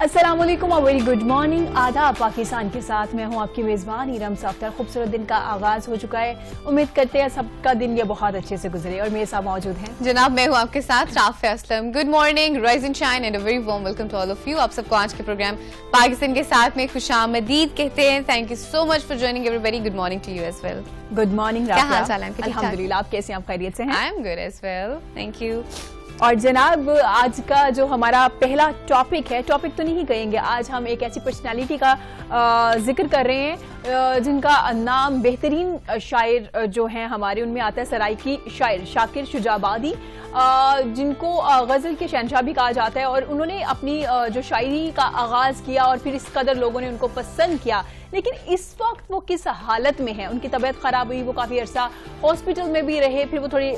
अस्सलाम वालेकुम और वेरी गुड मॉर्निंग। आदाब पाकिस्तान के साथ मैं हूं आपकी मेज़बान इरम सफ्तर। खूबसूरत दिन का आगाज़ हो चुका है, उम्मीद करते हैं सबका दिन ये बहुत अच्छे से गुजरे। और मेरे साथ मौजूद हैं जनाब, मैं हूं आपके साथ Rafia Aslam. Good morning, rise and shine and a very warm welcome to all of you. आप सबको आज के प्रोग्राम पाकिस्तान के साथ में खुशामदीद कहते हैं। Thank you so much for joining everybody. Good morning to you as well. Good morning क्या हाल चाल है? अल्हम्दुलिल्लाह, आप कैसे हैं? आप खैरियत से हैं? I am good as well, thank you. और जनाब, आज का जो हमारा पहला टॉपिक है, टॉपिक तो नहीं कहेंगे, आज हम एक ऐसी पर्सनालिटी का जिक्र कर रहे हैं जिनका नाम बेहतरीन शायर जो हैं हमारे, उनमें आता है सराइकी शायर शाकिर शुजाबादी, जिनको गज़ल के शहंशाह भी कहा जाता है। और उन्होंने अपनी जो शायरी का आगाज़ किया और फिर इस कदर लोगों ने उनको पसंद किया, लेकिन इस वक्त वो किस हालत में है? उनकी तबीयत ख़राब हुई, वो काफ़ी अरसा हॉस्पिटल में भी रहे, फिर वो थोड़ी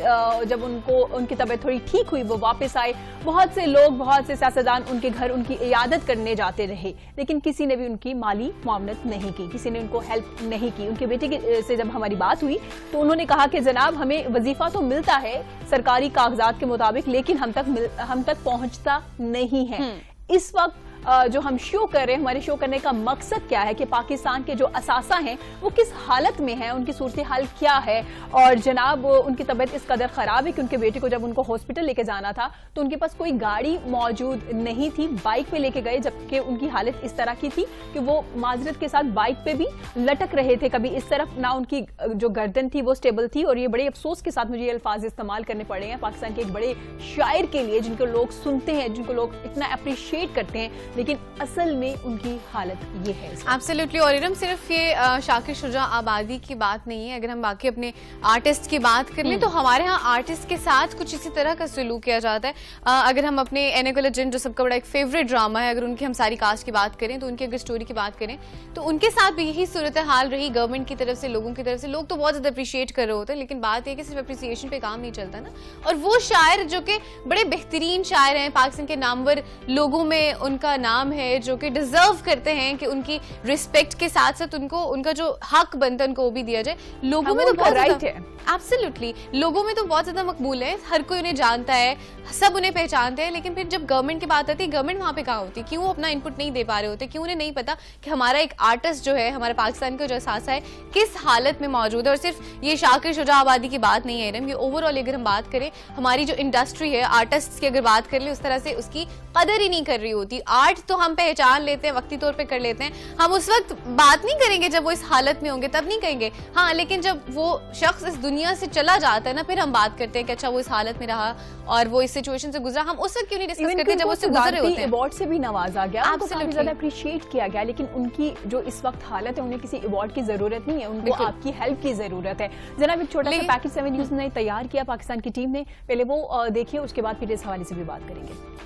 जब उनकी तबीयत थोड़ी ठीक हुई वो वापस आए। बहुत से लोग, बहुत से सियासतदान उनके घर उनकी इयादत करने जाते रहे, लेकिन किसी ने भी उनकी माली मुआवनत नहीं की, किसी ने उनको हेल्प नहीं की। उनके बेटे से जब हमारी बात हुई तो उन्होंने कहा कि जनाब, हमें वजीफा तो मिलता है सरकारी कागजात के मुताबिक, लेकिन हम तक पहुंचता नहीं है। इस वक्त जो हम शो कर रहे हैं, हमारे शो करने का मकसद क्या है कि पाकिस्तान के जो असासा हैं वो किस हालत में हैं, उनकी सूरत हाल क्या है। और जनाब, उनकी तबीयत इस कदर ख़राब है कि उनके बेटे को जब उनको हॉस्पिटल लेके जाना था तो उनके पास कोई गाड़ी मौजूद नहीं थी, बाइक पे लेके गए, जबकि उनकी हालत इस तरह की थी कि वो माजरत के साथ बाइक पे भी लटक रहे थे, कभी इस तरफ ना, उनकी जो गर्दन थी वो स्टेबल थी। और ये बड़े अफसोस के साथ मुझे ये अल्फाज इस्तेमाल करने पड़े हैं पाकिस्तान के एक बड़े शायर के लिए, जिनको लोग सुनते हैं, जिनको लोग इतना अप्रिशिएट करते हैं, लेकिन असल में उनकी हालत ये है। एब्सोल्युटली। और इरम, सिर्फ ये शाकिर शुजा आबादी की बात नहीं है, अगर हम बाकी अपने आर्टिस्ट की बात कर लें तो हमारे यहाँ आर्टिस्ट के साथ कुछ इसी तरह का सलूक किया जाता है। अगर हम अपने एनेको लेजेंड, जो सबका बड़ा एक फेवरेट ड्रामा है, अगर उनकी हम सारी कास्ट की बात करें, तो उनकी अगर स्टोरी की बात करें तो उनके साथ भी यही सूरत हाल रही। गवर्नमेंट की तरफ से, लोगों की तरफ से, लोग तो बहुत ज़्यादा अप्रिशिएट कर रहे होते हैं, लेकिन बात यह कि सिर्फ अप्रिसिएशन पे काम नहीं चलता ना। और वो शायर जो कि बड़े बेहतरीन शायर हैं, पाकिस्तान के नामवर लोगों में उनका नाम है, जो कि डिजर्व करते हैं कि उनकी रिस्पेक्ट के साथ साथ उनको उनका जो हक बनता है उनको वो भी दिया जाए। लोगों में तो बहुत राइट है, एब्सोल्युटली, लोगों में तो बहुत ज्यादा मकबूल है, हर कोई उन्हें जानता है, सब उन्हें पहचानते हैं। लेकिन फिर जब गवर्नमेंट की बात आती है, गवर्नमेंट वहाँ पे कहाँ होती है? क्यों वो अपना इनपुट नहीं दे पा रहे होते? क्यों उन्हें नहीं पता कि हमारा एक आर्टिस्ट जो है, हमारे पाकिस्तान का जो असासा है, किस हालत में मौजूद है? और सिर्फ ये शाकिर शुजा आबादी की बात नहीं है इरम, ये ओवरऑल अगर हम बात करें, हमारी जो इंडस्ट्री है आर्टिस्ट की अगर बात कर ले, उस तरह से उसकी कदर ही नहीं कर रही होती। आर्ट तो हम पहचान लेते हैं, वक्ती तौर पे कर लेते हैं, हम उस वक्त बात नहीं करेंगे जब वो इस हालत में होंगे, तब नहीं कहेंगे। हाँ, लेकिन जब वो शख्स इस दुनिया से चला जाता है ना, फिर हम बात करते हैं कि अच्छा वो इस हालत में रहा और वो इस सिचुएशन से गुजरा। हम उस वक्त क्यों नहीं डिस्कस करते जब उससे गुजरे होते हैं? अवार्ड से भी नवाजा गया, उनको काफी ज्यादा अप्रिशिएट किया गया, लेकिन उनकी जो इस वक्त हालत है, उन्हें किसी अवार्ड की जरूरत नहीं है, उनको आपकी हेल्प की जरूरत है। जनाब, एक छोटा सा पैकेज 7 न्यूज़ ने तैयार किया पाकिस्तान की टीम ने, पहले वो देखिए, उसके बाद फिर इस हवाले से भी बात करेंगे।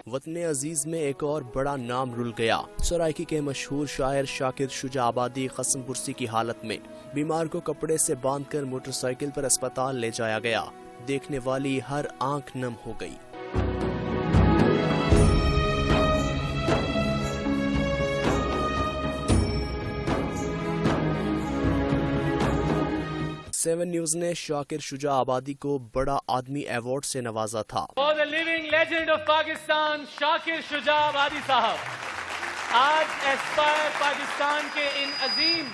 वतन अजीज में एक और बड़ा नाम रुल गया। सराइकी के मशहूर शायर शाकिर शुजा आबादी कसम पुरसी की हालत में, बीमार को कपड़े से बांधकर मोटरसाइकिल पर अस्पताल ले जाया गया। देखने वाली हर आंख नम हो गई। सेवन न्यूज ने शाकिर शुजा आबादी को बड़ा आदमी अवार्ड से नवाजा था। For the living legend of Pakistan, Shakir Shuja आबादी साहब आज एस्पायर पाकिस्तान के इन अजीम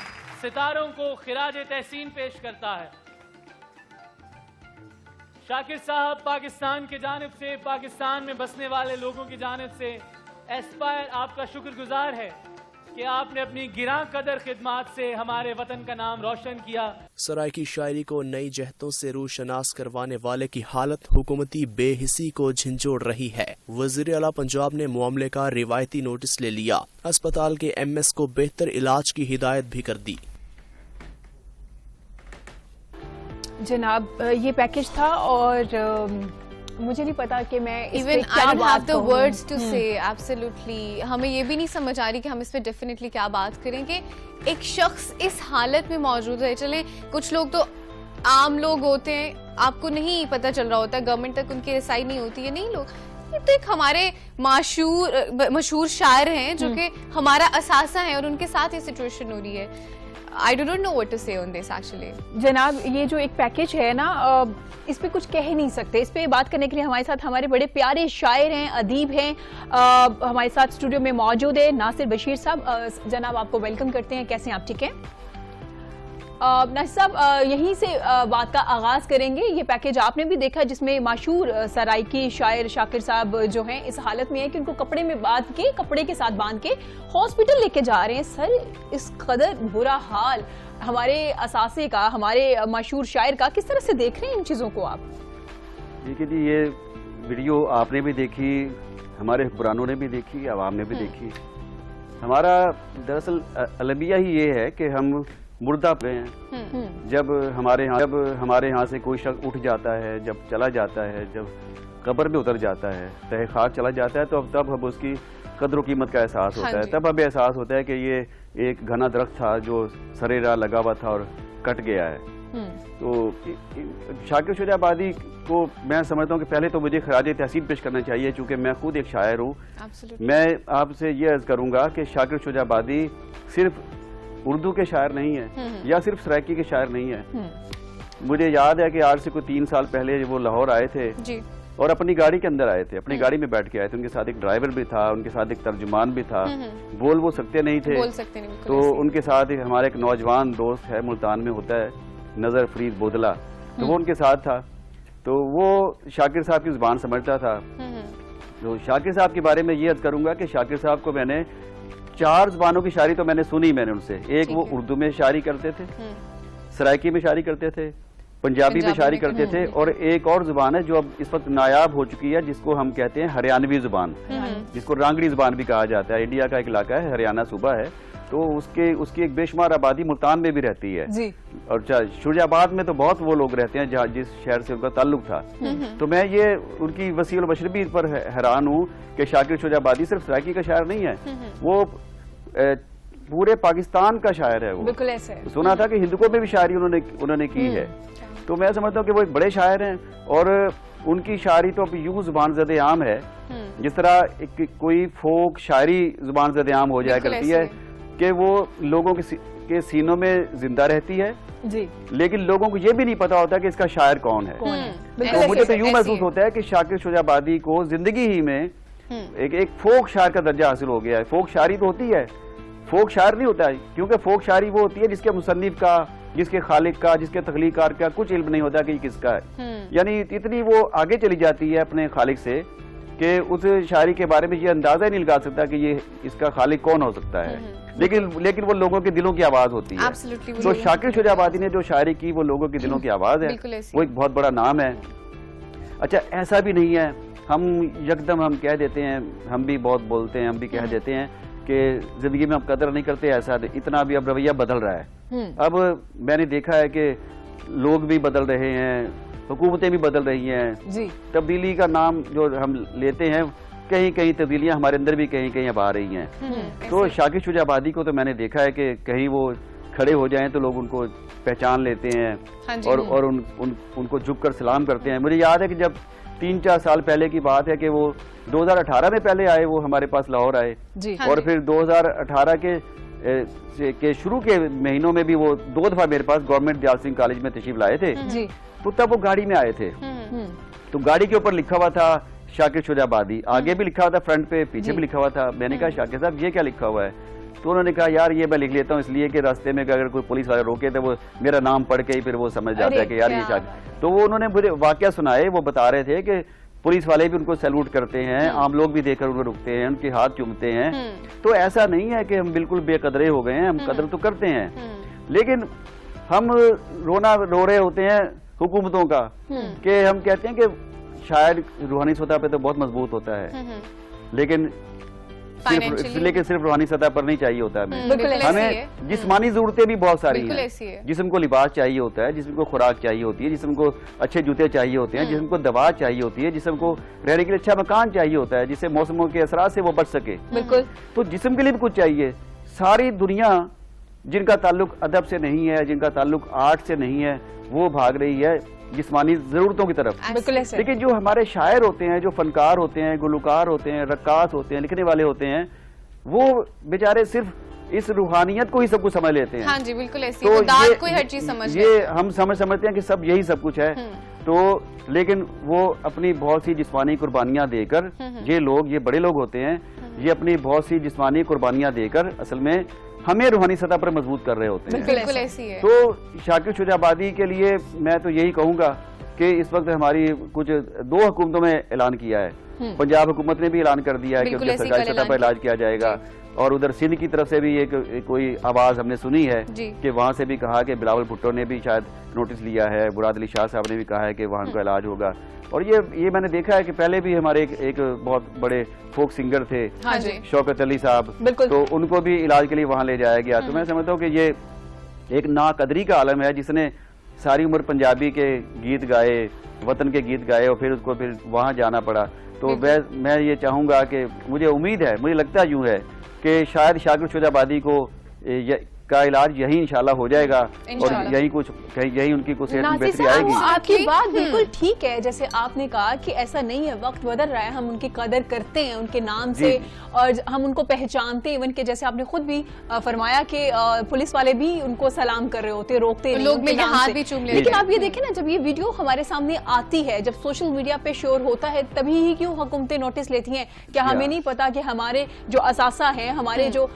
सितारों को खिराज तहसीन पेश करता है। शाकिर साहब पाकिस्तान की जानिब से, पाकिस्तान में बसने वाले लोगों की जानिब से एस्पायर आपका शुक्रगुजार है कि आपने अपनी गिरां कदर खिदमात से हमारे वतन का नाम रोशन किया। सराइकी शायरी को नई जहतों से रूशनास करवाने वाले की हालत हुकूमती बेहिसी को झंझोड़ रही है। वज़ीर आला पंजाब ने मामले का रिवायती नोटिस ले लिया। अस्पताल के MS को बेहतर इलाज की हिदायत भी कर दी। जनाब, ये पैकेज था और मुझे नहीं पता कि मैं इस पे क्या I don't have the कहूं। words to say, absolutely। हमें ये भी नहीं समझ आ रही कि हम इस पे डेफिनेटली क्या बात करें कि एक शख्स इस हालत में मौजूद है। चलें, कुछ लोग तो عام لوگ ہوتے ہیں, آپ کو نہیں پتہ چل رہا ہوتا, گورنمنٹ تک ان کی رسائی نہیں ہوتی ہے, نہیں لوگ, یہ تو ایک ہمارے مشہور شاعر ہیں جو کہ ہمارا اثاثہ ہیں, اور ان کے ساتھ یہ سچویشن ہو رہی ہے. I don't know what to say on this actually. جناب, یہ جو ایک پیکج ہے نا, اس پہ کچھ کہہ نہیں سکتے. اس پہ بات کرنے کے لیے ہمارے ساتھ ہمارے بڑے پیارے شاعر ہیں, ادیب ہیں, ہمارے ساتھ اسٹوڈیو میں موجود ہے ناصر بشیر صاحب. جناب, آپ کو ویلکم کرتے ہیں. کیسے ہیں آپ؟ ٹھیک ہیں ناصر صاحب, یہیں سے بات کا آغاز کریں گے. یہ پیکج آپ نے بھی دیکھا جس میں مشہور سرائکی شاعر شاکر صاحب جو ہیں اس حالت میں ہیں کہ ان کو کپڑے میں باندھ کے, کپڑے کے ساتھ باندھ کے ہاسپٹل لے کے جا رہے ہیں. سر, اس قدر برا حال ہمارے اثاثے کا, ہمارے مشہور شاعر کا, کس طرح سے دیکھ رہے ہیں ان چیزوں کو آپ؟ دیکھیے جی, یہ ویڈیو آپ نے بھی دیکھی, ہمارے حکمرانوں نے بھی دیکھی, عوام نے بھی دیکھی. ہمارا دراصل المیہ ہی یہ ہے کہ ہم مردہ پہ ہیں. جب ہمارے ہاں سے کوئی شخص اٹھ جاتا ہے, جب چلا جاتا ہے, جب قبر میں اتر جاتا ہے, تہ خاک چلا جاتا ہے, تو تب ہم اس کی قدر و قیمت کا احساس ہوتا ہے. تب ہمیں احساس ہوتا ہے کہ یہ ایک گھنا درخت تھا جو سرے راہ لگا ہوا تھا اور کٹ گیا ہے. تو شاکر شجاع آبادی کو میں سمجھتا ہوں کہ پہلے تو مجھے خراج تحسین پیش کرنا چاہیے, چونکہ میں خود ایک شاعر ہوں. میں آپ سے یہ عرض کروں گا کہ شاکر شجاع آبادی صرف اردو کے شاعر نہیں ہے, یا صرف سرائکی کے شاعر نہیں ہے. مجھے یاد ہے کہ آج سے کوئی 3 سال پہلے وہ لاہور آئے تھے اور اپنی گاڑی کے اندر آئے تھے, اپنی گاڑی میں بیٹھ کے آئے تھے. ان کے ساتھ ایک ڈرائیور بھی تھا, ان کے ساتھ ایک ترجمان بھی تھا. بول وہ سکتے نہیں تھے, تو ان کے ساتھ ہمارا ایک نوجوان دوست ہے, ملتان میں ہوتا ہے, نظر فرید بودلہ, تو وہ ان کے ساتھ تھا. تو وہ شاکر صاحب کی زبان سمجھتا تھا. تو شاکر صاحب کے بارے میں یہ عرض کروں گا کہ شاکر صاحب کو میں نے 4 زبانوں کی شاعری تو میں نے سنی, میں نے ان سے. ایک وہ اردو میں شاعری کرتے تھے, سرائکی میں شاعری کرتے تھے, پنجابی میں شاعری کرتے تھے, اور ایک اور زبان ہے جو اب اس وقت نایاب ہو چکی ہے, جس کو ہم کہتے ہیں ہریانوی زبان, جس کو رانگڑی زبان بھی کہا جاتا ہے. انڈیا کا ایک علاقہ ہے, ہریانہ صوبہ ہے, تو اس کی ایک بے شمار آبادی ملتان میں بھی رہتی ہے. اور شجاع آباد میں تو بہت وہ لوگ رہتے ہیں جہاں جس شہر سے ان کا تعلق تھا. تو میں یہ ان کی وسیع المشربی پر حیران ہوں کہ شاکر شجاع آبادی صرف سرائکی کا شاعر نہیں ہے, وہ پورے پاکستان کا شاعر ہے. وہ بالکل ایسے سنا تھا کہ ہندکوں میں بھی شاعری انہوں نے کی ہے. تو میں سمجھتا ہوں کہ وہ ایک بڑے شاعر ہیں, اور ان کی شاعری تو اب یوں زبان زد عام ہے جس طرح کوئی فوک شاعری زبان زد عام ہو جایا کرتی ہے کہ وہ لوگوں کے سینوں میں زندہ رہتی ہے, لیکن لوگوں کو یہ بھی نہیں پتا ہوتا کہ اس کا شاعر کون ہے. تو مجھے تو یوں محسوس ہوتا ہے کہ شاکر شجاع آبادی کو زندگی ہی میں ایک فوک شاعر کا درجہ حاصل ہو گیا ہے. فوک شاعری تو ہوتی ہے, فوک شاعر نہیں ہوتا ہے, کیونکہ فوک شاعری وہ ہوتی ہے جس کے مصنف کا, جس کے خالق کا, جس کے تخلیق کار کا کچھ علم نہیں ہوتا کہ یہ کس کا ہے. یعنی اتنی وہ آگے چلی جاتی ہے اپنے خالق سے کہ اس شاعری کے بارے میں یہ اندازہ ہی نہیں لگا سکتا کہ یہ اس کا خالق کون ہو سکتا ہے. لیکن وہ لوگوں کے دلوں کی آواز ہوتی ہے. تو شاکر شجاع آبادی نے جو شاعری کی وہ لوگوں کے دلوں کی آواز ہے, وہ ایک بہت بڑا نام ہے. اچھا, ایسا بھی نہیں ہے ہم یکدم ہم کہہ دیتے ہیں, ہم بھی بہت بولتے ہیں, ہم بھی کہہ دیتے ہیں کہ زندگی میں ہم قدر نہیں کرتے, ایسا اتنا بھی اب رویہ بدل رہا ہے. اب میں نے دیکھا ہے کہ لوگ بھی بدل رہے ہیں, حکومتیں بھی بدل رہی ہیں. تبدیلی کا نام جو ہم لیتے ہیں, کہیں کہیں تبدیلیاں ہمارے اندر بھی کہیں کہیں اب آ رہی ہیں. تو شاکر شجاع آبادی کو تو میں نے دیکھا ہے کہ کہیں وہ کھڑے ہو جائیں تو لوگ ان کو پہچان لیتے ہیں اور ان کو جھک کر سلام کرتے ہیں. مجھے یاد ہے کہ جب 3-4 سال پہلے کی بات ہے کہ وہ 2018 میں پہلے آئے, وہ ہمارے پاس لاہور آئے, اور پھر 2018 کے شروع کے مہینوں میں بھی وہ 2 دفعہ میرے پاس گورنمنٹ دیال سنگھ کالج میں تشریف لائے تھے. تو تب وہ گاڑی میں آئے تھے, تو گاڑی کے اوپر لکھا ہوا تھا شاکر شجاع آبادی, آگے بھی لکھا ہوا تھا, فرنٹ پہ, پیچھے بھی لکھا ہوا تھا. میں نے کہا شاکر صاحب یہ کیا لکھا ہوا ہے؟ تو انہوں نے کہا یار یہ میں لکھ لیتا ہوں اس لیے کہ راستے میں اگر کوئی پولیس والے روکے تو وہ میرا نام پڑھ کے ہی پھر وہ سمجھ جاتا ہے کہ یار یہ شاکر. تو وہ انہوں نے مجھے واقعہ سنائے, وہ بتا رہے تھے کہ پولیس والے بھی ان کو سیلوٹ کرتے ہیں, عام لوگ بھی دیکھ کر ان کو رکتے ہیں, ان کے ہاتھ چومتے ہیں. تو ایسا نہیں ہے کہ ہم بالکل بے قدرے ہو گئے ہیں, ہم قدر تو کرتے ہیں, لیکن ہم رو رہے ہوتے ہیں حکومتوں کا کہ ہم کہتے ہیں کہ شاید روحانی سطح پہ تو بہت مضبوط ہوتا ہے, لیکن صرف روحانی سطح پر نہیں چاہیے ہوتا ہے. ہمیں جسمانی ضرورتیں بھی بہت ساری ہیں. جسم کو لباس چاہیے ہوتا ہے, جسم کو خوراک چاہیے ہوتی ہے, جسم کو اچھے جوتے چاہیے ہوتے ہیں, جسم کو دوا چاہیے ہوتی ہے, جسم کو رہنے کے لیے اچھا مکان چاہیے ہوتا ہے جس سے موسموں کے اثرات سے وہ بچ سکے. تو جسم کے لیے بھی کچھ چاہیے. ساری دنیا जिनका ताल्लुक अदब से नहीं है, जिनका ताल्लुक आर्ट से नहीं है, वो भाग रही है जिस्मानी जरूरतों की तरफ। बिल्कुल ऐसे। लेकिन जो हमारे शायर होते हैं, जो फनकार होते हैं, गुलकार होते हैं, रक्कास होते हैं, लिखने वाले होते हैं, वो बेचारे सिर्फ इस रूहानियत को ही सब कुछ समझ लेते हैं। हाँ जी, बिल्कुल ऐसी, वो दाद को ही हर चीज समझ ये हम समझते हैं कि सब यही सब कुछ है। तो लेकिन वो अपनी बहुत सी जिस्मानी कुर्बानियां देकर, ये लोग, ये बड़े लोग होते हैं, ये अपनी बहुत सी जिस्मानी कुर्बानियां देकर असल में हमें रूहानी सतह पर मजबूत कर रहे होते हैं। बिल्कुल ऐसी है। तो शाकिर शुजा आबादी के लिए मैं तो यही कहूंगा कि इस वक्त हमारी कुछ 2 हुकूमतों में ऐलान किया है। पंजाब हुकूमत ने भी ऐलान कर दिया है कि बिल्कुल उनके ऐसी सरकारी कल सतह पर ऐलान इलाज किया जाएगा, और उधर सिंध की तरफ से भी एक कोई आवाज हमने सुनी है जी। कि वहां से भी कहा कि बिलावल भुट्टो ने भी शायद नोटिस लिया है, मुराद अली शाह साहब ने भी कहा है कि वहां उनका इलाज होगा। और ये मैंने देखा है कि पहले भी हमारे एक बहुत बड़े फोक सिंगर थे, हाँ जी, शौकत अली साहब, बिल्कुल। तो उनको भी इलाज के लिए वहां ले जाया गया। तो मैं समझता हूँ कि ये एक नाकदरी का आलम है, जिसने सारी उम्र पंजाबी के गीत गाए, वतन के गीत गाए, और फिर उसको फिर वहां जाना पड़ा। तो मैं ये चाहूंगा कि मुझे उम्मीद है, मुझे लगता यूं है कि शायद शाकिर शुजा आबादी को का इलाज यही इंशाल्लाह हो जाएगा, और यही उनकी कुछ सेहत में नाज़िर बेहतरी साहब, आएगी। आपकी बात बिल्कुल ठीक है। जैसे आपने कहा कि ऐसा नहीं है, वक्त बदल रहा है, हम उनकी कदर करते हैं उनके नाम से, और हम उनको पहचानते हैं। इवन के जैसे आपने खुद भी फरमाया कि पुलिस वाले भी उनको सलाम कर रहे होते, रोकते नहीं, लोग उनके मिलकर नाम हाथ से। भी चूम लेते लेकिन हैं। आप ये देखें ना, जब ये वीडियो हमारे सामने आती है, जब सोशल मीडिया पे शोर होता है, तभी ही क्यों हुकूमतें नोटिस लेती हैं? क्या हमें नहीं पता कि हमारे जो असासा हैं, हमारे जो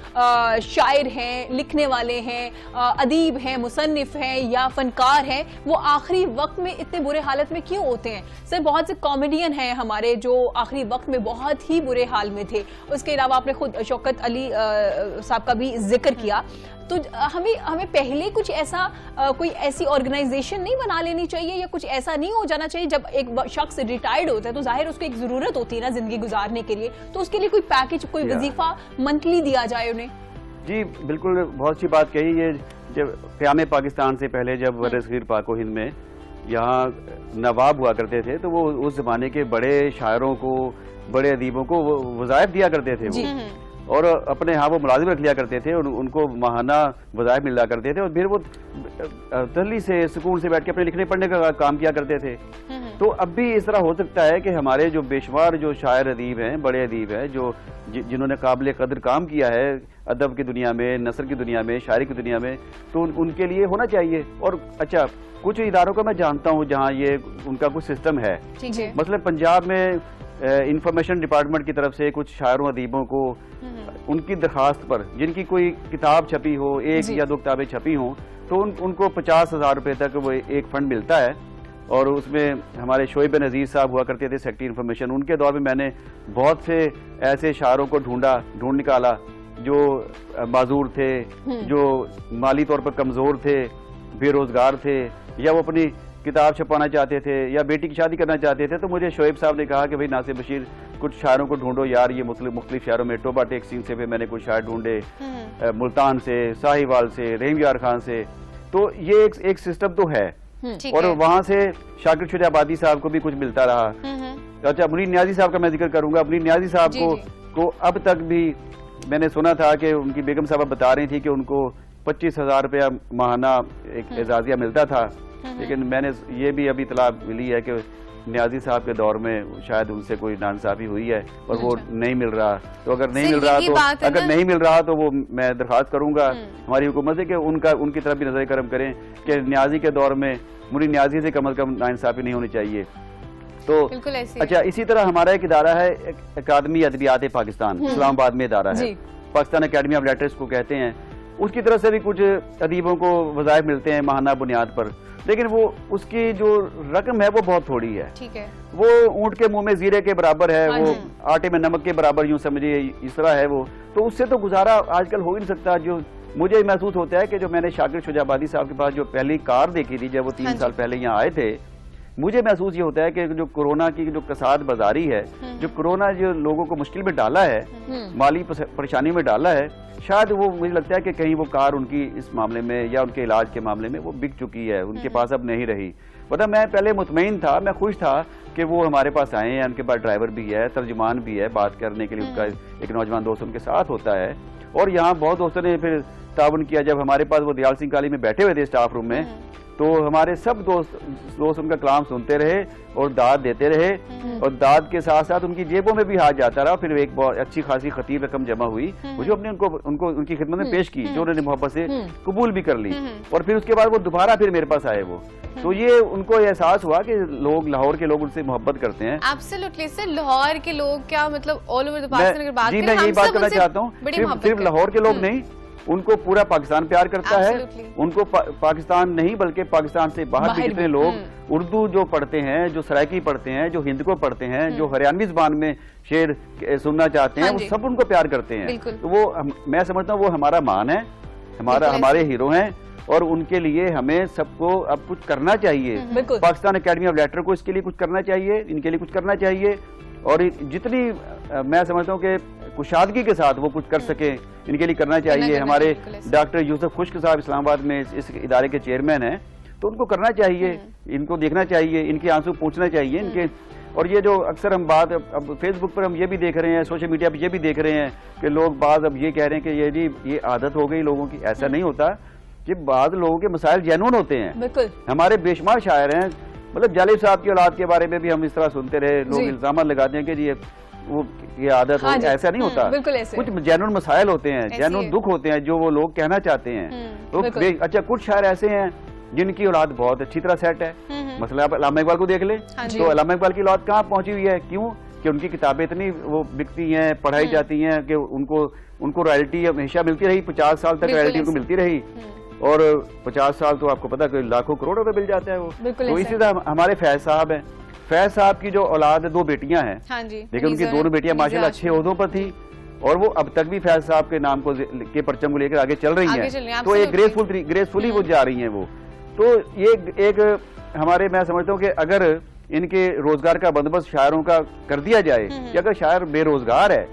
शायर हैं, लिखने वाले हैं, अदीब हैं, मुसन्निफ हैं या फनकार हैं, वो आखिरी वक्त में इतने बुरे हालत में क्यों होते हैं? सर, बहुत से कॉमेडियन हैं हमारे जो आखिरी वक्त में बहुत ही बुरे हाल में थे। उसके अलावा आपने खुद शौकत अली साहब का भी जिक्र किया। तो हमें पहले कुछ ऐसा कोई ऐसी ऑर्गेनाइजेशन नहीं बना लेनी चाहिए, या कुछ ऐसा नहीं हो जाना चाहिए? जब एक शख्स रिटायर्ड होता है तो जाहिर उसको एक जरूरत होती है ना जिंदगी गुजारने के लिए, तो उसके लिए कोई पैकेज, कोई वजीफा मंथली दिया जाए उन्हें। जी बिल्कुल, बहुत सी बात कही। ये जब क़याम पाकिस्तान से पहले जब बरसगीर पाक हिंद में यहाँ नवाब हुआ करते थे, तो वो उस जमाने के बड़े शायरों को, बड़े अदीबों को वज़ाइफ दिया करते थे वो, और अपने यहाँ वो मुलाजिम रख लिया करते थे, और उनको माहाना वज़ाइफ मिला करते थे, और फिर वो तसल्ली से, सुकून से बैठ के अपने लिखने पढ़ने का काम किया करते थे। तो अब भी इस तरह हो सकता है कि हमारे जो बेशुमार जो शायर अदीब हैं, बड़े अदीब हैं, जो जिन्होंने काबिल कदर काम किया है अदब की दुनिया में, नसर की दुनिया में, शायरी की दुनिया में, तो उनके लिए होना चाहिए। और अच्छा, कुछ इदारों का मैं जानता हूँ जहाँ ये उनका कुछ सिस्टम है। मतलब पंजाब में इंफॉर्मेशन डिपार्टमेंट की तरफ से कुछ शायरों अदीबों को उनकी दरखास्त पर, जिनकी कोई किताब छपी हो, 1 या 2 किताबें छपी हों, तो उनको 50,000 रुपए तक वो एक फंड मिलता है। और उसमें हमारे शोएब नज़ीर साहब हुआ करते थे सेक्रेटरी इंफॉर्मेशन, उनके दौर में मैंने बहुत से ऐसे शायरों को ढूंढ निकाला जो माजूर थे, जो माली तौर पर कमज़ोर थे, बेरोजगार थे, या वो अपनी किताब छपाना चाहते थे, या बेटी की शादी करना चाहते थे। तो मुझे शोएब साहब ने कहा कि भाई नासिर बशीर, कुछ शायरों को ढूंढो यार, ये मुख्तलिफ शहरों में, टोबा टेक सिंह से भी मैंने कुछ शायर ढूंढे, मुल्तान से, साहिवाल से, रहीम यार खान से। तो ये एक सिस्टम तो है, और वहां से शाकिर शुजा आबादी साहब को भी कुछ मिलता रहा। अच्छा, मुनीर नियाजी साहब का मैं जिक्र करूंगा। मुनीर नियाजी साहब को अब तक भी मैंने सुना था कि उनकी बेगम साहब बता रही थी कि उनको 25,000 रुपया माहाना एक एजाजिया मिलता था, लेकिन मैंने ये भी अभी इतला मिली है कि नियाजी साहब के दौर में शायद उनसे कोई नाइंसाफी हुई है और वो नहीं मिल रहा। तो अगर नहीं मिल रहा तो वो मैं दरखास्त करूंगा हमारी हुकूमत से कि उनकी तरफ भी नजर करम करें कि नियाजी के दौर में मुनीर नियाजी से कम नाइंसाफी नहीं होनी चाहिए। तो अच्छा, इसी तरह हमारा एक इदारा है, अकादमी अदबियात पाकिस्तान, इस्लामाबाद में इदारा है, पाकिस्तान अकेडमी ऑफ लेटर्स को कहते हैं। उसकी तरफ से भी कुछ अदीबों को वज़ाइफ मिलते हैं माहाना बुनियाद पर, लेकिन वो उसकी जो रकम है वो बहुत थोड़ी है। ठीक है, वो ऊंट के मुंह में जीरे के बराबर है, वो आटे में नमक के बराबर, यूं समझिए इस तरह है वो। तो उससे तो गुजारा आजकल हो ही नहीं सकता। जो मुझे महसूस होता है कि जो मैंने शाकिर शुजा आबादी साहब के पास जो पहली कार देखी थी जब वो 3 साल पहले यहाँ आए थे, मुझे महसूस ये होता है कि जो कोरोना की जो कसाद बाजारी है, जो कोरोना जो लोगों को मुश्किल में डाला है, माली परेशानी में डाला है, शायद वो मुझे लगता है कि कहीं वो कार उनकी इस मामले में या उनके इलाज के मामले में वो बिक चुकी है, उनके पास अब नहीं रही। मतलब मैं पहले मुतमईन था, मैं खुश था कि वो हमारे पास आए हैं, उनके पास ड्राइवर भी है, तर्जुमान भी है, बात करने के लिए उनका एक नौजवान दोस्त उनके साथ होता है। और यहाँ बहुत दोस्तों ने फिर ताउन किया। जब हमारे पास वो दयाल सिंह कॉलेज में बैठे हुए थे स्टाफ रूम में, तो हमारे सब दोस्त उनका कलाम सुनते रहे और दाद देते रहे, और दाद के साथ साथ उनकी जेबों में भी हाथ जाता रहा। फिर एक बहुत अच्छी खासी खतीब रकम जमा हुई, वो जो अपने उनको उनकी खिदमत में पेश की, जो उन्होंने मोहब्बत से कबूल भी कर ली, और फिर उसके बाद वो दोबारा फिर मेरे पास आए वो। तो ये उनको एहसास हुआ कि लोग, लाहौर के लोग उनसे मोहब्बत करते हैं। एब्सोल्युटली सर, लाहौर के लोग क्या मतलब ऑल ओवर द पाकिस्तान अगर बात जी, करें, मैं यही बात करना चाहता हूँ, सिर्फ लाहौर के लोग नहीं, उनको पूरा पाकिस्तान प्यार करता है। उनको पाकिस्तान नहीं बल्कि पाकिस्तान से बाहर भी जितने लोग उर्दू जो पढ़ते हैं, जो सराइकी पढ़ते हैं, जो हिंदी को पढ़ते हैं, जो हरियाणवी ज़बान में शेर सुनना चाहते हैं, वो सब उनको प्यार करते हैं। तो वो मैं समझता हूँ वो हमारा मान है, हमारे हीरो हैं, और उनके लिए हमें सबको अब कुछ करना चाहिए। पाकिस्तान एकेडमी ऑफ लेटर को इसके लिए कुछ करना चाहिए, इनके लिए कुछ करना चाहिए, और जितनी मैं समझता हूँ कि कुशादगी के साथ वो कुछ कर सके, इनके लिए करना चाहिए। हमारे डॉक्टर यूसुफ खुश्क साहब इस्लामाबाद में इस इदारे के चेयरमैन हैं, तो उनको करना चाहिए, इनको देखना चाहिए, इनके आंसू पूछना चाहिए इनके। और ये जो अक्सर हम बात अब फेसबुक पर हम ये भी देख रहे हैं, सोशल मीडिया पर ये भी देख रहे हैं कि लोग बाज अब ये कह रहे हैं कि ये जी ये आदत हो गई लोगों की। ऐसा नहीं होता, ये बाद लोगों के मसाइल जेन्युइन होते हैं। बिल्कुल, हमारे बेशुमार शायर हैं, मतलब जालिब साहब की औलाद के बारे में भी हम इस तरह सुनते रहे, लोग इल्जाम लगाते हैं कि जी ये आदत हो, ऐसा नहीं होता। कुछ जेन्युइन मसाइल होते हैं, जेन्युइन दुख होते हैं जो वो लोग कहना चाहते हैं। तो अच्छा, कुछ शायर ऐसे हैं जिनकी औलाद बहुत अच्छी तरह सेट है, मसला आप अल्लामा इकबाल को देख ले, तो अल्लामा इकबाल की औलाद कहाँ पहुंची हुई है? क्यों? कि उनकी किताबें इतनी वो बिकती हैं, पढ़ाई जाती हैं कि उनको रॉयल्टी हमेशा मिलती रही, 50 साल तक रॉयल्टी उनको मिलती रही, और 50 साल तो आपको पता कि लाखों करोड़ रुपए मिल जाता है वो। तो इसी तरह हमारे फैज साहब हैं, फैज साहब की जो औलाद है, 2 बेटियां हैं, लेकिन उनकी दोनों बेटियां माशाल्लाह अच्छे ओहदों पर थी, और वो अब तक भी फैज साहब के नाम के परचम को लेकर आगे चल रही हैं। तो एक ग्रेसफुली वो जा रही हैं वो। तो ये एक हमारे, मैं समझता हूँ कि अगर इनके रोजगार का बंदोबस्त शायरों का कर दिया जाए, कि अगर शायर बेरोजगार है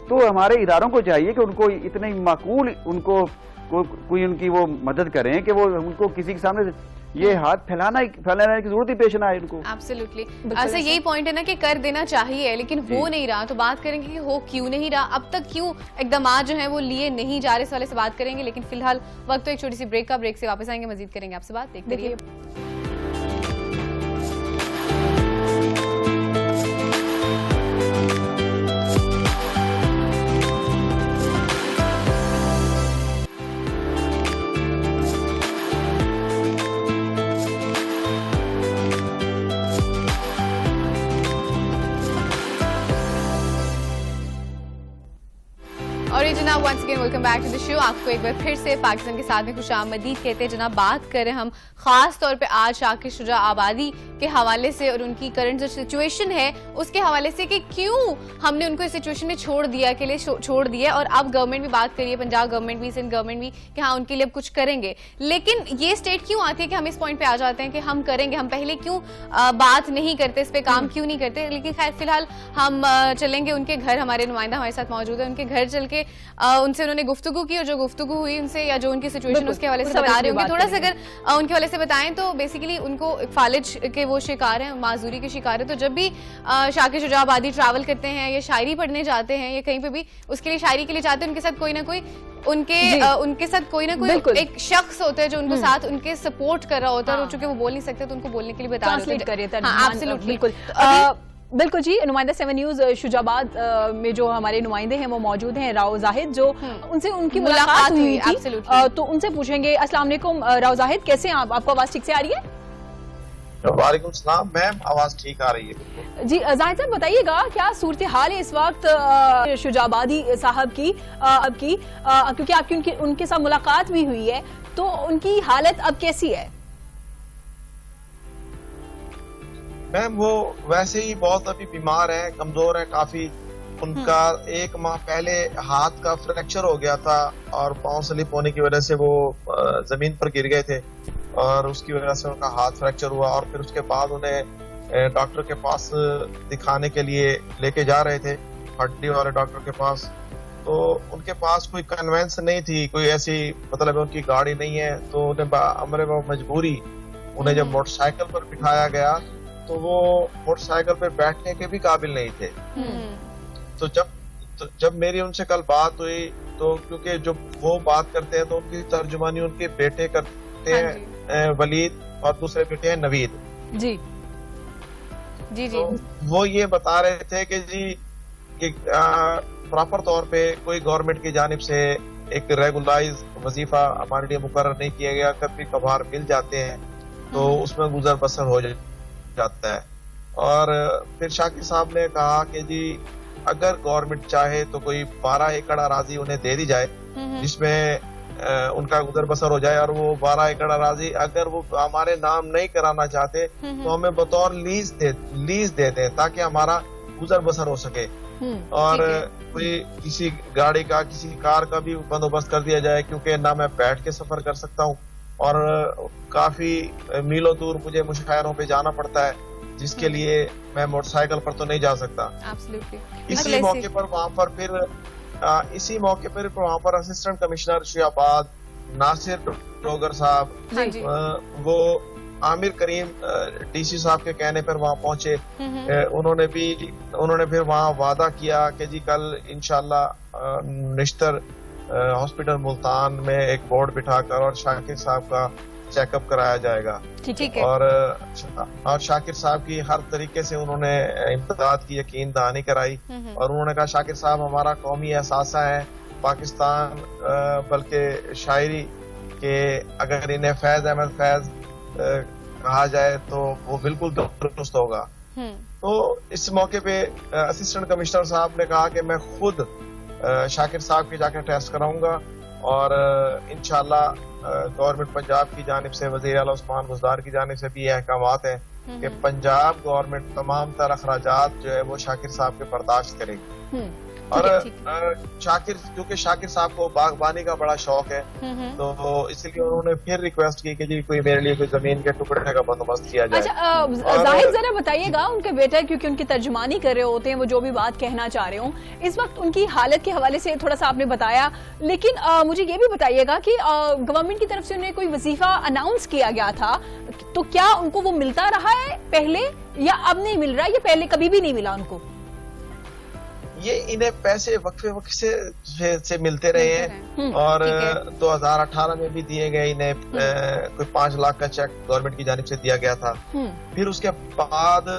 तो हमारे इदारों को चाहिए कि उनको इतने माकूल उनको कोई उनकी वो मदद करें कि वो उनको किसी के सामने ये हाथ फैलाने की जरूरत ही पेश ना आए उनको। एब्सोल्युटली, ऐसा यही पॉइंट है ना कि कर देना चाहिए, लेकिन हो नहीं रहा। तो बात करेंगे कि हो क्यों नहीं रहा, अब तक क्यों इक़दामात जो है वो लिए नहीं जा रहे, इस वाले से बात करेंगे। लेकिन फिलहाल वक्त तो एक छोटी सी ब्रेक का, ब्रेक से वापस आएंगे, मजीद करेंगे आपसे बात। देखते रहिए। और ये जनाब once again welcome back to the show. आपको एक बार फिर से पाकिस्तान के साथ में खुशामदीद कहते हैं। जनाब बात करें हम खास तौर पे आज शाकिर शुजा आबादी के हवाले से और उनकी करंट जो सिचुएशन है उसके हवाले से कि क्यों हमने उनको इस सिचुएशन में छोड़ दिया, और अब गवर्नमेंट भी बात करिए, पंजाब गवर्नमेंट भी, सिंध गवर्नमेंट भी, कि हाँ उनके लिए अब कुछ करेंगे। लेकिन ये स्टेट क्यों आती है कि हम इस पॉइंट पे आ जाते हैं कि हम करेंगे, हम पहले क्यों बात नहीं करते, इस पे काम क्यों नहीं करते। लेकिन खैर फिलहाल हम चलेंगे उनके घर, हमारे नुमाइंदा हमारे साथ मौजूद है, उनके घर चल के उनसे उन्होंने गुफ्तगू की, और जो गुफ्तगू हुई उनसे या जो उनकी सिचुएशन उसके हवाले से बता रहे होंगे। थोड़ा सा अगर उनके हवाले से बताएं तो बेसिकली उनको फालिज के वो शिकार हैं, माजूरी के शिकार है। तो जब भी शाकिर शुजा आबादी ट्रैवल करते हैं या शायरी पढ़ने जाते हैं या कहीं पे भी उसके लिए शायरी के लिए जाते हैं, उनके साथ कोई ना कोई एक शख्स होता है जो उनको साथ उनके सपोर्ट कर रहा होता है, और चूंकि वो बोल नहीं सकते तो उनको बोलने के लिए बता रहे होते हैं। बिल्कुल जी, नुमाइंदा 7 न्यूज़ शुजाबाद में जो हमारे नुमाइंदे हैं वो मौजूद हैं, राव जाहिद, जो उनसे उनकी मुलाकात हुई थी, तो उनसे पूछेंगे। अस्सलाम वालेकुम राव जाहिद, कैसे हैं आप? आपको आवाज ठीक से आ रही है? वालेकुम सलाम मैम, आवाज ठीक आ रही है जी। जाहिद साहब बताइएगा क्या सूरत हाल है इस वक्त शुजाबादी साहब की, क्योंकि आपकी उनके साथ मुलाकात भी हुई है, तो उनकी हालत अब कैसी है? मैम वो वैसे ही बहुत अभी बीमार है, कमजोर है काफी। उनका 1 माह पहले हाथ का फ्रैक्चर हो गया था, और पांव स्लिप होने की वजह से वो जमीन पर गिर गए थे, और उसकी वजह से उनका हाथ फ्रैक्चर हुआ। और फिर उसके बाद उन्हें डॉक्टर के पास दिखाने के लिए लेके जा रहे थे, हड्डी वाले डॉक्टर के पास। तो उनके पास कोई कन्वेंस नहीं थी, कोई ऐसी मतलब उनकी गाड़ी नहीं है, तो उन्हें अमरे मजबूरी उन्हें जब मोटरसाइकिल पर बिठाया गया तो वो मोटरसाइकिल पर बैठने के भी काबिल नहीं थे। तो जब तो जब मेरी उनसे कल बात हुई तो क्योंकि जो वो बात करते हैं तो उनकी तर्जुमानी उनके बेटे करते हाँ हैं वलीद, और दूसरे बेटे हैं नवीद। जी जी जी तो वो ये बता रहे थे कि जी कि प्रॉपर तौर पे कोई गवर्नमेंट की जानिब से एक रेगुलराइज वजीफा हमारे लिए मुकर्रर नहीं किया गया, कभी कभार मिल जाते हैं तो उसमें गुजर बसर हो जाता है। और फिर शाकिर साहब ने कहा कि जी अगर गवर्नमेंट चाहे तो कोई 12 एकड़ अराजी उन्हें दे दी जाए जिसमें उनका गुजर बसर हो जाए, और वो 12 एकड़ अराजी अगर वो हमारे नाम नहीं कराना चाहते तो हमें बतौर लीज दे दें ताकि हमारा गुजर बसर हो सके। और कोई किसी गाड़ी का किसी कार का भी बंदोबस्त कर दिया जाए, क्योंकि ना मैं बैठ के सफर कर सकता हूँ और काफी मीलों दूर मुझे मुशायरों पे जाना पड़ता है, जिसके लिए मैं मोटरसाइकिल पर तो नहीं जा सकता। एब्सोल्युटली। इसी मौके पर वहाँ पर फिर वहाँ पर असिस्टेंट कमिश्नर शुजाबाद नासिर डोगर साहब, हाँ जी। वो आमिर करीम डीसी साहब के कहने पर वहाँ पहुंचे। उन्होंने फिर वहाँ वादा किया कि जी कल इंशाल्लाह निश्तर हॉस्पिटल मुल्तान में एक बोर्ड बिठाकर और शाकिर साहब का चेकअप कराया जाएगा। ठीक है। और शाकिर साहब की हर तरीके से उन्होंने इमदाद की यकीन दहानी कराई, और उन्होंने कहा शाकिर साहब हमारा कौमी एहसास है पाकिस्तान, बल्कि शायरी के अगर इन्हें फैज अहमद फैज कहा जाए तो वो बिल्कुल दुरुस्त होगा। तो इस मौके पे असिस्टेंट कमिश्नर साहब ने कहा कि मैं खुद शाकिर साहब की जाकर टेस्ट कराऊंगा, और इंशाल्लाह गवर्नमेंट पंजाब की जानिब से वज़ीर आला उस्मान बुज़दार की जानिब से भी ये अहकामात हैं कि पंजाब गवर्नमेंट तमाम तर अखराजात जो है वो शाकिर साहब के बर्दाश्त करेगी। और शाकिर क्योंकि शाकिर साहब को बागबानी का बड़ा शौक है, तो इसलिए उन्होंने फिर रिक्वेस्ट की कि जी कोई मेरे लिए कोई जमीन के टुकड़े का बंदोबस्त किया जाए। अच्छा जाहिद जरा बताइएगा उनके बेटे, क्योंकि उनकी तर्जुमानी कर रहे होते हैं, वो जो भी बात कहना चाह रहे हो इस वक्त उनकी हालत के हवाले से थोड़ा सा आपने बताया, लेकिन मुझे ये भी बताइएगा कि गवर्नमेंट की तरफ से उन्हें कोई वजीफा अनाउंस किया गया था, तो क्या उनको वो मिलता रहा है पहले या अब नहीं मिल रहा, या पहले कभी भी नहीं मिला उनको? ये इन्हें पैसे वक्फे से मिलते रहे हैं, और 2018 में भी दिए गए इन्हें कोई 5 लाख का चेक गवर्नमेंट की जानिब से दिया गया था। फिर उसके बाद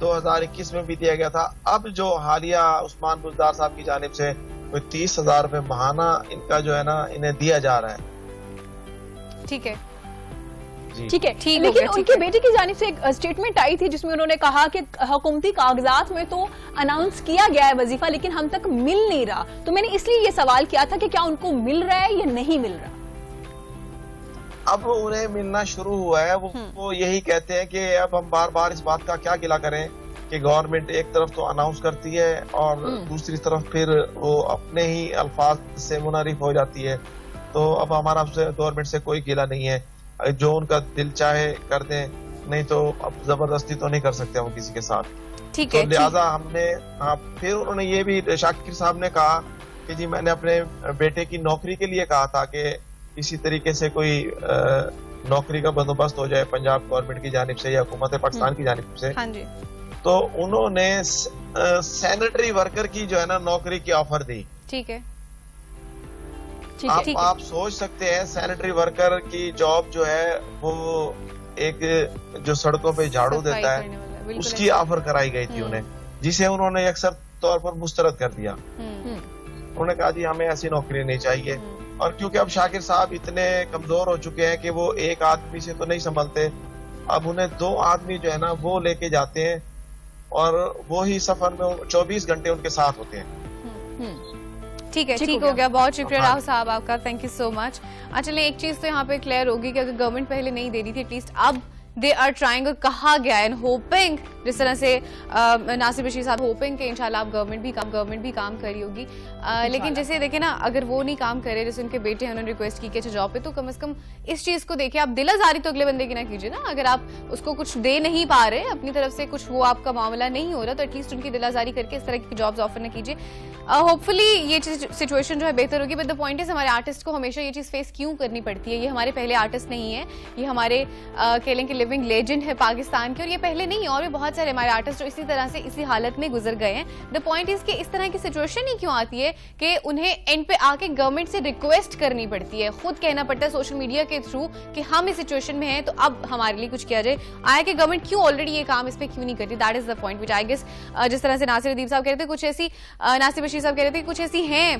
2021 में भी दिया गया था। अब जो हालिया उस्मान बुज़दार साहब की जानिब से कोई 30,000 रुपए माहाना इनका जो है ना इन्हें दिया जा रहा है। ठीक है, ठीक है। लेकिन उनके बेटे की जानिब से एक स्टेटमेंट आई थी जिसमें उन्होंने कहा कि हुकूमती कागजात में तो अनाउंस किया गया है वजीफा, लेकिन हम तक मिल नहीं रहा। तो मैंने इसलिए ये सवाल किया था कि क्या उनको मिल रहा है या नहीं मिल रहा? अब उन्हें मिलना शुरू हुआ है। वो यही कहते हैं कि अब हम बार बार इस बात का क्या गिला करें कि गवर्नमेंट एक तरफ तो अनाउंस करती है और दूसरी तरफ फिर वो अपने ही अल्फाज से मुनारिफ हो जाती है। तो अब हमारा गवर्नमेंट से कोई गिला नहीं है, जो उनका दिल चाहे कर दें, नहीं तो अब जबरदस्ती तो नहीं कर सकते हम किसी के साथ। ठीक है, तो लिहाजा हमने फिर उन्होंने ये भी शाकिर साहब ने कहा कि जी मैंने अपने बेटे की नौकरी के लिए कहा था कि इसी तरीके से कोई नौकरी का बंदोबस्त हो जाए पंजाब गवर्नमेंट की जानिब से या हुकूमत पाकिस्तान की जानिब से। हाँ जी। तो उन्होंने सैनिटरी वर्कर की जो है ना नौकरी की ऑफर दी। ठीक है। आप सोच सकते हैं सैनिटरी वर्कर की जॉब जो है वो एक जो सड़कों पे झाड़ू देता है उसकी ऑफर कराई गई थी उन्हें, जिसे उन्होंने अक्सर तौर पर मुस्तरद कर दिया। उन्होंने कहा जी हमें ऐसी नौकरी नहीं चाहिए। और क्योंकि अब शाकिर साहब इतने कमजोर हो चुके हैं कि वो एक आदमी से तो नहीं संभलते, अब उन्हें 2 आदमी जो है ना वो लेके जाते हैं और वो ही सफर में 24 घंटे उनके साथ होते हैं। ठीक है, ठीक हो गया। बहुत शुक्रिया राव साहब आपका, थैंक यू सो मच। चलिए एक चीज तो यहाँ पे क्लियर होगी कि अगर गवर्नमेंट पहले नहीं दे रही थी, एटलीस्ट अब दे आर ट्राइंग, और कहा गया है होपिंग, जिस तरह से नासिर बशीर साहब होपिंग कि इंशाल्लाह अब गवर्नमेंट भी काम कर रही होगी। लेकिन जैसे देखे ना, अगर वो नहीं काम करे, जैसे उनके बेटे हैं उन्होंने रिक्वेस्ट की कि अच्छा जॉब पे, तो कम से कम इस चीज को देखिए, आप दिलाजारी तो अगले बंदे की ना कीजिए ना। अगर आप उसको कुछ दे नहीं पा रहे अपनी तरफ से, कुछ वो आपका मामला नहीं हो रहा, तो एटलीस्ट उनकी दिलाजारी करके इस तरह की जॉब्स ऑफर न कीजिए। होपफुली ये सिचुएशन जो है बेहतर होगी। बट द पॉइंट इज हमारे आर्टिस्ट को हमेशा ये चीज फेस क्यों करनी पड़ती है? ये हमारे पहले आर्टिस्ट नहीं है, ये हमारे कह लें कि लिविंग लेजेंड है पाकिस्तान के, और ये पहले नहीं और भी बहुत بہت سارے ہمارے آرٹسٹ جو اسی طرح سے اسی حالت میں گزر گئے ہیں. دا پوائنٹ از کہ اس طرح کی سچویشن ہی کیوں آتی ہے کہ انہیں اینڈ پہ آ کے گورنمنٹ سے ریکویسٹ کرنی پڑتی ہے, خود کہنا پڑتا ہے سوشل میڈیا کے تھرو کہ ہم اس سچویشن میں ہیں تو اب ہمارے لیے کچھ کیا جائے. آیا کہ گورنمنٹ کیوں آلریڈی یہ کام اس پہ کیوں نہیں کرتی. That is the point which I guess جس طرح سے ناصر ادیب صاحب کہہ رہے تھے, کچھ ایسی ناصر بشیر صاحب کہہ رہے تھے کچھ ایسی ہیں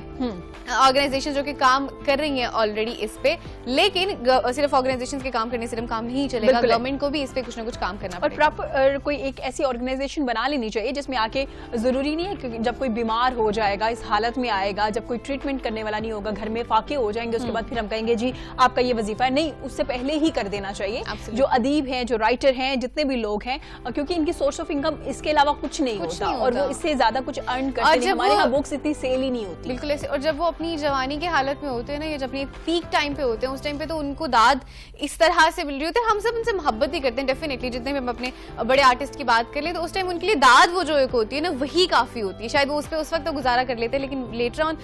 آرگنائزیشن جو کہ کام کر رہی ہیں آلریڈی اس پہ, لیکن صرف آرگنائزیشن کے کام کرنے سے کام نہیں چلے گا, گورنمنٹ کو بھی اس پہ کچھ نہ کچھ کام کرنا اور پڑے گا. پراپر کوئی ایک ایسی آرگنائزیشن بنا لینی چاہیے جس میں آ کے ضروری نہیں ہے کہ جب کوئی بیمار ہو جائے گا اس حالت میں آئے گا, جب کوئی ٹریٹمنٹ کرنے والا نہیں ہوگا, گھر میں فاقے ہو جائیں گے, اس کے بعد پھر ہم کہیں گے جی آپ کا یہ وظیفہ ہے. نہیں, اس سے پہلے ہی کر دینا چاہیے. جو ادیب ہیں, جو رائٹر ہیں, جتنے بھی لوگ ہیں, کیونکہ ان کی سورس آف انکم اس کے علاوہ کچھ نہیں ہوتا اور وہ اس سے زیادہ کچھ ارن کرتے ہیں. ہمارے یہاں بکس اتنی سیل ہی نہیں ہوتی. بالکل ایسے. اور جب وہ اپنی جوانی کے حالت میں ہوتے ہیں نا, یا جب اپنے پیک ٹائم پہ ہوتے ہیں, اس ٹائم پہ تو ان کو داد اس طرح سے مل رہی ہوتی ہے. ہم سب ان سے محبت ہی کرتے ہیں ڈیفینیٹلی, جتنے بھی ہم اپنے بڑے آرٹسٹ کی بات کر لیں تو اس ٹائم ان کے لیے داد وہ جو ایک ہوتی ہے نا وہی کافی ہوتی ہے. شاید وہ اس پہ اس وقت تو گزارا کر لیتے ہیں, لیکن لیٹر آن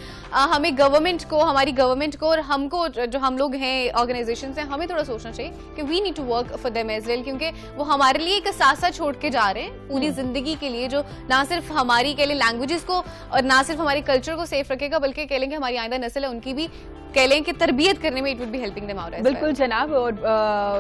ہمیں گورنمنٹ کو, ہماری گورنمنٹ کو اور ہم کو جو ہم لوگ ہیں آرگنائزیشنس ہیں, ہمیں تھوڑا سوچنا چاہیے کہ we need to work for them as well, کیونکہ وہ ہمارے لیے ایک اثاثہ چھوڑ کے جا رہے ہیں پوری زندگی کے لیے, جو نہ صرف ہماری کہہ لیں لینگویجز کو اور نہ صرف ہمارے کلچر کو سیف رکھے گا, بلکہ کہہ لیں کہ ہماری آئندہ نسل ہے ان کی بھی کہہ لیں کہ تربیت کرنے میں it would be helping them out. بالکل جناب. اور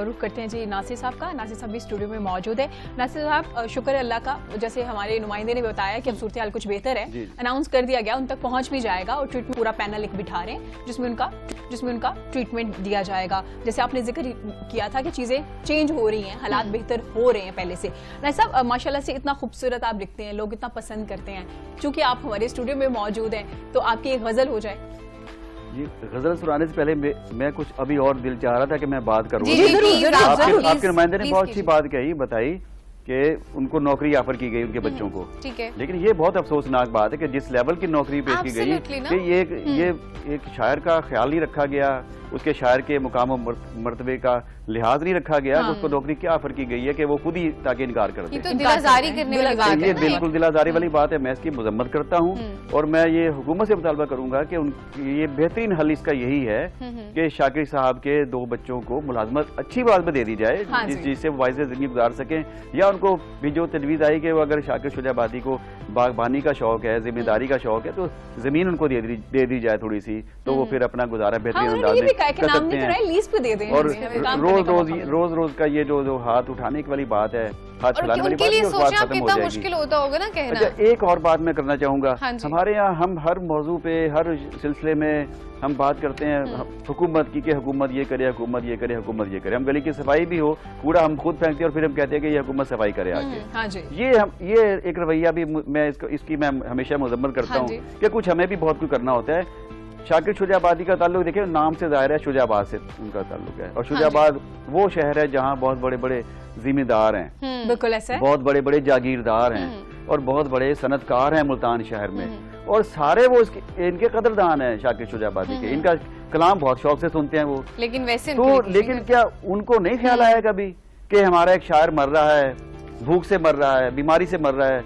رخ کرتے ہیں جی ناصر صاحب کا. ناصر صاحب بھی اسٹوڈیو میں موجود ہے. ناصر صاحب, شکر اللہ کا, جیسے ہمارے نمائندے نے بتایا کہ اب صورتحال کچھ بہتر ہے, اناؤنس کر دیا گیا, ان تک پہنچ بھی جائے گا اور ٹریٹمنٹ پورا پینل ایک بٹھا رہے ہیں جس میں ان کا ٹریٹمنٹ دیا جائے گا. جیسے آپ نے ذکر کیا تھا کہ چیزیں چینج ہو رہی ہیں, حالات بہتر ہو رہے ہیں پہلے سے. ناصر صاحب, ماشاء اللہ سے اتنا خوبصورت آپ لکھتے ہیں, لوگ اتنا پسند کرتے ہیں, چونکہ آپ ہمارے اسٹوڈیو میں موجود ہیں تو آپ کی ایک غزل ہو جائے. جی, غزل سنانے سے پہلے میں کچھ ابھی اور دل چاہ رہا تھا کہ میں بات کروں. آپ کے نمائندے نے بہت اچھی بات بتائی کہ ان کو نوکری آفر کی گئی ان کے بچوں کو, لیکن یہ بہت افسوسناک بات ہے کہ جس لیول کی نوکری پیش کی گئی کہ یہ ایک شاعر کا خیال نہیں رکھا گیا, اس کے شاعر کے مقام و مرتبے کا لحاظ نہیں رکھا گیا کہ اس کو نوکری کیا آفر کی گئی ہے کہ وہ خود ہی تاکہ انکار کر دے. یہ بالکل دل آزاری والی بات ہے. میں اس کی مذمت کرتا ہوں اور میں یہ حکومت سے مطالبہ کروں گا کہ یہ بہترین حل اس کا یہی ہے کہ شاکر صاحب کے 2 بچوں کو ملازمت اچھی بات میں دے دی جائے, جس چیز سے وہ واضح زندگی گزار سکیں. یا ان کو بھی جو تجویز آئی کہ وہ اگر شاکر شجاع آبادی کو باغبانی کا شوق ہے, ذمہ داری کا شوق ہے, تو زمین ان کو دے دی جائے تھوڑی سی, تو وہ پھر اپنا گزارا بہترین انداز میں کر سکتے ہیں. اور روز کا یہ جو ہاتھ اٹھانے کی والی بات ہے, ہاتھ چلانے والی بات ہے, اس بات ختم ہو جائے گی. اچھا, ایک اور بات میں کرنا چاہوں گا. ہمارے یہاں ہم ہر موضوع پہ, ہر سلسلے میں ہم بات کرتے ہیں حکومت کی کہ حکومت یہ کرے, حکومت یہ کرے, حکومت یہ کرے. ہم گلی کی صفائی بھی ہو, کوڑا ہم خود پھینکتے ہیں اور پھر ہم کہتے ہیں کہ یہ حکومت صفائی کرے آگے. یہ ایک رویہ بھی میں اس کی میں ہمیشہ مذمت کرتا ہوں کہ کچھ ہمیں بھی بہت کچھ کرنا ہوتا ہے. شاکر شجاع آبادی کا تعلق دیکھیں, نام سے ظاہر ہے شجاع آباد سے ان کا تعلق ہے, اور شجاع آباد وہ شہر ہے جہاں بہت بڑے بڑے ذمہ دار ہیں, بالکل ایسا ہے, بہت بڑے بڑے جاگیردار ہیں اور بہت بڑے صنعت کار ہیں ملتان شہر میں, اور سارے وہ ان کے قدردان ہیں شاکر شجاع آبادی کے. ان کا کلام بہت شوق سے سنتے ہیں وہ, لیکن کیا ان کو نہیں خیال آیا کبھی کہ ہمارا ایک شاعر مر رہا ہے, بھوک سے مر رہا ہے, بیماری سے مر رہا ہے,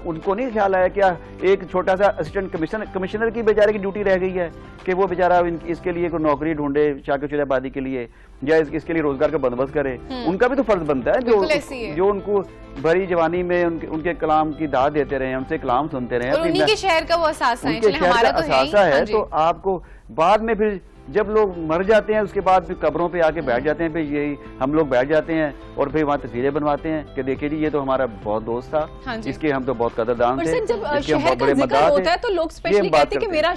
ان کو نہیں خیال آیا کیا ایک چھوٹا سا اسسٹنٹ کمشنر کی بیچارے کی ڈیوٹی رہ گئی ہے کہ وہ بیچارہ اس کے لیے کوئی نوکری ڈھونڈے شاکر شجاع آبادی کے لیے, یا اس کے لیے روزگار کا بندوبست کرے. ان کا بھی تو فرض بنتا ہے جو ان کو بھری جوانی میں ان کے کلام کی داد دیتے رہے, ان سے کلام سنتے رہے, ان کے شہر کا وہ اثاثہ ہے. تو آپ کو بعد میں پھر جب لوگ مر جاتے ہیں اس کے بعد پھر قبروں پہ آ کے بیٹھ جاتے ہیں, پھر یہی ہم لوگ بیٹھ جاتے ہیں اور پھر وہاں تصویریں بنواتے ہیں کہ دیکھیے جی یہ تو ہمارا بہت دوست تھا, اس کے ہم تو بہت قدردان تھے, جب شہر کا ذکر ہوتا ہے تو لوگ اسپیشلی کہتے ہیں کہ میرا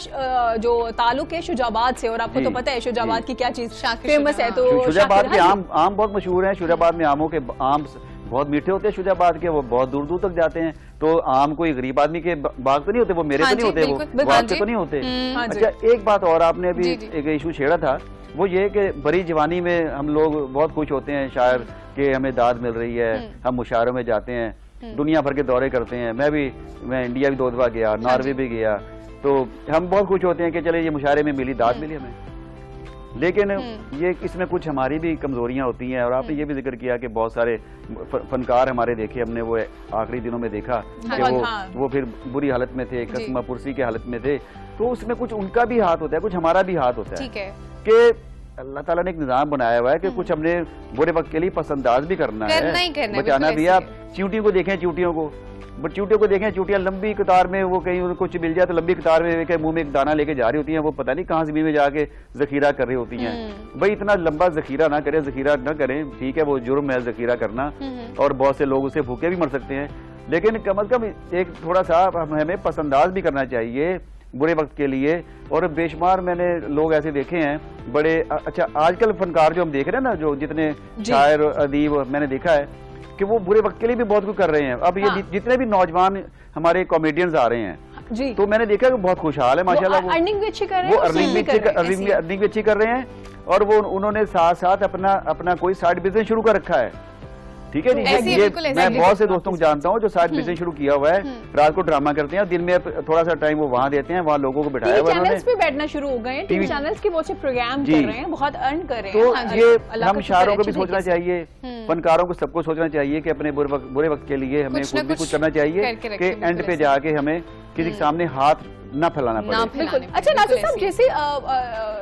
جو تعلق ہے شجاع آباد سے, اور آپ کو تو پتہ ہے شجاع آباد کی کیا چیز فیمس ہے. تو شجاع آباد کے آم بہت مشہور ہیں. شجاع آباد میں آموں کے آم بہت میٹھے ہوتے ہیں شجاع آباد کے, وہ بہت دور دور تک جاتے ہیں. تو آم کوئی غریب آدمی کے باغ تو نہیں ہوتے, وہ میرے تو نہیں ہوتے, وہ آپ کے تو نہیں ہوتے. اچھا, ایک بات اور آپ نے ابھی ایک ایشو چھیڑا تھا, وہ یہ کہ بڑی جوانی میں ہم لوگ بہت خوش ہوتے ہیں شاعر کہ ہمیں داد مل رہی ہے, ہم مشاعروں میں جاتے ہیں, دنیا بھر کے دورے کرتے ہیں. میں انڈیا بھی 2 دفعہ گیا, ناروے بھی گیا, تو ہم بہت خوش ہوتے ہیں کہ چلے یہ مشاعرے میں ملی, داد ملی ہمیں. لیکن یہ اس میں کچھ ہماری بھی کمزوریاں ہوتی ہیں, اور آپ نے یہ بھی ذکر کیا کہ بہت سارے فنکار ہمارے دیکھے ہم نے, وہ آخری دنوں میں دیکھا کہ وہ پھر بری حالت میں تھے, قسمہ پرسی کے حالت میں تھے. تو اس میں کچھ ان کا بھی ہاتھ ہوتا ہے, کچھ ہمارا بھی ہاتھ ہوتا ہے کہ اللہ ताला ने एक निज़ाम बनाया हुआ है कि कुछ हमने बुरे वक्त के लिए पसंदाज भी करना है, बचाना भी है। आप चींटियों को देखें, चींटियों को देखें, चींटियां लंबी कतार में, वो कहीं उनको कुछ मिल जाए तो लंबी कतार में मुंह में एक दाना लेके जा रही होती हैं, वो पता नहीं कहाँ जमीन में जाके जखीरा कर रही होती हैं। भाई इतना लंबा जखीरा ना करें, ठीक है वो जुर्म है जखीरा करना, और बहुत से लोग उससे भूखे भी मर सकते हैं, लेकिन कम अज कम एक थोड़ा सा हमें पसंदाज भी करना चाहिए बुरे वक्त के लिए। और बेशुमार मैंने लोग ऐसे देखे हैं बड़े अच्छा, आजकल फनकार जो हम देख रहे हैं ना, जो जितने शायर अदीब मैंने देखा है कि वो बुरे वक्त के लिए भी बहुत कुछ कर रहे हैं। अब ये जितने भी नौजवान हमारे कॉमेडियंस आ रहे हैं जी, तो मैंने देखा कि बहुत खुशहाल है माशाल्लाह, वो अर्निंग भी अच्छी कर रहे हैं, वो अर्निंग भी अच्छी कर रहे हैं, और वो उन्होंने साथ साथ अपना कोई साइड बिजनेस शुरू कर रखा है। ठीक है जी, ये मैं बहुत से दोस्तों को जानता हूँ जो साइड बिजनेस शुरू किया हुआ है, रात को ड्रामा करते हैं, दिन में थोड़ा सा टाइम वो वहाँ देते हैं, वहाँ लोगों को बिठाया हुआ चैनल्स पे बैठना शुरू हो गए हैं, टीवी चैनल्स के बहुत से प्रोग्राम कर रहे हैं, बहुत अर्न कर रहे हैं। तो ये हम शायरों को भी सोचना चाहिए, फनकारों को सबको सोचना चाहिए कि अपने बुरे वक्त के लिए हमें खुद भी कुछ करना चाहिए कि एंड पे जाके हमें किसी के सामने हाथ ना फैलाना पड़े। बिल्कुल। अच्छा नासिर साहब, जैसे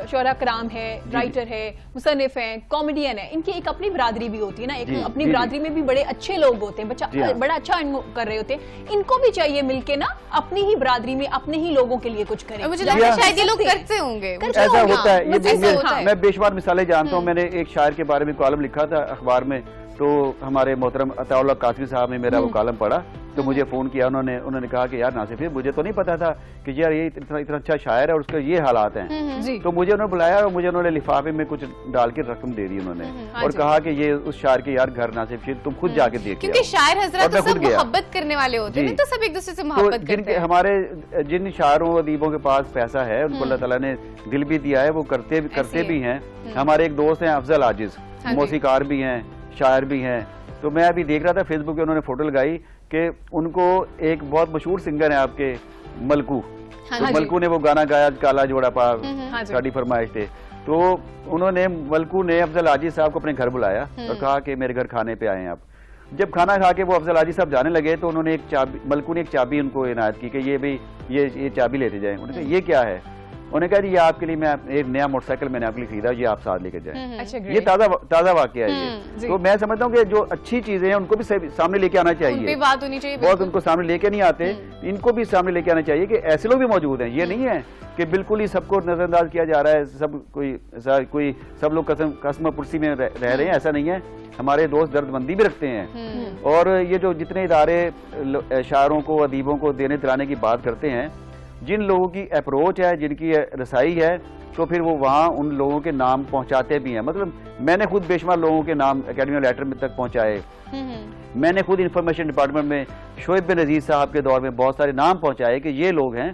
शोरा कराम है, राइटर है, मुसन्निफ है, कॉमेडियन है, इनकी एक अपनी बरादरी भी होती है ना, एक अपनी बरादरी में भी बड़े अच्छे लोग होते हैं, बड़ा अच्छा कर रहे होते हैं, इनको भी चाहिए मिलके ना अपनी ही बरादरी में अपने ही लोगों के लिए कुछ करें। मुझे लगता है शायद ये लोग करते होंगे, ऐसा होता है। मैं बेशुमार मिसालें जानता हूँ। मैंने एक शायर के बारे में कॉलम लिखा था अखबार में, तो हमारे मोहतरम अताउल्लाह कासमी साहब ने मेरा वो कॉलम पढ़ा, तो मुझे फोन किया, उन्होंने कहा कि यार नासिफ मुझे तो नहीं पता था कि यार ये इतना अच्छा शायर है और उसके ये हालात हैं। तो मुझे उन्होंने बुलाया और मुझे उन्होंने लिफाफे में कुछ डाल के रकम दे दी उन्होंने, और कहा कि ये उस शायर के यार घर नासिफ तुम खुद जाके देख, क्योंकि शायर हजरत तो सब मोहब्बत करने वाले होते हैं, तो सब एक दूसरे से मोहब्बत करते हैं। हमारे जिन शायरों अदीबों के पास पैसा है उनको अल्लाह ताला ने दिल भी दिया है, वो करते भी हैं। हमारे एक दोस्त हैं अफजल आजिज, मौसीकार भी हैं, शायर भी हैं। तो मैं अभी देख रहा था फेसबुक पे उन्होंने फोटो लगाई कि उनको एक बहुत मशहूर सिंगर है आपके मलकू, तो मलकू ने वो गाना गाया काला जोड़ा पा साड़ी फरमाइश थे, तो उन्होंने मलकू ने अफजल आजिज साहब को अपने घर बुलाया और कहा कि मेरे घर खाने पे आए हैं आप। जब खाना खा के वो अफजल आजिज साहब जाने लगे तो उन्होंने मलकू ने एक चाबी उनको इनायत की कि ये भी ये चाबी लेते जाए। उन्होंने कहा ये क्या है? उन्होंने कहा ये आपके लिए मैं एक नया मोटरसाइकिल मैंने आपके लिए खरीदा, ये आप साथ लेके जाएं। अच्छा, ये ताजा वाकया है ये। तो मैं समझता हूँ कि जो अच्छी चीजें हैं उनको भी सामने लेके आना चाहिए, बात होनी चाहिए। बहुत उनको सामने लेके नहीं आते, इनको भी सामने लेके आना चाहिए कि ऐसे लोग भी मौजूद हैं। ये नहीं है कि बिल्कुल ही सबको नजरअंदाज किया जा रहा है, सब लोग कसम पुरसी में रह रहे हैं, ऐसा नहीं है। हमारे दोस्त दर्दमंदी भी रखते हैं, और ये जो जितने इदारे शायरों को अदीबों को देने दिलाने की बात करते हैं, जिन लोगों की अप्रोच है, जिनकी रसाई है, तो फिर वो वहाँ उन लोगों के नाम पहुँचाते भी हैं। मतलब मैंने खुद बेशुमार लोगों के नाम एकेडमी लेटर में तक पहुँचाए। मैंने खुद इंफॉर्मेशन डिपार्टमेंट में शोएब बिन अजीज साहब के दौर में बहुत सारे नाम पहुँचाए कि ये लोग हैं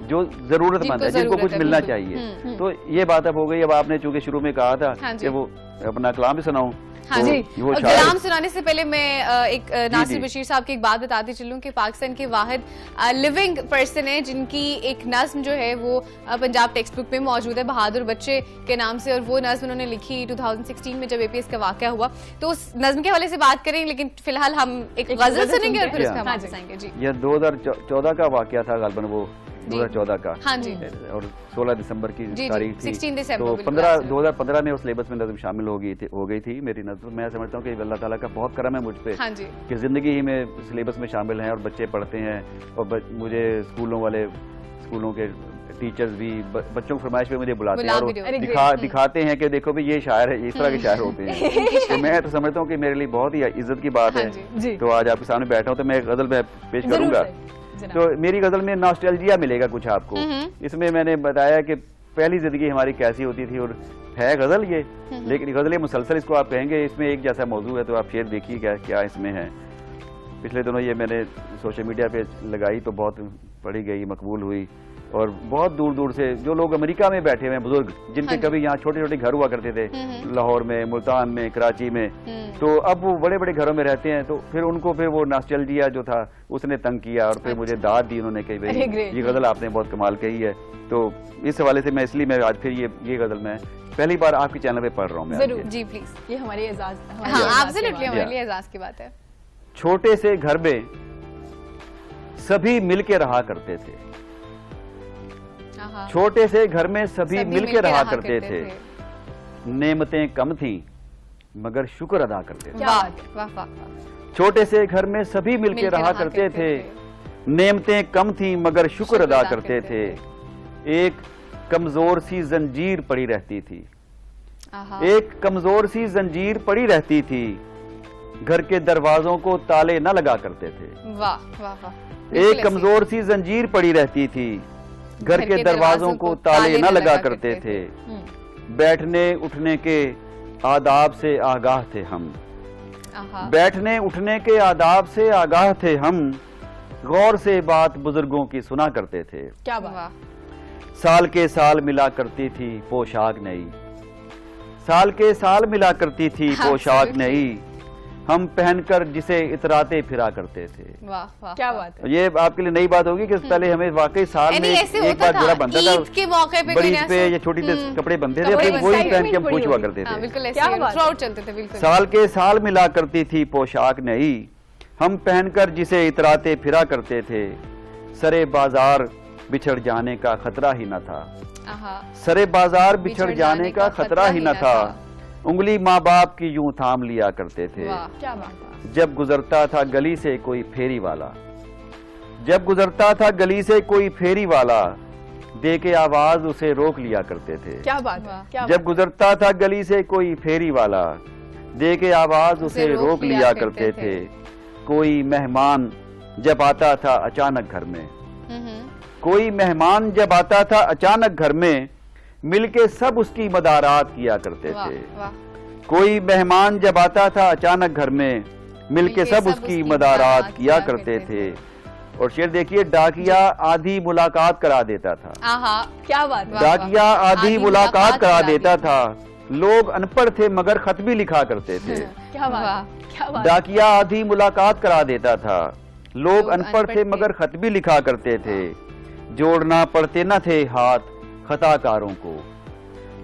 जो जरूरतमंद है, जिनको कुछ मिलना चाहिए। तो ये बात अब हो गई। अब आपने चूंकि शुरू में कहा था कि वो अपना कलाम भी सुनाऊं। हाँ जी, और कलाम सुनाने से पहले मैं एक नासिर बशीर साहब की एक बात बताती चलूं कि पाकिस्तान के वाहिद लिविंग पर्सन है जिनकी एक नज्म जो है वो पंजाब टेक्स्ट बुक में मौजूद है, बहादुर बच्चे के नाम से, और वो नज्म उन्होंने लिखी 2016 में जब एपीएस का वाकया हुआ। तो उस नज्म के हवाले से बात करेंगे, लेकिन फिलहाल हम एक गजल सुनेंगे और फिर उसका हम वापस आएंगे। जी, ये 2014 का वाकया था गालबन, वो 2014 का। हाँ जी, और 16 दिसंबर की तारीख थी, 16 दिसंबर, तो 2015 में उस सिलेबस में नज़म शामिल हो गई थी मेरी नज़म। मैं समझता हूँ कि अल्लाह ताला का बहुत करम है मुझ पे कि जिंदगी ही में सिलेबस में शामिल हैं और बच्चे पढ़ते हैं, और मुझे स्कूलों के टीचर्स भी बच्चों की फरमाइश पे मुझे बुलाते हैं और दिखाते हैं कि देखो भी ये शायर है, इस तरह के शायर होते हैं। तो मैं तो समझता हूँ कि मेरे लिए बहुत ही इज्जत की बात है। तो आज आपके सामने बैठा हूँ तो मैं एक गजल में पेश करूंगा। तो मेरी गजल में नॉस्टैल्जिया मिलेगा कुछ आपको। इसमें मैंने बताया कि पहली जिंदगी हमारी कैसी होती थी, और है गजल ये, लेकिन गजल मुसलसल इसको आप कहेंगे, इसमें एक जैसा मौजू है। तो आप शेर देखिए क्या इसमें है। पिछले दिनों ये मैंने सोशल मीडिया पे लगाई तो बहुत पढ़ी गई, मकबूल हुई, और बहुत दूर दूर से जो लोग अमेरिका में बैठे हुए हैं बुजुर्ग, जिनके कभी यहाँ छोटे छोटे घर हुआ करते थे, लाहौर में, मुल्तान में, कराची में, तो अब वो बड़े बड़े घरों में रहते हैं। तो फिर उनको वो नॉस्टैल्जिया जो था उसने तंग किया, और फिर मुझे दाद दी उन्होंने कही भाई ये गजल आपने बहुत कमाल कही है। तो इस हवाले से मैं इसलिए मैं आज फिर ये गजल मैं पहली बार आपके चैनल पे पढ़ रहा हूँ। जरूर जी, प्लीज, ये हमारे एजाज, एब्सोल्युटली हमारे लिए एजाज की बात है। छोटे से घर में सभी मिलके रहा करते थे, छोटे से घर में सभी मिलके रहा करते थे, नेमतें कम थीं मगर शुक्र अदा करते थे। वाह वाह वाह वाह। छोटे से घर में सभी मिलके रहा करते थे, नेमतें कम थीं मगर शुक्र अदा करते थे। एक कमजोर सी जंजीर पड़ी रहती थी, आहा। एक कमजोर सी जंजीर पड़ी रहती थी, घर के दरवाजों को ताले न लगा करते थे। वाह वाह वाह। एक कमजोर सी जंजीर पड़ी रहती थी, घर के दरवाजों को ताले न लगा करते थे। बैठने उठने के आदाब से आगाह थे हम, आहा। बैठने उठने के आदाब से आगाह थे हम, गौर से बात बुजुर्गों की सुना करते थे। क्या बात। वाह। साल के साल मिला करती थी पोशाक नई, साल के साल मिला करती थी पोशाक Absolutely. नई, हम पहनकर जिसे इतराते फिरा करते थे। वाह वाह। क्या बात है। ये आपके लिए नई बात होगी कि पहले हमें वाकई साल में ऐसे एक होता बार था, जोड़ा बनता था, ईद के मौके पे बड़ी कोई ईद पे ऐसा- या छोटी सी कपड़े बनते थे, कपड़े फिर वही excitement पहन के हम बड़ी खुश हुआ होगी। करते हाँ थे। बिल्कुल क्या ऐसे बात है। प्राउड चलते थे बिल्कुल। साल के साल मिला करती थी पोशाक नई, हम पहनकर जिसे इतराते फिरा करते थे। सरे बाजार बिछड़ जाने का खतरा ही न था, आहा। सरे बाजार बिछड़ जाने का खतरा ही न था, उंगली माँ बाप की यूं थाम लिया करते थे। वाह। क्या बात है। जब गुजरता था गली से कोई फेरी वाला, जब गुजरता था गली से कोई फेरी वाला, दे के आवाज उसे रोक लिया करते थे। क्या बात है। वाह। क्या जब गुजरता था गली से कोई फेरी वाला, दे के आवाज उसे रोक लिया करते थे। कोई मेहमान जब आता था अचानक घर में, कोई मेहमान जब आता था अचानक घर में, मिलके सब उसकी मदारात किया करते वाह थे। वाह। कोई मेहमान जब आता था अचानक घर में, मिलके सब उसकी मदारात किया करते थे। और शेर देखिए, डाकिया आधी मुलाकात करा देता था, आहा। क्या बात है। वाह, वाह। डाकिया आधी मुलाकात करा देता था। लोग अनपढ़ थे मगर खत भी लिखा करते थे। क्या बात वाह। है। क्या बात है। डाकिया आधी मुलाकात करा देता था, लोग अनपढ़ थे मगर खत भी लिखा करते थे। जोड़ना पड़ते न थे हाथ खताकारों को,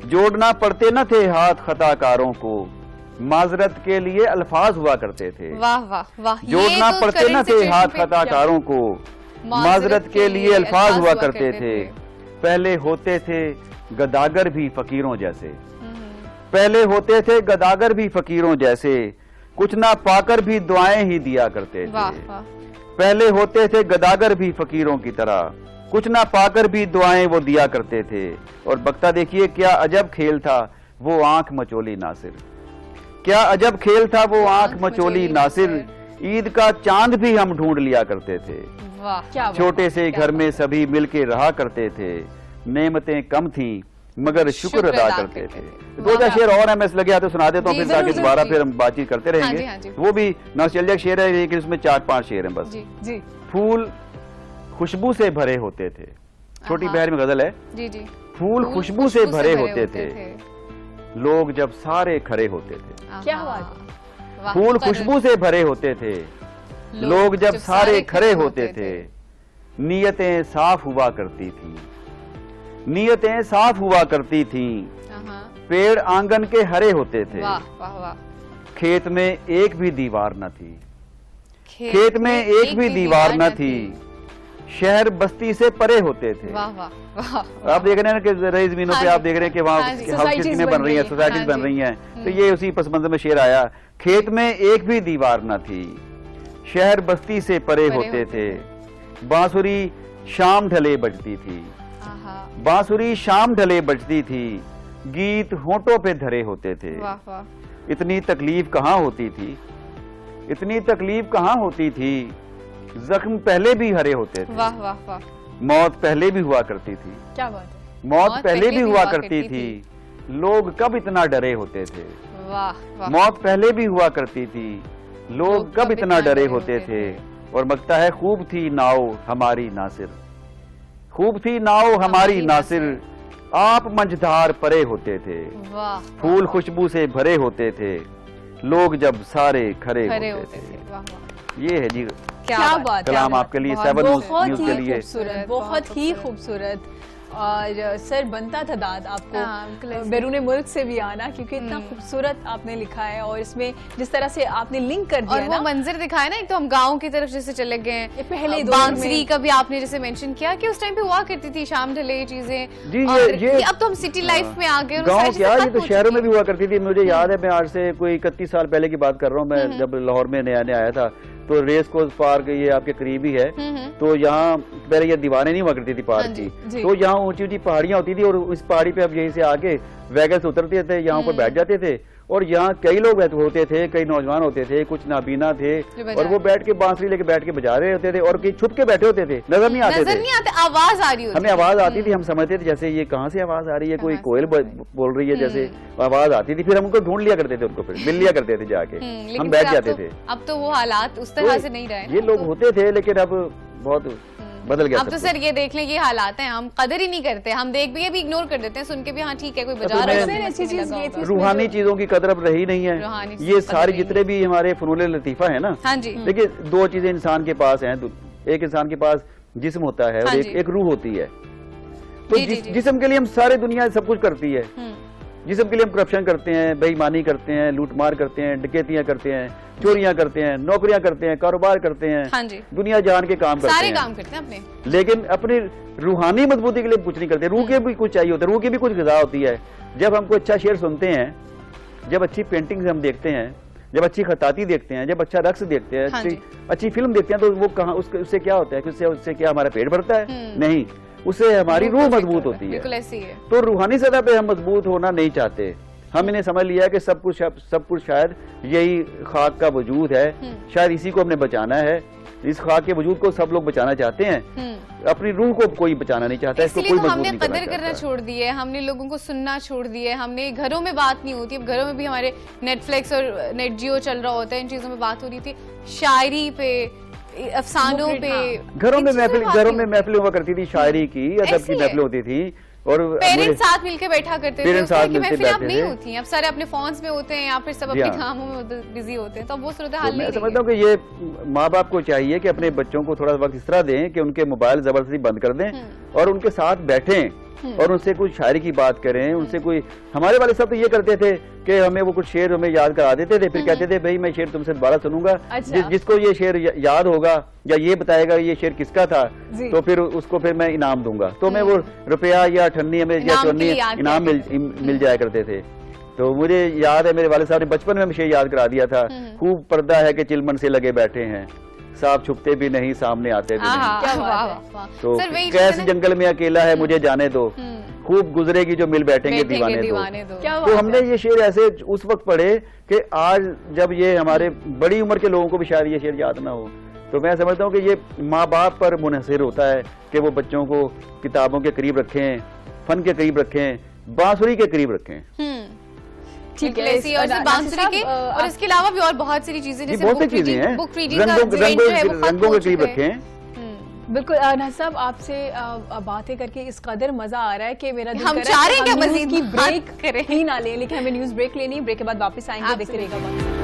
जोड़ना पड़ते न थे हाथ खताकारों को, माजरत के लिए अल्फाज हुआ करते थे। वाह वाह वाह। जोड़ना पड़ते न थे हाथ खताकारों को, माजरत के लिए अल्फाज हुआ करते थे। पहले होते थे गदागर भी फकीरों जैसे, पहले होते थे गदागर भी फकीरों जैसे, कुछ ना पाकर भी दुआएं ही दिया करते वाह थे। वाह। पहले होते थे गदागर भी फकीरों की तरह, कुछ ना पाकर भी दुआएं वो दिया करते थे। और बख्ता देखिए, क्या अजब खेल था वो आंख मचोली नासिर, क्या अजब खेल था वो आंख मचोली नासिर, ईद का चांद भी हम ढूंढ लिया करते थे। वाह। क्या बात है। छोटे से घर में सभी मिलके रहा करते थे, नेमतें कम थीं मगर शुक्र अदा करते थे। दो चार शेर और हैं, मैं लगे आते सुना देता हूँ, जी, फिर जाके जरूर, दोबारा जी। फिर हम बातचीत करते हाँ रहेंगे। जी। वो भी नॉस्टैल्जिक शेर है, लेकिन उसमें 4-5 शेर हैं बस। जी जी। फूल खुशबू से भरे होते थे, छोटी आहा। बहर में गजल है। जी जी। फूल खुशबू से भरे होते थे, लोग जब सारे खड़े होते थे। आहा। क्या बात है। वाह, फूल कर- खुशबू से भरे होते थे, लोग जब सारे खड़े होते थे। नीयतें साफ हुआ करती थी, नीयतें साफ हुआ करती थी, आहा। पेड़ आंगन के हरे होते थे। वाह वाह वाह। खेत में एक भी दीवार न थी, खेत में एक भी दीवार न थी, शहर बस्ती से परे होते थे। वाह वाह वाह। आप देख रहे हैं कि रही जमीनों हाँ पे जी। आप देख रहे हैं कि वहाँ हाँ जी। हाउसेस Societies कितने बन बन रही हैं, रही हैं। सोसाइटीज हाँ बन जी। रही हैं। तो ये उसी पस मंजर में शेर आया, खेत में एक भी दीवार न थी, शहर बस्ती से परे होते थे। बांसुरी शाम ढले बजती थी, आहा। बांसुरी शाम ढले बजती थी, गीत होंठों पे धरे होते थे। वाह वाह। इतनी तकलीफ कहाँ होती थी, इतनी तकलीफ कहाँ होती थी, जख्म पहले भी हरे होते थे। वाह वाह वाह। मौत पहले भी हुआ करती थी, क्या बात है। मौत पहले भी हुआ करती थी, लोग कब इतना डरे होते थे। वाह वाह। मौत पहले भी हुआ करती थी, लोग कब इतना डरे होते थे। और मगता है, खूब थी नाव हमारी नासिर, खूब थी नाव हमारी नासिर, आप मंझधार परे होते थे। वाह। फूल खुशबू से भरे होते थे, लोग जब सारे खरे खड़े होते होते थे। थे। वाह वाह। ये है जी क्या बात। कलाम आपके लिए, 7 बहुत न्यूज़ ही के लिए। खूबसूरत, बहुत ही खूबसूरत। اور سر بنتا تھا داد آپ کو بیرون ملک سے بھی آنا، کیونکہ اتنا خوبصورت آپ نے لکھا ہے، اور اس میں جس طرح سے آپ نے لنک کر دیا اور وہ منظر دکھایا نا، ایک تو ہم گاؤں کی طرف جیسے چلے گئے ہیں، پہلے بانسری کا بھی آپ نے جیسے مینشن کیا کہ اس ٹائم پہ ہوا کرتی تھی شام ڈھلے چیزیں، اب تو ہم سٹی لائف میں آ گئے. گاؤں کیا یہ تو شہروں میں بھی ہوا کرتی تھی. مجھے یاد ہے میں آج سے کوئی 31 سال پہلے کی بات کر رہا ہوں، میں جب لاہور میں نیا نیا آیا تھا تو ریس کوز پارک یہ آپ کے قریب ہی ہے، تو یہاں پہلے یہ دیواریں نہیں ہوا کرتی تھی پارک کی، تو یہاں اونچی اونچی پہاڑیاں ہوتی تھی اور اس پہاڑی پہ اب یہیں سے آگے ویگن سے اترتے تھے، یہاں پر بیٹھ جاتے تھے، اور یہاں کئی لوگ ہوتے تھے، کئی نوجوان ہوتے تھے، کچھ نابینا تھے، اور وہ بیٹھ کے بانسری لے کے بیٹھ کے بجا رہے ہوتے تھے، اور کئی چھپ کے بیٹھے ہوتے تھے، نظر نہیں آتے تھے، آواز آ رہی ہوتی، ہمیں آواز آتی تھی، ہم سمجھتے تھے جیسے یہ کہاں سے آواز آ رہی ہے، کوئی کوئل بول رہی ہے جیسے آواز آتی تھی، پھر ہم ان کو ڈھونڈ لیا کرتے تھے، ان کو پھر مل لیا کرتے تھے جا کے، ہم بیٹھ جاتے تھے. اب تو وہ حالات اس طرح سے نہیں رہے، یہ لوگ ہوتے تھے لیکن اب بہت بدل گیا. اب تو سر یہ دیکھ لیں یہ حالات ہیں، ہم قدر ہی نہیں کرتے، ہم دیکھ بھی ابھی اگنور کر دیتے ہیں، سن کے بھی ہاں ٹھیک ہے کوئی بجا رہا ہے. روحانی چیزوں کی قدر اب رہی نہیں ہے. یہ سارے جتنے بھی ہمارے فنون لطیفہ ہیں نا، دیکھیے دو چیزیں انسان کے پاس ہیں، ایک انسان کے پاس جسم ہوتا ہے اور ایک روح ہوتی ہے. تو جسم کے لیے ہم سارے دنیا سب کچھ کرتی ہے، جسم کے لیے ہم کرپشن کرتے ہیں، بے ایمانی کرتے ہیں، لوٹ مار کرتے ہیں، ڈکیتیاں کرتے ہیں، چوریاں کرتے ہیں، نوکریاں کرتے ہیں، کاروبار کرتے ہیں، دنیا جان کے کام کرتے ہیں، سارے کام کرتے ہیں اپنے، لیکن اپنی روحانی مضبوطی کے لیے کچھ نہیں کرتے. روح کے بھی کچھ چاہیے ہوتا ہے، روح کی بھی کچھ غذا ہوتی ہے. جب ہم کو اچھا شعر سنتے ہیں، جب اچھی پینٹنگ ہم دیکھتے ہیں، جب اچھی خطاطی دیکھتے ہیں، جب اچھا رقص دیکھتے ہیں، اچھی فلم دیکھتے ہیں، تو وہ کہاں اس سے کیا ہوتا ہے کہ اس سے کیا ہمارا پیٹ بھرتا ہے؟ نہیں، اس سے ہماری روح مضبوط ہوتی ہے. تو روحانی سطح پہ ہم مضبوط ہونا نہیں چاہتے. ہم انہیں سمجھ لیا کہ سب کچھ شاید یہی خاک کا وجود ہے، شاید اسی کو ہم نے بچانا ہے. اس خاک کے وجود کو سب لوگ بچانا چاہتے ہیں، اپنی روح کو کوئی بچانا نہیں چاہتا. اس لیے تو ہم نے قدر کرنا چھوڑ دی ہے، ہم نے لوگوں کو سننا چھوڑ دیا ہے، ہم نے گھروں میں بات نہیں ہوتی، اب گھروں میں بھی ہمارے نیٹ فلیکس اور نیٹ جیو چل رہا ہوتا ہے، ان چیزوں میں بات ہو رہی تھی، شاعری پہ، افسانوں پہ، گھروں میں محفلیں ہوا کرتی تھی، شاعری کی، ادب کی محفلیں ہوتی تھی، اور پیرنٹس ساتھ مل کے بیٹھا کرتے تھے. پیرنٹس ساتھ مل کے محفلیں اب نہیں ہوتی ہیں، اب سارے اپنے فونز میں ہوتے ہیں یا پھر سب اپنے کاموں میں بزی ہوتے ہیں، تو اب وہ صورتحال نہیں. میں سمجھتا ہوں کہ یہ ماں باپ کو چاہیے کہ اپنے بچوں کو تھوڑا وقت اس طرح دیں کہ ان کے موبائل زبردستی بند کر دیں اور ان کے ساتھ بیٹھیں اور ان سے کوئی شاعری کی بات کریں، ان سے کوئی. ہمارے والے صاحب تو یہ کرتے تھے کہ ہمیں وہ کچھ شعر ہمیں یاد کرا دیتے تھے، پھر کہتے تھے بھائی میں شعر تم سے دوبارہ سنوں گا، جس کو یہ شعر یاد ہوگا یا یہ بتائے گا یہ شعر کس کا تھا، تو پھر اس کو پھر میں انعام دوں گا. تو میں وہ روپیہ یا اٹھنی ہمیں یا چونی انعام مل جایا کرتے تھے. تو مجھے یاد ہے میرے والد صاحب نے بچپن میں مجھے یاد کرا دیا تھا، خوب پردہ ہے کہ چلمن سے لگے بیٹھے ہیں، صاحب چھپتے بھی نہیں سامنے آتے بھی نہیں، تو کیس جنگل میں اکیلا ہے مجھے جانے دو، خوب گزرے گی جو مل بیٹھیں گے دیوانے دو. تو ہم نے یہ شعر ایسے اس وقت پڑھے کہ آج جب یہ ہمارے بڑی عمر کے لوگوں کو بھی شاید یہ شعر یاد نہ ہو. تو میں سمجھتا ہوں کہ یہ ماں باپ پر منحصر ہوتا ہے کہ وہ بچوں کو کتابوں کے قریب رکھیں، فن کے قریب رکھیں، بانسری کے قریب رکھیں. ٹھیک ہے، اور بانسری کے اور اس کے علاوہ بھی اور بہت ساری چیزیں جیسے بہت سی چیزیں ہیں، رنگوں کے قریب رکھیں. بالکل. ناز صاحب آپ سے باتیں کر کے اس قدر مزہ آ رہا ہے کہ میرا ہم چاہ رہے ہیں کہ مزید کی بریک ہی نہ لیں، لیکن ہمیں نیوز بریک لینی ہے، بریک کے بعد واپس آئیں گے، دیکھتے رہیے گا.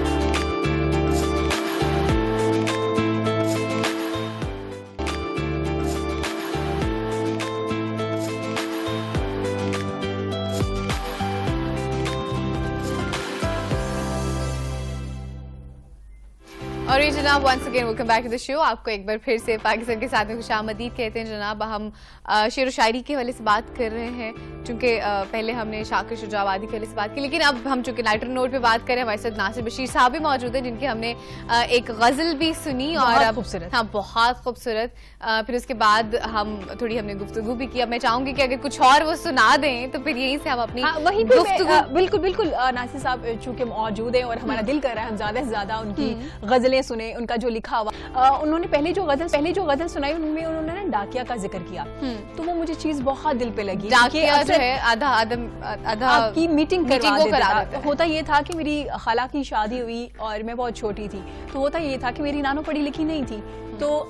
اور یہ جناب once again welcome back to the show. آپ کو ایک بار پھر سے پاکستان کے ساتھ میں خوش آمدید کہتے ہیں جناب. ہم شعر و شاعری کے حوالے سے بات کر رہے ہیں، چونکہ پہلے ہم نے شاکر شجاع آبادی کے حوالے سے بات کی، لیکن اب ہم چونکہ نائٹر نوٹ پہ بات کریں، ہمارے ساتھ ناصر بشیر صاحب بھی موجود ہیں جن کی ہم نے ایک غزل بھی سنی، اور ہاں بہت خوبصورت. پھر اس کے بعد ہم نے گفتگو بھی کی. اب میں چاہوں گی کہ اگر کچھ اور وہ سنا دیں تو پھر یہیں سے ہم اپنی گفتگو. بالکل ناصر صاحب چونکہ موجود ہیں اور ہمارا دل کر رہا ہے ہم زیادہ سے زیادہ ان کی غزلیں سنیں، ان کا جو لکھا ہوا. انہوں نے پہلے جو غزل سنائی ان میں انہوں نے نا ڈاکیا کا ذکر کیا، تو وہ مجھے چیز بہت دل پہ لگی. ڈاکیا جو ہے آدھا آپ کی میٹنگ کروا. ہوتا یہ تھا کہ میری خالہ کی شادی ہوئی اور میں بہت چھوٹی تھی، تو ہوتا یہ تھا کہ میری نانو پڑھی لکھی نہیں تھی، تو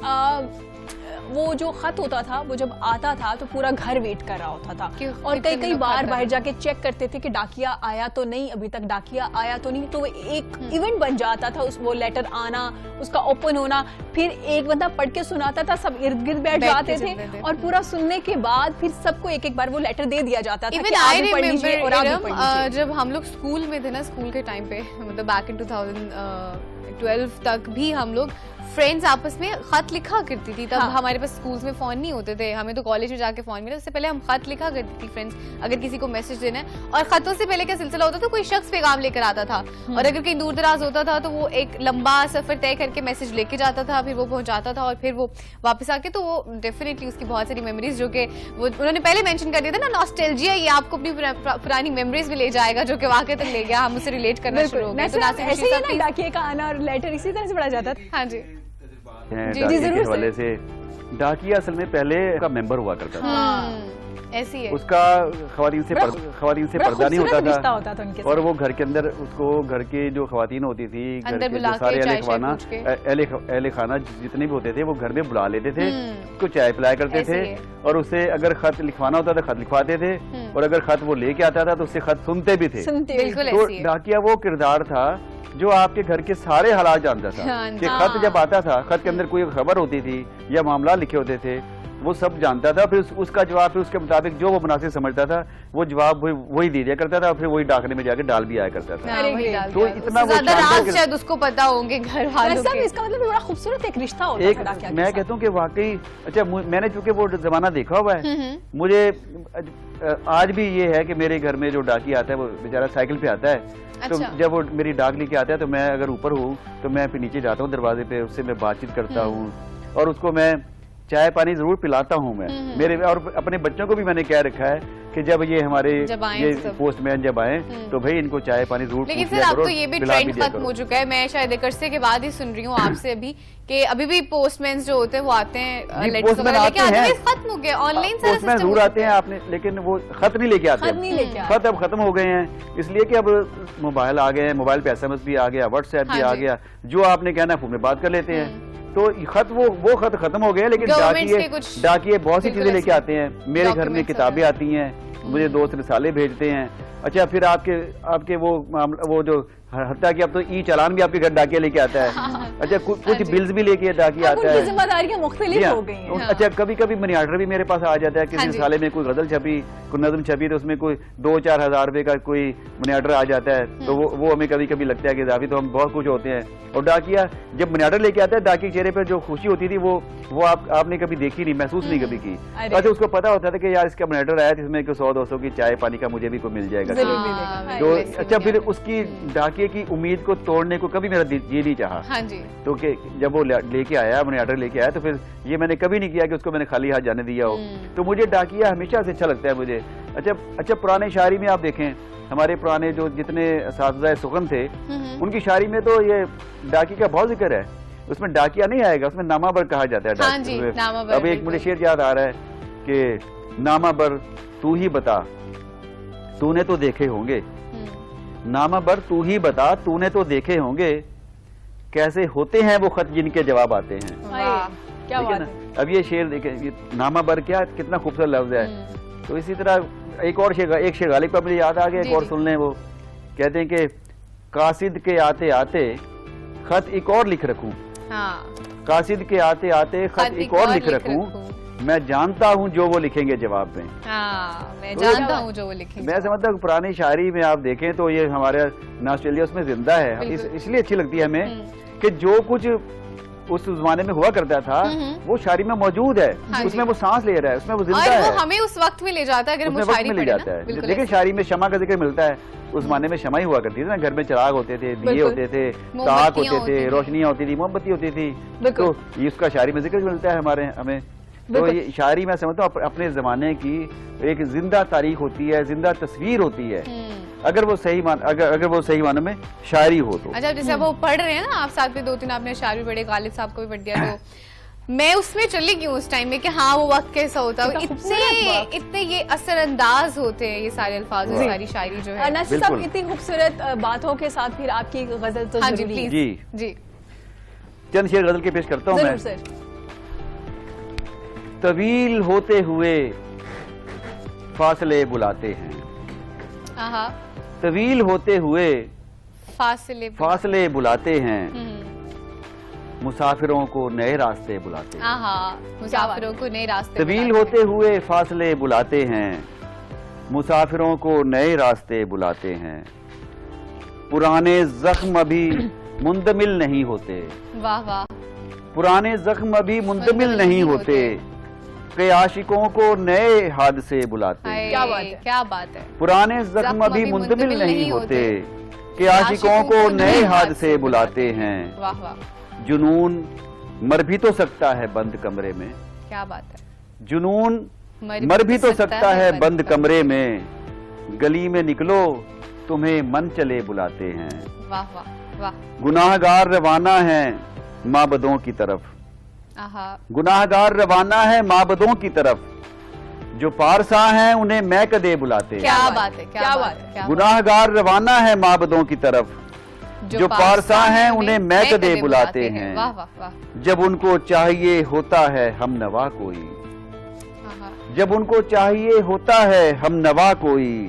وہ جو خط ہوتا تھا وہ جب آتا تھا تو پورا گھر ویٹ کر رہا ہوتا تھا اور کتنے کئی لوگ بار خط باہر جا کے چیک کرتے تھے کہ ڈاکیا آیا تو نہیں, ابھی تک ڈاکیا آیا تو نہیں. تو وہ ایک ایونٹ بن جاتا تھا, وہ لیٹر آنا, اس کا اوپن ہونا, پھر ایک بندہ پڑھ کے سناتا تھا, سب ارد گرد بیٹھ جاتے تھے اور پورا سننے کے بعد پھر سب کو ایک ایک بار وہ لیٹر دے دیا جاتا تھا کہ آپ بھی پڑھ لیجیے اور آپ بھی پڑھ لیجیے. جب ہم لوگ اسکول میں تھے نا, اسکول کے ٹائم پہ مطلب بیک ان 2012 تک بھی ہم لوگ فرینڈز آپس میں خط لکھا کرتی تھی. تب ہمارے پاس اسکولز میں فون نہیں ہوتے تھے, ہمیں تو کالج میں جا کے فون ملا. اس سے پہلے ہم خط لکھا کرتی تھی فرینڈز, اگر کسی کو میسج دینا ہے. اور خطوں سے پہلے کیا سلسلہ ہوتا تھا, کوئی شخص پیغام لے کر آتا تھا اور اگر کہیں دور دراز ہوتا تھا تو وہ ایک لمبا سفر طے کر کے میسج لے کے جاتا تھا, پھر وہ پہنچاتا تھا اور پھر وہ واپس آ کے. تو وہ ڈیفینیٹلی اس کی بہت ساری میموریز جو کہ وہ انہوں نے پہلے مینشن کر دیا تھا نا, ناسٹیلجیا, یہ آپ کو اپنی پرانی میموریز میں لے جائے گا جو کہ واقع تک لے گیا, ہم اسے ریلیٹ کرنا شروع ہو گئے. تو ایسے ہی نا ڈاکیے کا آنا اور لیٹر اسی طرح سے پڑھا جاتا تھا. ہاں جی ڈاکیے کے حوالے سے, ڈاکیا اصل میں پہلے کا ممبر ہوا کرتا تھا, ایسی ہے, اس کا خواتین سے پردہ نہیں ہوتا تھا اور وہ گھر کے اندر اس کو گھر کے جو خواتین ہوتی تھی, گھر کے جو سارے اہل خانہ جتنے بھی ہوتے تھے وہ گھر میں بلا لیتے تھے, اس کو چائے پلایا کرتے تھے اور اسے اگر خط لکھوانا ہوتا تھا خط لکھواتے تھے اور اگر خط وہ لے کے آتا تھا تو اس سے خط سنتے بھی تھے. تو ڈاکیا وہ کردار تھا جو آپ کے گھر کے سارے حالات جانتا تھا کہ خط جب آتا تھا, خط کے اندر کوئی خبر ہوتی تھی یا معاملات لکھے ہوتے تھے, وہ سب جانتا تھا. پھر اس کا جواب پھر اس کے مطابق جو وہ مناسب سمجھتا تھا وہ جواب وہی دے دیا کرتا تھا, پھر وہی ڈاکنے میں جا کے ڈال بھی آیا کرتا تھا. تو اتنا شاید اس کو پتا ہوں گے گھر والوں کے. اس کا مطلب بڑا خوبصورت ایک رشتہ ہوتا ہے ڈاکیا کے ساتھ. میں کہتا ہوں کہ واقعی, اچھا میں نے چونکہ وہ زمانہ دیکھا ہوا ہے, مجھے آج بھی یہ ہے کہ میرے گھر میں جو ڈاکی آتا ہے وہ بیچارہ سائیکل پہ آتا ہے, تو جب وہ میری ڈاک لے کے آتا ہے تو میں اگر اوپر ہوں تو میں پھر نیچے جاتا ہوں دروازے پہ, اس سے میں بات چیت کرتا ہوں اور اس کو میں چائے پانی ضرور پلاتا ہوں. میں میرے اور اپنے بچوں کو بھی میں نے کہہ رکھا ہے کہ جب یہ ہمارے پوسٹ مین جب آئیں تو بھائی ان کو چائے پانی ضرور. لیکن سر اب تو یہ بھی ٹرینڈ ختم ہو چکا ہے, میں شاید ایک عرصے کے بعد ہی سن رہی ہوں آپ سے ابھی کہ ابھی بھی پوسٹ مینس جو ہوتے ہیں وہ آتے ہیں لیٹرز وغیرہ لے کے آتے ہیں. ختم ہو گیا آن لائن سارا سسٹم ضرور آتے ہیں آپ نے, لیکن وہ خط نہیں لے کے آتے. خط اب ختم ہو گئے ہیں اس لیے کہ اب موبائل آ گئے ہیں, موبائل پہ SMS بھی آ گیا, واٹس ایپ بھی آ گیا, جو آپ نے کہنا ہے فون میں بات کر لیتے ہیں. تو خط وہ خط ختم ہو گئے, لیکن ڈاکیے بہت سی چیزیں لے کے آتے ہیں. میرے گھر میں کتابیں آتی ہیں, مجھے دوست رسالے بھیجتے ہیں. اچھا پھر آپ کے وہ جو حتیٰ کہ اب تو ای چالان بھی آپ کے گھر ڈاکیہ لے کے آتا ہے. اچھا کچھ بلز بھی لے کے ڈاکیہ آتا ہے. ذمہ داریاں مختلف ہو گئی ہیں. اچھا کبھی کبھی منی آرڈر بھی میرے پاس آ جاتا ہے, کسی رسالے میں کوئی غزل چھپی, کوئی نظم چھپی, تو اس میں کوئی 2-4 ہزار روپے کا کوئی منی آرڈر آ جاتا ہے. تو وہ ہمیں کبھی کبھی لگتا ہے کہ اضافی, تو ہم بہت خوش ہوتے ہیں. اور ڈاکیہ جب منی آرڈر لے کے آتا ہے, ڈاکیہ کے چہرے پہ جو خوشی ہوتی تھی وہ آپ نے کبھی دیکھی نہیں, محسوس نہیں کبھی کی. اچھا اس کو پتا ہوتا تھا کہ یار اس کا منی آرڈر آیا, جس میں 100-200 کی چائے پانی کا مجھے بھی کوئی مل جائے گا. تو اچھا پھر اس کی ڈاکیہ کی امید کو توڑنے کو کبھی میرا جی نہیں چاہا. تو کہ جب وہ لے کے آیا, منی آرڈر لے کے آیا, تو پھر یہ میں نے کبھی نہیں کیا کہ اس کو میں نے خالی ہاتھ جانے دیا ہو. تو مجھے ڈاکیہ ہمیشہ سے اچھا لگتا ہے مجھے. اچھا پرانے شاعری میں آپ دیکھیں, ہمارے پرانے جو جتنے اساتذہ سخن تھے ان کی شاعری میں تو یہ ڈاکی کا بہت ذکر ہے. اس میں ڈاکیہ نہیں آئے گا, اس میں نامہ بر کہا جاتا ہے. اب ایک مجھے شعر یاد آ رہا ہے کہ نامہ بر تو ہی بتا تو نے تو دیکھے ہوں گے, نامہ بر تو ہی بتا تو نے تو دیکھے ہوں گے, کیسے ہوتے ہیں وہ خط جن کے جواب آتے ہیں. اب یہ شعر دیکھیں, نامہ بر کیا کتنا خوبصورت لفظ ہے. تو اسی طرح ایک شعر غالب کا مجھے یاد آ گیا, ایک اور سن لیں. وہ کہتے ہیں کہ قاصد کے آتے آتے خط ایک اور لکھ رکھوں, قاصد کے آتے آتے خط ایک اور لکھ رکھوں, میں جانتا ہوں جو وہ لکھیں گے جواب میں. میں جانتا ہوں جو وہ لکھیں گے. میں سمجھتا ہوں پرانی شاعری میں آپ دیکھیں تو یہ ہمارا ناسٹیلجیا اس میں زندہ ہے. اس لیے اچھی لگتی ہے ہمیں کہ جو کچھ اس زمانے میں ہوا کرتا تھا وہ شاعری میں موجود ہے, اس میں وہ سانس لے رہا ہے, اس میں وہ زندہ ہے, ہمیں اس وقت میں لے جاتا ہے اگر ہم شاعری لے جاتا ہے. لیکن شاعری میں شمع کا ذکر ملتا ہے. اس زمانے میں شمع ہی ہوا کرتی تھی نا, گھر میں چراغ ہوتے تھے, دیے ہوتے تھے, طاق ہوتے تھے, روشنیاں ہوتی تھی, موم بتی ہوتی تھی. تو یہ اس کا شاعری میں ذکر ملتا ہے ہمیں. تو یہ شاعری میں سمجھتا ہوں اپنے زمانے کی ایک زندہ تاریخ ہوتی ہے, زندہ تصویر ہوتی ہے, اگر وہ صحیح معنوں میں شاعری ہو تو. اچھا جیسے وہ پڑھ رہے ہیں نا آپ ساتھ میں 2-3 آپ نے شاعری پڑھے, غالب صاحب کو بھی پڑھ دیا, تو میں اس میں چلی گئی اس ٹائم میں کہ ہاں وہ وقت کیسا ہوتا ہے, اتنے یہ اثر انداز ہوتے ہیں یہ سارے الفاظ, ساری شاعری جو ہے. ناصر صاحب اتنی خوبصورت باتوں کے ساتھ پھر آپ کی غزل تو جی چند شعر غزل کے پیش کرتا ہوں میں. طویل ہوتے ہوئے فاصلے بلاتے ہیں. آہا طویل ہوتے ہوئے فاصلے بلاتے ہیں. مسافروں کو نئے راستے بلاتے ہیں. آہا مسافروں کو نئے راستے طویل ہوتے ہوئے فاصلے بلاتے ہیں. مسافروں کو نئے راستے بلاتے ہیں. پرانے زخم ابھی مندمل نہیں ہوتے. واہ واہ پرانے زخم ابھی مندمل نہیں ہوتے کہ عاشقوں کو نئے حادثے بلاتے ہیں. کیا بات ہے. کیا بات ہے. پرانے زخم ابھی مندمل نہیں ہوتے کہ عاشقوں کو نئے حادثے بلاتے ہیں. واہ واہ جنون مر بھی تو سکتا ہے بند کمرے میں. کیا بات ہے. جنون مر بھی تو سکتا ہے بند کمرے میں. گلی میں نکلو تمہیں من چلے بلاتے ہیں. واہ واہ واہ. گناہگار روانہ ہیں معبدوں کی طرف. آہا گناہگار روانہ ہیں معبدوں کی طرف. جو پارسا ہیں انہیں میں کدے بلاتے ہیں. کیا بات ہے. کیا بات ہے. کیا گناہگار روانہ ہیں معبدوں کی طرف. جو پارسا ہیں انہیں میں کدے بلاتے ہیں. واہ واہ واہ. جب ان کو چاہیے ہوتا ہے ہم نوا کوئی. آہا جب ان کو چاہیے ہوتا ہے ہم نوا کوئی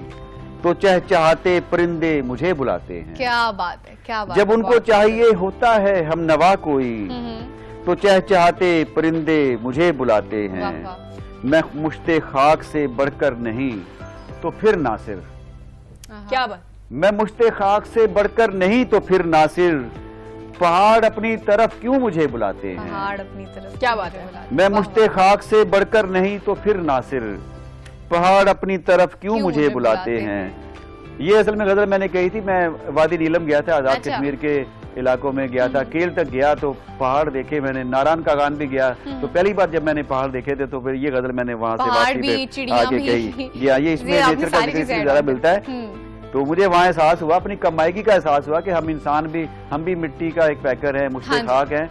تو چہچہاتے پرندے مجھے بلاتے ہیں. کیا بات ہے. کیا بات. جب ان کو چاہیے ہوتا ہے ہم نوا کوئی تو چہچہاتے پرندے مجھے بلاتے ہیں. واہ واہ. میں مشت خاک سے بڑھ کر نہیں تو پھر ناصر. کیا بات. میں مشت خاک سے بڑھ کر نہیں تو پھر ناصر. پہاڑ اپنی طرف کیوں مجھے بلاتے ہیں. پہاڑ اپنی طرف. کیا بات ہے. میں مشت خاک سے بڑھ کر نہیں تو پھر ناصر. پہاڑ اپنی طرف کیوں مجھے بلاتے ہیں. یہ اصل میں غزل میں نے کہی تھی. میں وادی نیلم گیا تھا, آزاد کشمیر کے علاقوں میں گیا تھا. کیل تک گیا تو پہاڑ دیکھے میں نے. ناران کا گان بھی گیا تو پہلی بار جب میں نے پہاڑ دیکھے تھے تو پھر یہ غزل میں نے وہاں سے واقعی پہ آ کے کہی. یہ اس میں نیچر کا ذکر زیادہ ملتا ہے. تو مجھے وہاں احساس ہوا, اپنی کمائیگی کا احساس ہوا کہ ہم انسان بھی, ہم بھی مٹی کا ایک پیکر ہیں, مشت خاک ہیں,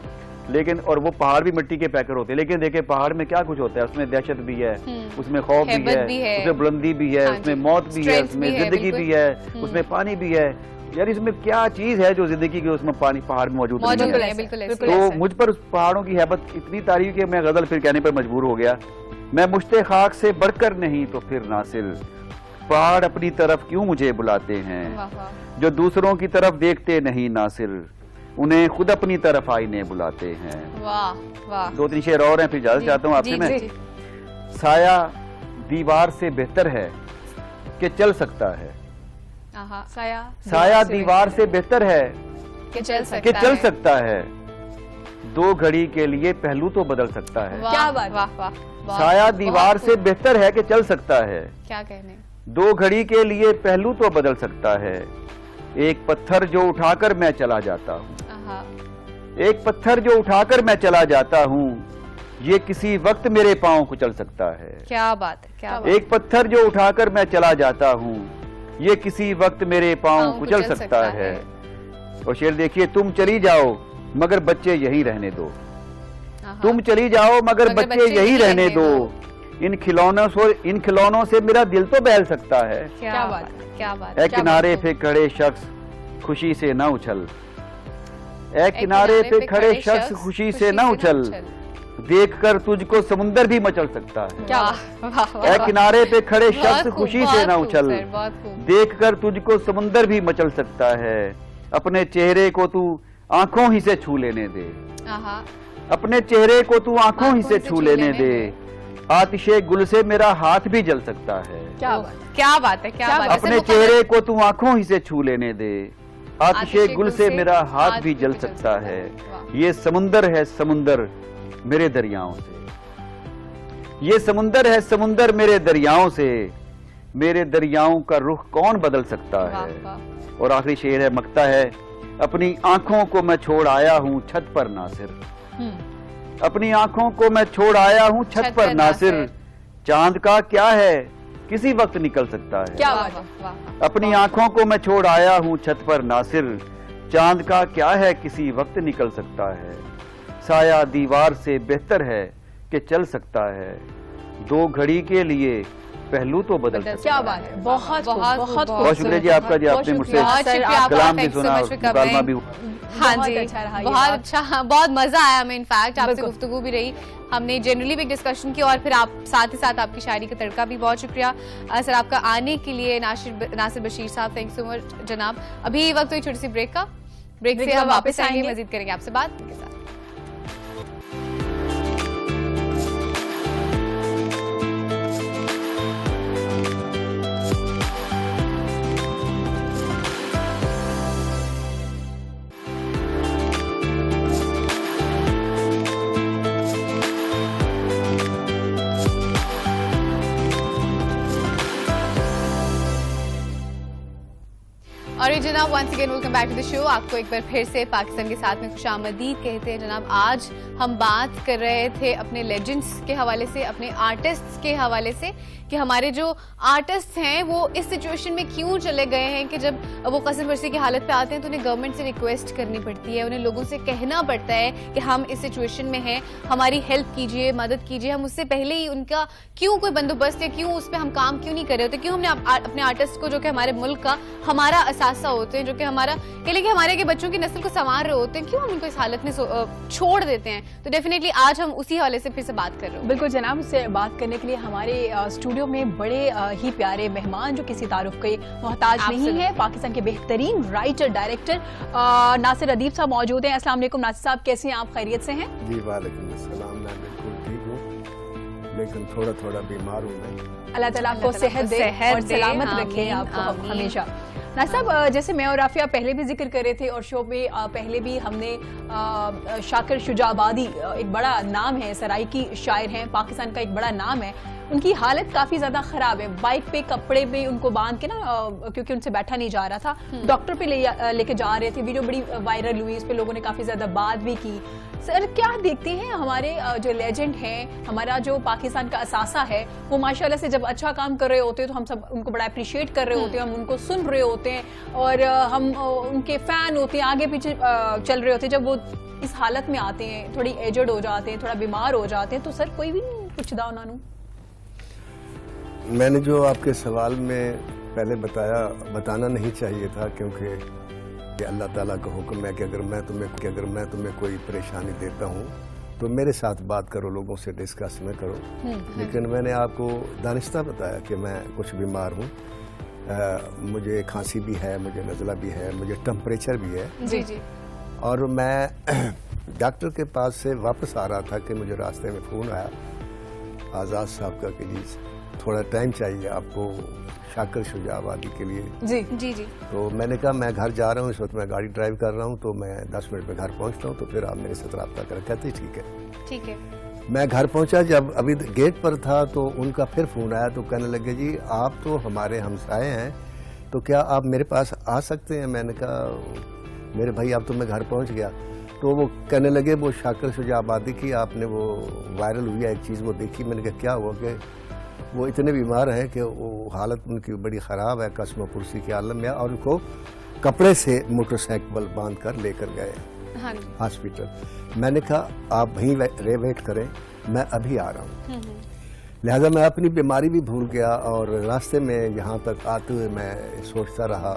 لیکن اور وہ پہاڑ بھی مٹی کے پیکر ہوتے ہیں. لیکن دیکھیں پہاڑ میں کیا کچھ ہوتا ہے. اس میں دہشت بھی ہے, اس میں خوف بھی ہے, اس میں بلندی بھی ہے, اس میں موت بھی ہے, اس میں زندگی بھی ہے, اس میں پانی بھی ہے. یار اس میں کیا چیز ہے جو زندگی کی اس میں پانی پہاڑ میں موجود نہیں ہے. تو مجھ پر اس پہاڑوں کی ہیبت اتنی تاری کہ میں غزل پھر کہنے پر مجبور ہو گیا. میں مشت خاک سے بڑھ کر نہیں تو پھر ناصر. پہاڑ اپنی طرف کیوں مجھے بلاتے ہیں. جو دوسروں کی طرف دیکھتے نہیں ناصر انہیں خود اپنی طرف آئینے بلاتے ہیں. واہ واہ. دو تین شعر اور ہیں پھر اجازت چاہتا ہوں آپ سے میں. سایہ دیوار سے بہتر ہے کہ چل سکتا ہے. سایہ دیوار سے بہتر ہے کہ چل سکتا ہے. دو گھڑی کے لیے پہلو تو بدل سکتا ہے. کیا بات. واہ واہ. سایہ دیوار سے بہتر ہے کہ چل سکتا ہے. کیا کہنے. دو گھڑی کے لیے پہلو تو بدل سکتا ہے. ایک پتھر جو اٹھا کر میں چلا جاتا ہوں. ایک پتھر جو اٹھا کر میں چلا جاتا ہوں یہ کسی وقت میرے پاؤں کو چل سکتا ہے. کیا بات ہے. کیا بات. ایک پتھر جو اٹھا کر میں چلا جاتا ہوں یہ کسی وقت میرے پاؤں کو چل سکتا ہے. اور شعر دیکھیے. تم چلی جاؤ مگر بچے یہی رہنے دو. تم چلی جاؤ مگر بچے یہی رہنے دو. ان کھلونوں سے میرا دل تو بہل سکتا ہے. کیا بات. کیا بات. اے کنارے پہ کھڑے شخص خوشی سے نہ اچھل. اے کنارے پہ کھڑے شخص خوشی سے نہ اچھل. دیکھ کر تجھ کو سمندر بھی مچل سکتا ہے. اے کنارے پہ کھڑے شخص خوشی سے نہ اچھل. دیکھ کر تجھ کو سمندر بھی مچل سکتا ہے. اپنے چہرے کو تو آنکھوں ہی سے چھو لینے دے. اپنے چہرے کو تو آنکھوں ہی سے چھو لینے دے. آتش گل سے میرا ہاتھ بھی جل سکتا ہے. کیا بات ہے. کیا بات. اپنے چہرے کو تو آنکھوں ہی سے چھو لینے دے. آتش گل سے میرا ہاتھ بھی جل سکتا ہے. یہ سمندر ہے سمندر میرے دریاؤں سے. یہ سمندر ہے سمندر میرے دریاؤں سے. میرے دریاؤں کا رخ کون بدل سکتا ہے. اور آخری شعر ہے, مکتا ہے. اپنی آنکھوں کو میں چھوڑ آیا ہوں چھت پر ناصر. اپنی آنکھوں کو میں چھوڑ آیا ہوں چھت پر ناصر. چاند کا کیا ہے کسی وقت نکل سکتا ہے. کیا بات. اپنی آنکھوں کو میں چھوڑ آیا ہوں چھت پر ناصر. چاند کا کیا ہے کسی وقت نکل سکتا ہے. سایہ دیوار سے بہتر ہے کہ چل سکتا ہے. دو گھڑی کے لیے पहलू तो बदल सकता है। क्या बात है, बहुत बहुत बहुत बहुत शुक्रिया जी आपका जी, आपने मुझसे बहुत शुक्रिया आपका, कलाम भी thank you so सुना, much for मुकालमा coming. भी। हाँ बहुत जी, अच्छा रहा ये बहुत बात। अच्छा, बहुत मजा आया हमें इनफैक्ट आपसे बिल्कुल। गुफ्तगू भी रही, हमने जनरली भी एक डिस्कशन की और फिर आप साथ ही साथ आपकी शायरी का तड़का भी। बहुत शुक्रिया सर आपका आने के लिए। नासिर बशीर साहब, थैंक यू सो मच जनाब। अभी वक्त हुई छोटी सी ब्रेक का, ब्रेक से हम वापस आएंगे, मजीद करेंगे आपसे बात के साथ। और ये जनाब once again welcome back to the show. आपको एक बार फिर से पाकिस्तान के साथ में खुशामदीद कहते हैं जनाब। आज हम बात कर रहे थे अपने लेजेंड्स के हवाले से, अपने आर्टिस्ट्स के हवाले से, कि हमारे जो आर्टिस्ट हैं वो इस सिचुएशन में क्यों चले गए हैं कि जब वो कसम फर्सी की हालत पे आते हैं तो उन्हें गवर्नमेंट से रिक्वेस्ट करनी पड़ती है, उन्हें लोगों से कहना पड़ता है कि हम इस सिचुएशन में हैं, हमारी हेल्प कीजिए, मदद कीजिए। हम उससे पहले ही उनका क्यों कोई बंदोबस्त या क्यों उस पर हम काम क्यों नहीं कर रहे होते, क्यों हमने अपने आर्टिस्ट को जो कि हमारे मुल्क का हमारा असासा होते हैं, जो कि हमारा कह लें कि हमारे के बच्चों की नस्ल को संवार रहे होते हैं, क्यों हम उनको इस हालत में छोड़ देते हैं। तो डेफिनेटली आज हम उसी हवाले से फिर से बात कर रहे हैं। बिल्कुल जनाब, उससे बात करने के लिए हमारे स्टूडियो में बड़े ही प्यारे मेहमान जो किसी तारुफ के मोहताज नहीं है, पाकिस्तान के बेहतरीन राइटर डायरेक्टर नासिर अदीब साहब मौजूद हैं। अस्सलाम वालेकुम नासिर साहब, कैसे हैं आप, खैरियत से हैं? जी वालेकुम अस्सलाम, मैं बिल्कुल ठीक हूँ, लेकिन थोड़ा थोड़ा बीमार हूँ मैं। अल्लाह ताला आपको सेहत दे और दे, सलामत आमीन, रखे आपको आमीन। हमेशा। नासिर साहब, जैसे मैं और राफिया पहले भी जिक्र कर रहे थे और शो में पहले भी हमने शाकिर शुजा आबादी, एक बड़ा नाम है, सराइकी शायर हैं, पाकिस्तान का एक बड़ा नाम है। उनकी हालत काफ़ी ज़्यादा ख़राब है, बाइक पे कपड़े पे उनको बांध के ना, क्योंकि उनसे बैठा नहीं जा रहा था, डॉक्टर पे लेके जा रहे थे। वीडियो बड़ी वायरल हुई, इस पे लोगों ने काफ़ी ज़्यादा बात भी की। सर क्या देखते हैं हमारे जो लेजेंड हैं, हमारा जो पाकिस्तान का असासा है, वो माशाल्लाह से जब अच्छा काम कर रहे होते हैं तो हम सब उनको बड़ा अप्रिशिएट कर रहे होते हैं, हम उनको सुन रहे होते हैं और हम उनके फ़ैन होते हैं, आगे पीछे चल रहे होते हैं। जब वो इस हालत में आते हैं, थोड़ी एजड हो जाते हैं, थोड़ा बीमार हो जाते हैं, तो सर कोई भी नहीं पूछदा उन्होंने। मैंने जो आपके सवाल में पहले बताना नहीं चाहिए था, क्योंकि ये अल्लाह ताला का हुक्म है कि अगर मैं तुम्हें कोई परेशानी देता हूँ तो मेरे साथ बात करो, लोगों से डिस्कस न करो। लेकिन मैंने आपको दानिस्ता बताया कि मैं कुछ बीमार हूँ, मुझे खांसी भी है, मुझे नज़ला भी है, मुझे टेम्परेचर भी है। जी जी। और मैं डॉक्टर के पास से वापस आ रहा था कि मुझे रास्ते में फ़ोन आया आज़ाद साहब का कि जी थोड़ा टाइम चाहिए आपको शाकिर शुजा आबादी के लिए। जी जी जी। तो मैंने कहा मैं घर जा रहा हूँ, इस वक्त मैं गाड़ी ड्राइव कर रहा हूँ, तो मैं 10 मिनट में घर पहुँचता हूँ, तो फिर आप मेरे साथ रब्ता कर। कहते ठीक है। ठीक है। मैं घर पहुँचा, जब अभी गेट पर था तो उनका फिर फ़ोन आया, तो कहने लगे जी आप तो हमारे हमसाए हैं, तो क्या आप मेरे पास आ सकते हैं। मैंने कहा मेरे भाई अब तो मैं घर पहुँच गया। तो वो कहने लगे वो शाकिर शुजा आबादी की आपने वो वायरल हुई है एक चीज़, वो देखी। मैंने कहा क्या हुआ कि वो इतने बीमार हैं कि वो हालत उनकी बड़ी ख़राब है, कसम पुरसी के आलम में, और उनको कपड़े से मोटरसाइकिल बांध कर लेकर गए हाँ जी। हॉस्पिटल। मैंने कहा आप वहीं वेट करें, मैं अभी आ रहा हूँ। लिहाजा मैं अपनी बीमारी भी भूल गया और रास्ते में यहाँ तक आते हुए मैं सोचता रहा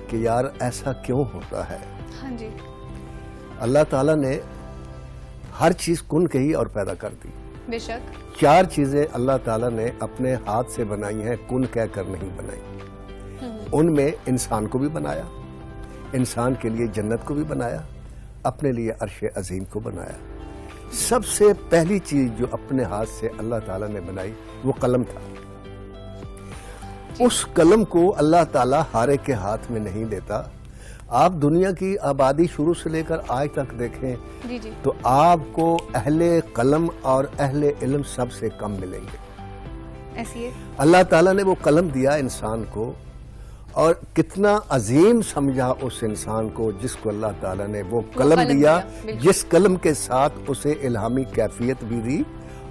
कि यार ऐसा क्यों होता है। हाँ जी। अल्लाह ताला ने हर चीज़ कुन कही और पैदा कर दी। बेशक। 4 चीज़ें अल्लाह ताला ने अपने हाथ से बनाई हैं, कुन कह कर नहीं बनाई। उनमें इंसान को भी बनाया, इंसान के लिए जन्नत को भी बनाया, अपने लिए अर्श अजीम को बनाया। सबसे पहली चीज़ जो अपने हाथ से अल्लाह ताला ने बनाई वो कलम था। उस कलम को अल्लाह ताला हारे के हाथ में नहीं देता। आप दुनिया की आबादी शुरू से लेकर आज तक देखें जी जी। तो आपको अहले कलम और अहले इल्म सबसे कम मिलेंगे। ऐसी है। अल्लाह ताला ने वो कलम दिया इंसान को, और कितना अजीम समझा उस इंसान को जिसको अल्लाह ताला ने वो कलम दिया, जिस कलम के साथ उसे इल्हामी कैफियत भी दी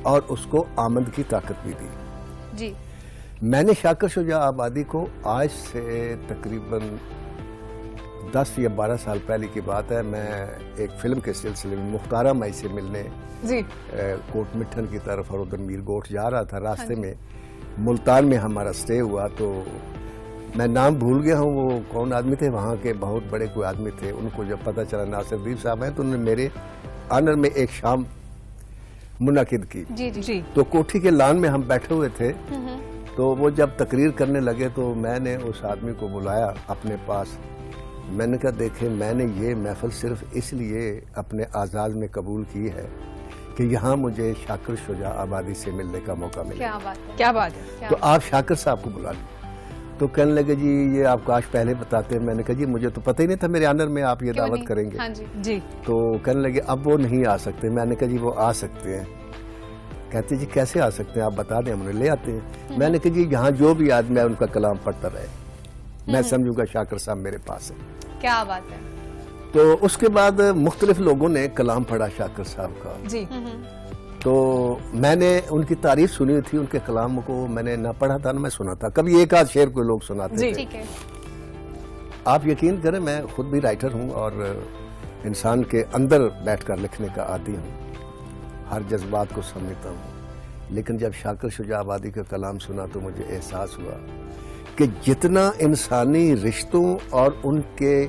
और उसको आमद की ताकत भी दी। जी। मैंने शाकिर शुजा आबादी को आज से तकरीबन 10 या 12 साल पहले की बात है। मैं एक फिल्म के सिलसिले में मुख्तारा माई से मिलने जी कोट मिठन की तरफ और उधर मीरगोट जा रहा था। रास्ते में मुल्तान में हमारा स्टे हुआ, तो मैं नाम भूल गया हूँ वो कौन आदमी थे, वहाँ के बहुत बड़े कोई आदमी थे। उनको जब पता चला नासिरुद्दीन साहब हैं तो उन्होंने मेरे आनर में एक शाम मुनाकिद की। जी जी जी तो कोठी के लान में हम बैठे हुए थे, तो वो जब तकरीर करने लगे तो मैंने उस आदमी को बुलाया अपने पास। मैंने कहा देखे, मैंने ये महफिल सिर्फ इसलिए अपने आज़ाद में कबूल की है कि यहाँ मुझे शाकिर शुजा आबादी से मिलने का मौका मिला। क्या बात है, क्या बात है। तो आप शाकिर साहब को बुला लीजिए। तो कहने लगे जी ये आप काश पहले बताते। मैंने कहा जी मुझे तो पता ही नहीं था मेरे आनर में आप ये क्यों दावत नहीं? करेंगे। हाँ जी जी तो कहने लगे अब वो नहीं आ सकते। मैंने कहा जी वो आ सकते हैं। कहते जी कैसे आ सकते हैं, आप बता दें, हम उन्हें ले आते हैं। मैंने कहा जी यहाँ जो भी आदमी है उनका कलाम पढ़ता रहे, मैं समझूंगा शाकिर साहब मेरे पास है। क्या बात है। तो उसके बाद मुख्तलिफ लोगों ने कलाम पढ़ा शाकिर साहब का। जी तो मैंने उनकी तारीफ सुनी थी, उनके कलाम को मैंने ना पढ़ा था ना मैं सुना था। कभी एक आध शेर कोई लोग सुनाते जी। थे। ठीक है। आप यकीन करें मैं खुद भी राइटर हूँ और इंसान के अंदर बैठकर लिखने का आदी हूँ, हर जज्बात को समझता हूँ। लेकिन जब शाकिर शुजा आबादी का कलाम सुना तो मुझे एहसास हुआ कि जितना इंसानी रिश्तों और उनके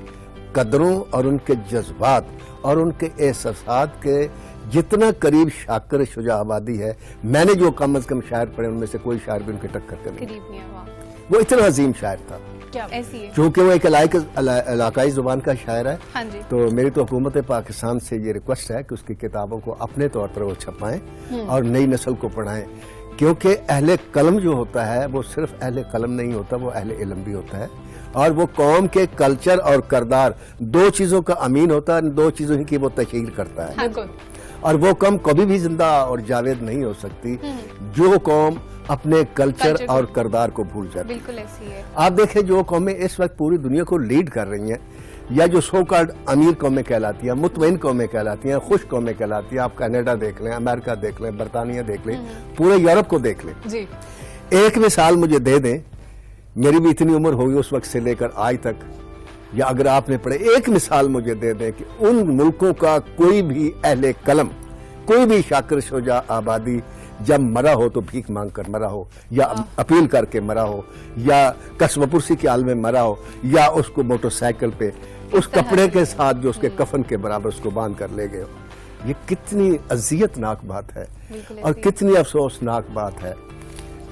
कदरों और उनके जज्बात और उनके एहसासात के जितना करीब शाकिर शुजा आबादी है, मैंने जो कम अज कम शायर पढ़े उनमें से कोई शायर भी उनके टक्कर कर नहीं। करीब नहीं है। वाह, वो इतना अजीम शायर था क्या ऐसी है। क्योंकि वो एक इलाकाई जुबान का शायर है। हाँ जी। तो मेरी तो हुकूमत पाकिस्तान से ये रिक्वेस्ट है कि उसकी किताबों को अपने तौर पर वो छपाएं और नई नस्ल को पढ़ाएं, क्योंकि अहले कलम जो होता है वो सिर्फ अहले कलम नहीं होता, वो अहले इल्म भी होता है। और वो कौम के कल्चर और करदार दो चीजों का अमीन होता है, दो चीजों की वो तशहीर करता है। बिल्कुल और वो कौम कभी भी जिंदा और जावेद नहीं हो सकती जो कौम अपने कल्चर और करदार को भूल जाती। बिल्कुल ऐसी है। आप देखें जो कौमें इस वक्त पूरी दुनिया को लीड कर रही हैं, या जो सो कॉल्ड अमीर कौमें कहलाती हैं, मुतमईन कौमें कहलाती हैं, खुश कौमें कहलाती हैं। आप कनाडा देख लें, अमेरिका देख लें, बरतानिया देख लें, पूरे यूरोप को देख लें। जी एक मिसाल मुझे दे दें, मेरी भी इतनी उम्र होगी उस वक्त से लेकर आज तक, या अगर आपने पढ़े, एक मिसाल मुझे दे दें कि उन मुल्कों का कोई भी अहले कलम, कोई भी शाकिर शुजा आबादी जब मरा हो तो भीख मांग कर मरा हो, या अपील करके मरा हो, या कस्बपुरसी के हाल में मरा हो, या उसको मोटरसाइकिल पे उस कपड़े के साथ जो उसके कफन के बराबर उसको बांध कर ले गए हो। ये कितनी अजियतनाक बात है और कितनी अफसोसनाक बात है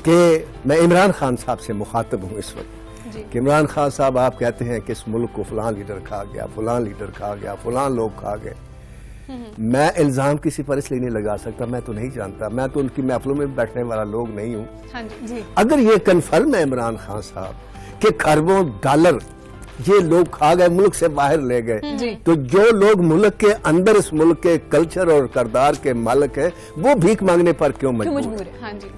कि मैं इमरान खान साहब से मुखातब हूँ इस वक्त कि इमरान खान साहब आप कहते हैं कि इस मुल्क को फलां लीडर खा गया, फलां लीडर खा गया, फलां लोग खा गए। मैं इल्जाम किसी पर इसलिए नहीं लगा सकता, मैं तो नहीं जानता, मैं तो उनकी महफिलों में बैठने वाला लोग नहीं हूँ। हाँ जी जी। अगर ये कन्फर्म है इमरान खान साहब कि खरबों डॉलर ये लोग खा गए, मुल्क से बाहर ले गए, तो जो लोग मुल्क के अंदर इस मुल्क के कल्चर और करदार के मालिक है वो भीख मांगने पर क्यों मजबूर है? हाँ जी।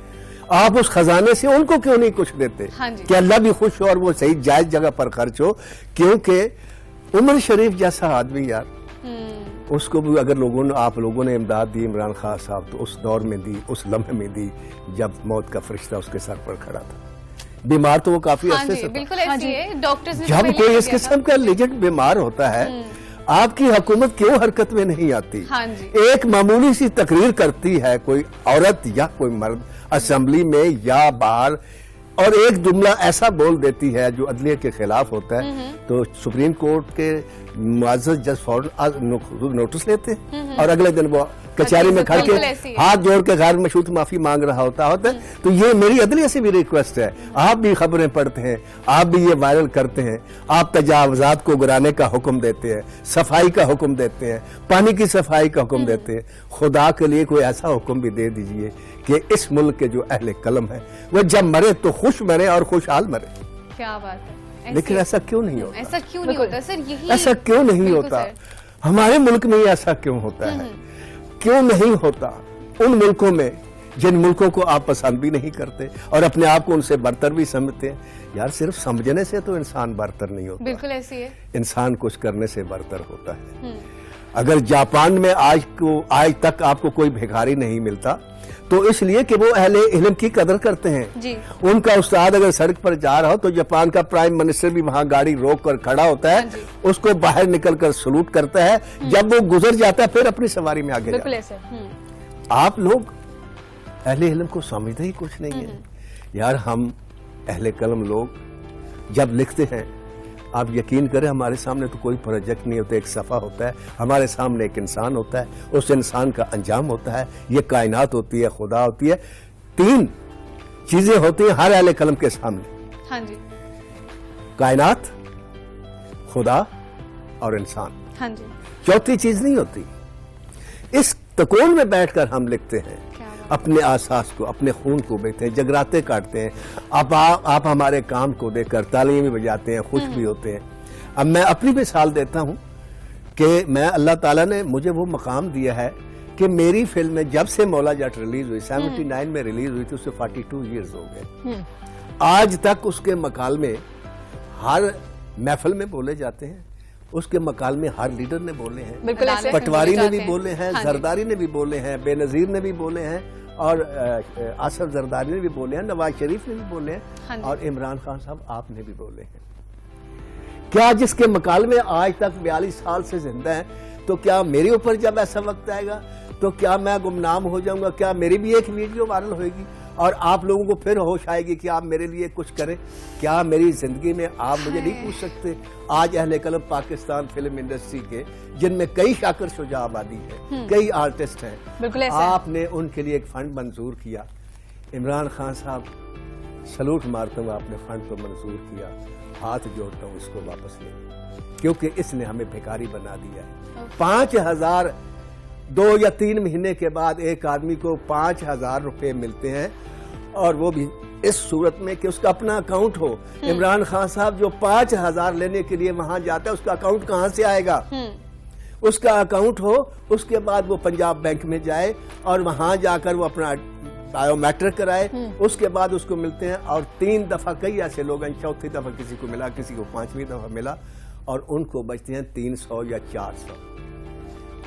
आप उस खजाने से उनको क्यों नहीं कुछ देते? हाँ जी। कि अल्लाह भी खुश हो और वो सही जायज जगह पर खर्च हो। क्योंकि उमर शरीफ जैसा आदमी यार, उसको भी अगर आप लोगों ने इमदाद दी इमरान खान साहब, तो उस दौर में दी, उस लम्हे में दी जब मौत का फरिश्ता उसके सर पर खड़ा था। बीमार तो वो काफी हाँ अरसे जी, से था। बिल्कुल ऐसी है। डॉक्टर्स ने तो जब पहले कोई ही इस किया किस्म था। का लेजेंड बीमार होता है, आपकी हुकूमत क्यों हरकत में नहीं आती? हाँ जी। एक मामूली सी तकरीर करती है कोई औरत या कोई मर्द असेंबली में या बाहर, और एक जुमला ऐसा बोल देती है जो अदलिया के खिलाफ होता है, तो सुप्रीम कोर्ट के मुअज़्ज़ज़ जज फौरन नोटिस लेते हैं और अगले दिन वो कचहरी में खड़ के बिल्कुल ऐसी है। हाथ जोड़ के गैर मशरूत माफी मांग रहा होता है। तो ये मेरी अदलिया से भी रिक्वेस्ट है, आप भी खबरें पढ़ते हैं, आप भी ये वायरल करते हैं, आप तजावजात को गिराने का हुक्म देते हैं, सफाई का हुक्म देते हैं, पानी की सफाई का हुक्म देते हैं। खुदा के लिए कोई ऐसा हुक्म भी दे दीजिए कि इस मुल्क के जो अहले कलम है वो जब मरे तो खुश मरे और खुशहाल मरे। क्या बात है। लेकिन ऐसा क्यों नहीं होता? ऐसा क्यों नहीं होता सर? यही ऐसा क्यों नहीं बिल्कुल होता? सर। हमारे मुल्क में ही ऐसा क्यों होता है? क्यों नहीं होता उन मुल्कों में जिन मुल्कों को आप पसंद भी नहीं करते और अपने आप को उनसे बरतर भी समझते हैं? यार सिर्फ समझने से तो इंसान बरतर नहीं होता, बिल्कुल ऐसी है। इंसान कुछ करने से बरतर होता है। अगर जापान में आज तक आपको कोई भिखारी नहीं मिलता तो इसलिए कि वो अहले इल्म की कदर करते हैं। जी। उनका उस्ताद अगर सड़क पर जा रहा हो तो जापान का प्राइम मिनिस्टर भी वहां गाड़ी रोक कर खड़ा होता है, उसको बाहर निकल कर सलूट करता है, जब वो गुजर जाता है फिर अपनी सवारी में आगे बिल्कुल जाता है। ऐसे। आप लोग अहले इल्म को समझते ही कुछ नहीं है यार। हम अहले कलम लोग जब लिखते हैं, आप यकीन करें हमारे सामने तो कोई प्रोजेक्ट नहीं होता, एक सफ़ा होता है, हमारे सामने एक इंसान होता है, उस इंसान का अंजाम होता है, ये कायनात होती है, खुदा होती है। 3 चीजें होती हैं हर अहले कलम के सामने। हाँ जी। कायनात, खुदा और इंसान। हाँ जी। चौथी चीज नहीं होती। इस तकोन में बैठकर हम लिखते हैं, अपने आसास को, अपने खून को बेचते हैं, जगराते काटते हैं। आप हमारे काम को देखकर तालियां भी बजाते हैं, खुश भी होते हैं। अब मैं अपनी मिसाल देता हूं कि मैं, अल्लाह ताला ने मुझे वो मकाम दिया है कि मेरी फिल्म जब से मौला जट रिलीज हुई, 79 में रिलीज हुई थी, उससे 42 ईयर्स हो गए। आज तक उसके मकालमे हर महफिल में बोले जाते हैं, उसके मकालमे हर लीडर ने बोले हैं, बिल्कुल ऐसे। पटवारी ने भी बोले हैं, हाँ जी। जरदारी ने भी बोले हैं, बेनजीर ने भी बोले हैं, और आसफ जरदारी ने भी बोले हैं, नवाज शरीफ ने भी बोले हैं, हाँ जी। और इमरान खान साहब आपने भी बोले हैं। क्या जिसके मकालमे आज तक 42 साल से जिंदा है, तो क्या मेरे ऊपर जब ऐसा वक्त आएगा तो क्या मैं गुमनाम हो जाऊंगा? क्या मेरी भी एक वीडियो वायरल होगी और आप लोगों को फिर होश आएगी कि आप मेरे लिए कुछ करें? क्या मेरी जिंदगी में आप मुझे नहीं पूछ सकते? आज अहले कलम पाकिस्तान फिल्म इंडस्ट्री के, जिनमें कई शाकिर शुजा आबादी है, कई आर्टिस्ट हैं, बिल्कुल ऐसा। आपने उनके लिए एक फंड मंजूर किया। इमरान खान साहब, सलूट मारता हूँ, आपने फंड को मंजूर किया, हाथ जोड़ता हूँ, इसको वापस ले, क्योंकि इसने हमें भिखारी बना दिया है। 5,000 2 या 3 महीने के बाद एक आदमी को 5,000 रुपए मिलते हैं, और वो भी इस सूरत में कि उसका अपना अकाउंट हो। इमरान खान साहब जो 5,000 लेने के लिए वहां जाता है, उसका अकाउंट कहां से आएगा? उसका अकाउंट हो, उसके बाद वो पंजाब बैंक में जाए और वहां जाकर वो अपना बायोमेट्रिक कराए, उसके बाद उसको मिलते हैं। और 3 दफा कई ऐसे लोग हैं, चौथी दफा किसी को मिला, किसी को 5वीं दफा मिला, और उनको बचते हैं 300 या 400।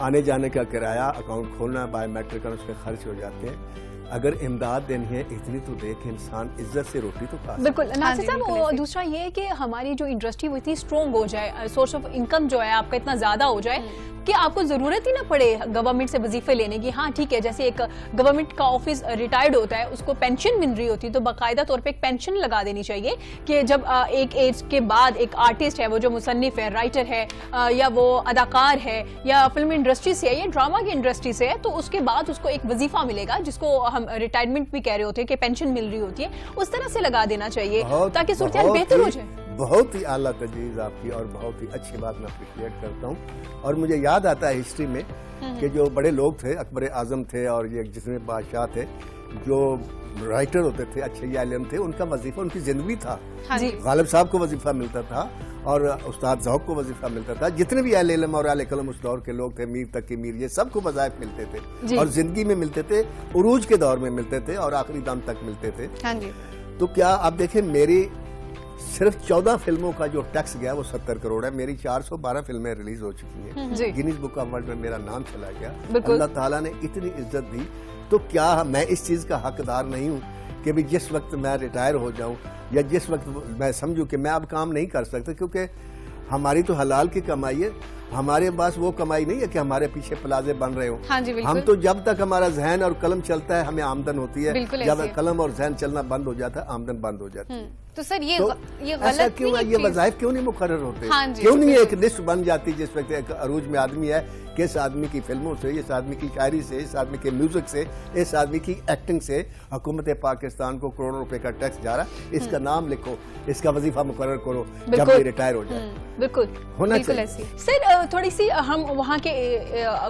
आने जाने का किराया, अकाउंट खोलना, बायोमेट्रिक करना, उसके खर्च हो जाते हैं। अगर इमदाद देनी है इतनी तो दे कि इंसान इज्जत से रोटी तो खा। बिल्कुल नासिर साहब, बिल्कुल ऐसे। दूसरा ये है कि हमारी जो इंडस्ट्री वो इतनी स्ट्रॉन्ग हो जाए, सोर्स ऑफ इनकम जो है आपका इतना ज्यादा हो जाए कि आपको जरूरत ही ना पड़े गवर्नमेंट से वजीफे लेने की। हाँ ठीक है, जैसे एक गवर्नमेंट का ऑफिस रिटायर्ड होता है, उसको पेंशन मिल रही होती है, तो बाकायदा तौर पे एक पेंशन लगा देनी चाहिए कि जब एक एज के बाद एक आर्टिस्ट है, वो जो मुसन्निफ है, राइटर है, या वो अदाकार है, या फिल्म इंडस्ट्री से है, या ड्रामा की इंडस्ट्री से है, तो उसके बाद उसको एक वजीफा मिलेगा, जिसको हम रिटायरमेंट भी कह रहे होते हैं कि पेंशन मिल रही होती है, उस तरह से लगा देना चाहिए ताकि सूरत बेहतर हो जाए। बहुत ही आला तजवीज़ आपकी, और बहुत ही अच्छी बात मैं अप्रिशिएट करता हूँ। और मुझे याद आता है हिस्ट्री में कि जो बड़े लोग थे, अकबर आजम थे और ये जितने बादशाह थे, जो राइटर होते थे, अच्छे आलिम थे, उनका वजीफा उनकी जिंदगी था। हाँ जी। गालिब साहब को वजीफा मिलता था और उस्ताद ज़ौक़ को वजीफा मिलता था। जितने भी अहले इल्म और अहले कलम उस दौर के लोग थे, मीर तकी मीर, ये सबको वज़ाइफ मिलते थे, और जिंदगी में मिलते थे, उरूज के दौर में मिलते थे, और आखिरी दम तक मिलते थे। हाँ जी। तो क्या आप देखें, मेरी सिर्फ 14 फिल्मों का जो टैक्स गया वो 70 करोड़ है। मेरी 412 फिल्में रिलीज हो चुकी हैं, गिनीज बुक ऑफ वर्ल्ड में मेरा नाम चला गया। अल्लाह ताला ने इतनी इज्जत दी, तो क्या मैं इस चीज का हकदार नहीं हूँ कि भी जिस वक्त मैं रिटायर हो जाऊं, या जिस वक्त मैं समझूं कि मैं अब काम नहीं कर सकता, क्योंकि हमारी तो हलाल की कमाई है, हमारे पास वो कमाई नहीं है कि हमारे पीछे प्लाजे बन रहे हो। हाँ जी, बिल्कुल। हम तो जब तक हमारा जहन और कलम चलता है हमें आमदन होती है, बिल्कुल जब ऐसे। कलम और जहन चलना बंद हो जाता है आमदन बंद हो जाती है। तो सर ये तो गलत ऐसा क्यों नहीं है? है ये चीज़? वज़ाइफ क्यों नहीं मुकर्रर होते? हाँ जी, क्यों नहीं बिल्कुल। एक लिस्ट बन जाती जिस वक्त एक अरूज में आदमी है कि इस आदमी की फिल्मों से, इस आदमी की शायरी से, इस आदमी के म्यूजिक से, इस आदमी की एक्टिंग से हुकूमत पाकिस्तान को करोड़ों रुपए का टैक्स जा रहा है, इसका नाम लिखो, इसका वजीफा मुकर्रर करो जब ये रिटायर हो जाए। बिल्कुल होना बिल्कुल चाहिए। ऐसी। सर थोड़ी सी हम वहाँ के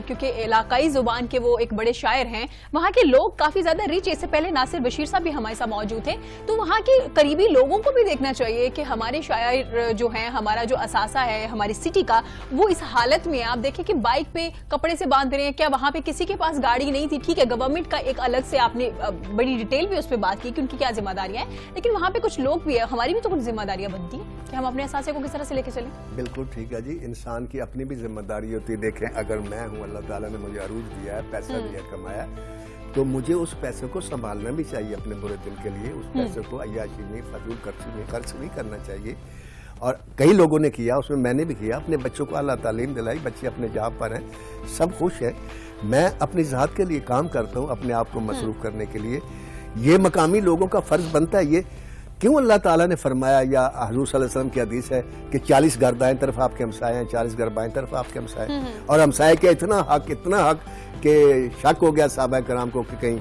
क्योंकि इलाकाई जुबान के वो एक बड़े शायर हैं, वहाँ के लोग काफी ज्यादा रिच। इससे पहले नासिर बशीर साहब भी हमारे साथ मौजूद थे, तो वहाँ के करीबी लोगों को भी देखना चाहिए कि हमारे शायर जो हैं, हमारा जो असासा है हमारी सिटी का, वो इस हालत में है। आप देखें कि बाइक पे कपड़े से बांध रहे हैं, क्या वहाँ पे किसी के पास गाड़ी नहीं थी? ठीक है, गवर्नमेंट का एक अलग से आपने बड़ी डिटेल भी उस पर बात की कि उनकी क्या जिम्मेदारियां हैं, लेकिन वहाँ पे कुछ लोग भी है, हमारी भी तो कुछ जिम्मेदारियां बनती हैं कि हम अपने असासे को किस तरह से लेके चलें। बिल्कुल ठीक है जी, इंसान की अपनी اپنی بھی ذمہ داری ہوتی ہے. دیکھیں اگر میں ہوں, اللہ تعالیٰ نے مجھے عروج دیا ہے, پیسہ دیا, کمایا, تو مجھے اس پیسے کو سنبھالنا بھی چاہیے اپنے برے دل کے لیے. اس پیسے کو عیاشی میں, فضول خرچ نہیں کرنا چاہیے. اور کئی لوگوں نے کیا, اس میں میں نے بھی کیا. اپنے بچوں کو اللہ تعلیم دلائی, بچے اپنے جہاں پر ہیں, سب خوش ہیں. میں اپنی ذات کے لیے کام کرتا ہوں, اپنے آپ کو مصروف کرنے کے لیے. یہ مقامی لوگوں کا فرض بنتا ہے. یہ کیوں اللہ تعالیٰ نے فرمایا, یا حضور صلی اللہ علیہ وسلم کی حدیث ہے کہ 40 گھر دائیں طرف آپ کے ہمسائے ہیں, 40 گھر بائیں طرف آپ کے ہمسائے ہیں. اور ہمسائے کے اتنا حق کہ شک ہو گیا صحابہ کرام کو کہ کہیں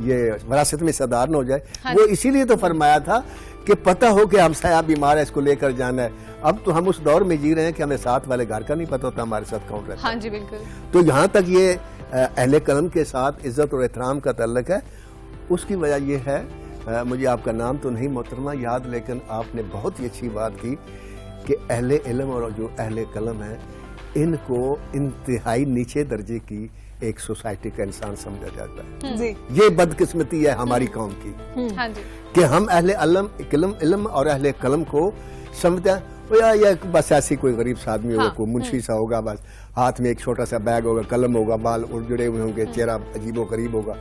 یہ وراثت میں صدار نہ ہو جائے. وہ اسی لیے تو فرمایا تھا کہ پتہ ہو کہ ہمسایہ بیمار ہے, اس کو لے کر جانا ہے. اب تو ہم اس دور میں جی رہے ہیں کہ ہمیں ساتھ والے گھر کا نہیں پتہ ہوتا ہمارے ساتھ کون رہتا ہے. ہاں جی بالکل. تو یہاں تک یہ اہل قلم کے ساتھ عزت اور احترام کا تعلق ہے. اس کی وجہ یہ ہے, مجھے آپ کا نام تو نہیں محترمہ یاد, لیکن آپ نے بہت ہی اچھی بات کی کہ اہل علم اور جو اہل قلم ہیں ان کو انتہائی نیچے درجے کی ایک سوسائٹی کا انسان سمجھا جاتا ہے. جی یہ بدقسمتی ہے ہماری قوم کی ہاں جی کہ ہم اہل علم اور اہل قلم کو سمجھتے ہیں یہ بس ایسی کوئی غریب سا آدمی ہوگا, کوئی منشی سا ہوگا, بس ہاتھ میں ایک چھوٹا سا بیگ ہوگا, قلم ہوگا, بال جڑے ہوئے ہوں گے, چہرہ عجیب و غریب ہوگا.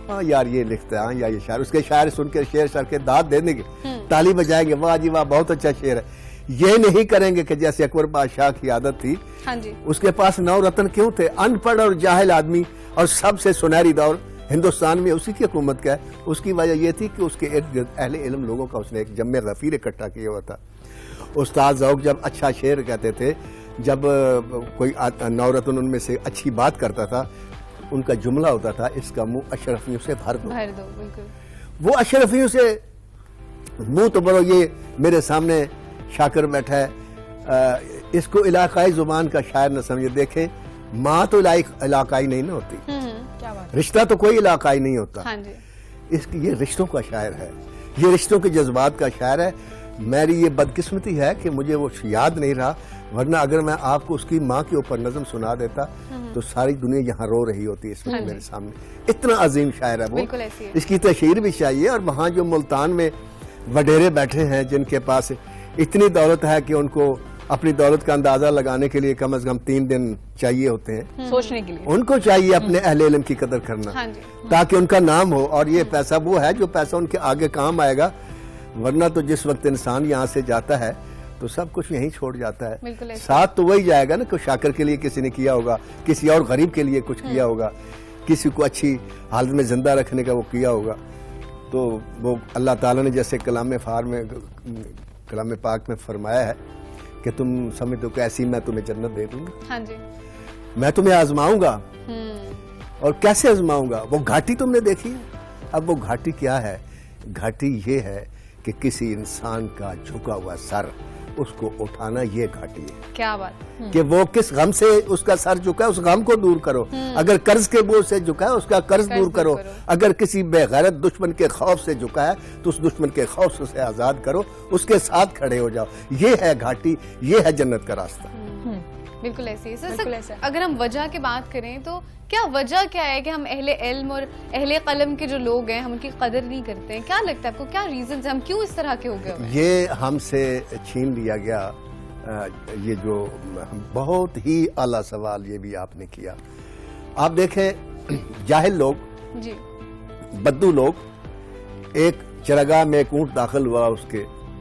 ہاں یار یہ لکھتا ہے, ہاں یا یہ شاعر, اس کے شاعر سن کے شعر سر کے داد دے دیں گے, تالی بجائیں گے, واہ جی واہ بہت اچھا شعر ہے. یہ نہیں کریں گے کہ جیسے اکبر بادشاہ کی عادت تھی, ہاں جی اس کے پاس 9 رتن کیوں تھے, ان پڑھ اور جاہل آدمی, اور سب سے سنہری دور ہندوستان میں اسی کی حکومت کا ہے. اس کی وجہ یہ تھی کہ اس کے ارد گرد اہل علم لوگوں کا اس نے ایک جمع غفیر اکٹھا کیا ہوا تھا. استاد ذوق جب اچھا شعر کہتے تھے, جب کوئی 9 رتن ان میں سے اچھی بات کرتا تھا, ان کا جملہ ہوتا تھا, اس کا منہ اشرفیوں سے بھر دو. بالکل. وہ اشرفیوں سے منہ تو بڑو. یہ میرے سامنے شاکر بیٹھا ہے, اس کو علاقائی زبان کا شاعر نہ سمجھے. دیکھیں ماں تو علاقائی نہیں نہ ہوتی, کیا بات, رشتہ تو کوئی علاقائی نہیں ہوتا. ہاں جی یہ رشتوں کا شاعر ہے, یہ رشتوں کے جذبات کا شاعر ہے. میری یہ بدقسمتی ہے کہ مجھے وہ یاد نہیں رہا, ورنہ اگر میں آپ کو اس کی ماں کے اوپر نظم سنا دیتا تو ساری دنیا یہاں رو رہی ہوتی اس وقت میرے سامنے. اتنا عظیم شاعر ہے وہ, بالکل ایسی ہے. اس کی تشہیر بھی چاہیے. اور وہاں جو ملتان میں وڈیرے بیٹھے ہیں جن کے پاس اتنی دولت ہے کہ ان کو اپنی دولت کا اندازہ لگانے کے لیے کم از کم 3 دن چاہیے ہوتے ہیں, سوچنے کے لیے ان کو چاہیے اپنے اہل علم کی قدر کرنا ہاں جی تاکہ ان کا نام ہو. اور یہ پیسہ وہ ہے جو پیسہ ان کے آگے کام آئے گا, ورنہ تو جس وقت انسان یہاں سے جاتا ہے تو سب کچھ یہیں چھوڑ جاتا ہے. بالکل ایسا. ساتھ تو وہی جائے گا نا کہ شاکر کے لیے کسی نے کیا ہوگا, کسی اور غریب کے لیے کچھ کیا ہوگا, کسی کو اچھی حالت میں زندہ رکھنے کا وہ کیا ہوگا. تو وہ اللہ تعالیٰ نے جیسے کلام پاک میں فرمایا ہے کہ تم سمجھ دو کہ ایسی میں تمہیں جنت دے دوں گا, ہاں جی میں تمہیں آزماؤں گا. اور کیسے آزماؤں گا, وہ گھاٹی تم نے دیکھی ہے. اب وہ گھاٹی کیا ہے, گھاٹی یہ ہے کہ کسی انسان کا جھکا ہوا سر اس کو اٹھانا, یہ گھاٹی ہے. کیا بات. کہ وہ کس غم سے اس کا سر جھکا ہے اس غم کو دور کرو. اگر قرض کے بوجھ سے جھکا ہے اس کا قرض دور کرو. اگر کسی بے غیرت دشمن کے خوف سے جھکا ہے تو اس دشمن کے خوف سے آزاد کرو, اس کے ساتھ کھڑے ہو جاؤ. یہ ہے گھاٹی, یہ ہے جنت کا راستہ. بالکل ایسی ہے. بالکل ایسا. اگر ہم وجہ کی بات کریں تو کیا وجہ کیا ہے کہ ہم اہل علم اور اہل قلم کے جو لوگ ہیں ہم ان کی قدر نہیں کرتے ہیں؟ کیا لگتا ہے آپ کو, کیا ریزنز ہیں, ہم کیوں اس طرح کے ہو گئے ہیں؟ یہ ہم سے چھین لیا گیا. یہ جو بہت ہی اعلیٰ سوال یہ بھی آپ نے کیا. آپ دیکھیں جاہل لوگ, جی بدو لوگ, ایک چراگاہ میں ایک اونٹ داخل ہوا,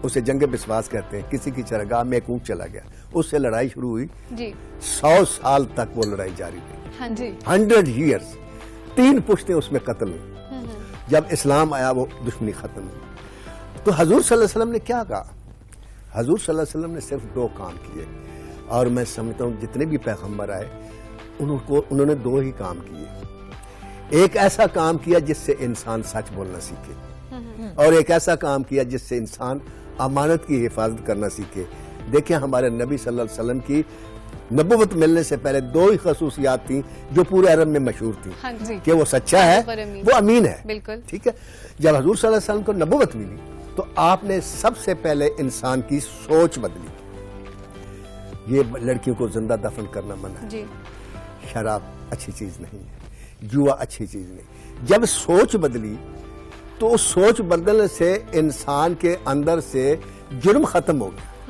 اسے جنگ بسواس کہتے ہیں. کسی کی چراگاہ میں ایک اونٹ چلا گیا, اس سے لڑائی شروع ہوئی. جی 100 سال تک وہ لڑائی جاری رہی. ہاں جی 100 years 3 پشتیں اس میں قتل ہوئی. جب اسلام آیا وہ دشمنی ختم ہوئی. تو حضور صلی اللہ علیہ وسلم نے کیا کہا؟ حضور صلی اللہ علیہ وسلم نے صرف 2 کام کیے, اور میں سمجھتا ہوں جتنے بھی پیغمبر آئے انہوں نے 2 ہی کام کیے. ایک ایسا کام کیا جس سے انسان سچ بولنا سیکھے, اور ایک ایسا کام کیا جس سے انسان امانت کی حفاظت کرنا سیکھے. دیکھیں ہمارے نبی صلی اللہ علیہ وسلم کی نبوت ملنے سے پہلے 2 ہی خصوصیات تھیں جو پورے عرب میں مشہور تھیں, ہاں جی کہ وہ سچا ہے, وہ امین ہے. بالکل. ٹھیک ہے. جب حضور صلی اللہ علیہ وسلم کو نبوت ملی تو آپ نے سب سے پہلے انسان کی سوچ بدلی. یہ لڑکیوں کو زندہ دفن کرنا منع ہے, جی شراب اچھی چیز نہیں ہے, جوا اچھی چیز نہیں. جب سوچ بدلی تو اس سوچ بدلنے سے انسان کے اندر سے جرم ختم ہو گیا.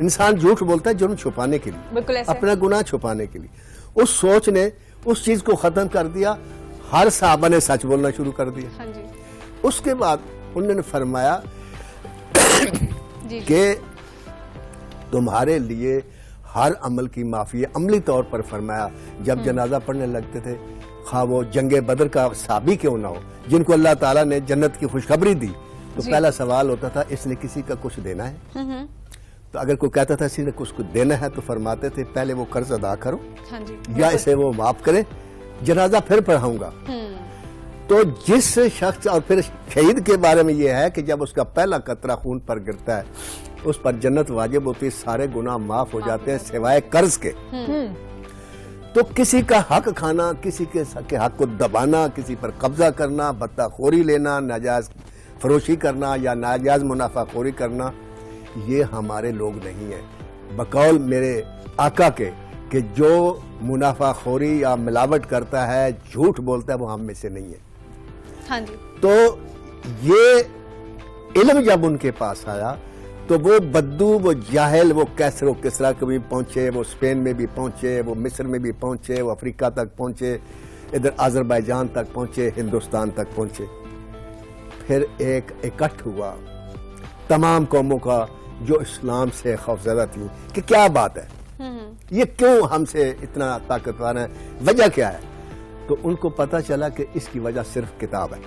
इंसान झूठ बोलता है जुर्म छुपाने के लिए, बिल्कुल ऐसे। अपना गुनाह छुपाने के लिए। उस सोच ने उस चीज को खत्म कर दिया, हर साहबा ने सच बोलना शुरू कर दिया। हाँ जी उसके बाद उन्होंने फरमाया जी कि तुम्हारे लिए हर अमल की माफी है। अमली तौर पर फरमाया, जब जनाजा पढ़ने लगते थे, खा वो जंगे बदर का साबी क्यों ना हो, जिनको अल्लाह ताला ने जन्नत की खुशखबरी दी, तो पहला सवाल होता था इसने किसी का कुछ देना है? तो अगर कोई कहता था इसी ने कुछ देना है तो फरमाते थे पहले वो कर्ज अदा करो हाँ जी या इसे वो माफ करे, जनाजा फिर पढ़ाऊंगा। तो जिस शख्स, और फिर शहीद के बारे में ये है कि जब उसका पहला कतरा खून पर गिरता है उस पर जन्नत वाजिब होती है, सारे गुनाह माफ हो जाते हैं सिवाय कर्ज के। तो किसी का हक खाना, किसी के हक को दबाना, किसी पर कब्जा करना, बत्ताखोरी लेना, नाजायज फरोशी करना या नाजायज मुनाफाखोरी करना, ये हमारे लोग नहीं है। बकौल मेरे आका के कि जो मुनाफाखोरी या मिलावट करता है, झूठ बोलता है, वो हम में से नहीं है। हाँ जी तो ये इल्म जब उनके पास आया तो वो बद्दू, वो जाहिल, वो कैसर व किसरा के भी पहुंचे, वो स्पेन में भी पहुंचे, वो मिस्र में भी पहुंचे, वो अफ्रीका तक पहुंचे, इधर आज़रबाईजान तक पहुंचे, हिंदुस्तान तक पहुंचे। फिर एक इकट्ठ हुआ तमाम कौमों का जो इस्लाम से खौफज़दा थी कि क्या बात है, ये क्यों हमसे इतना ताकतवर है, वजह क्या है? तो उनको पता चला कि इसकी वजह सिर्फ किताब है,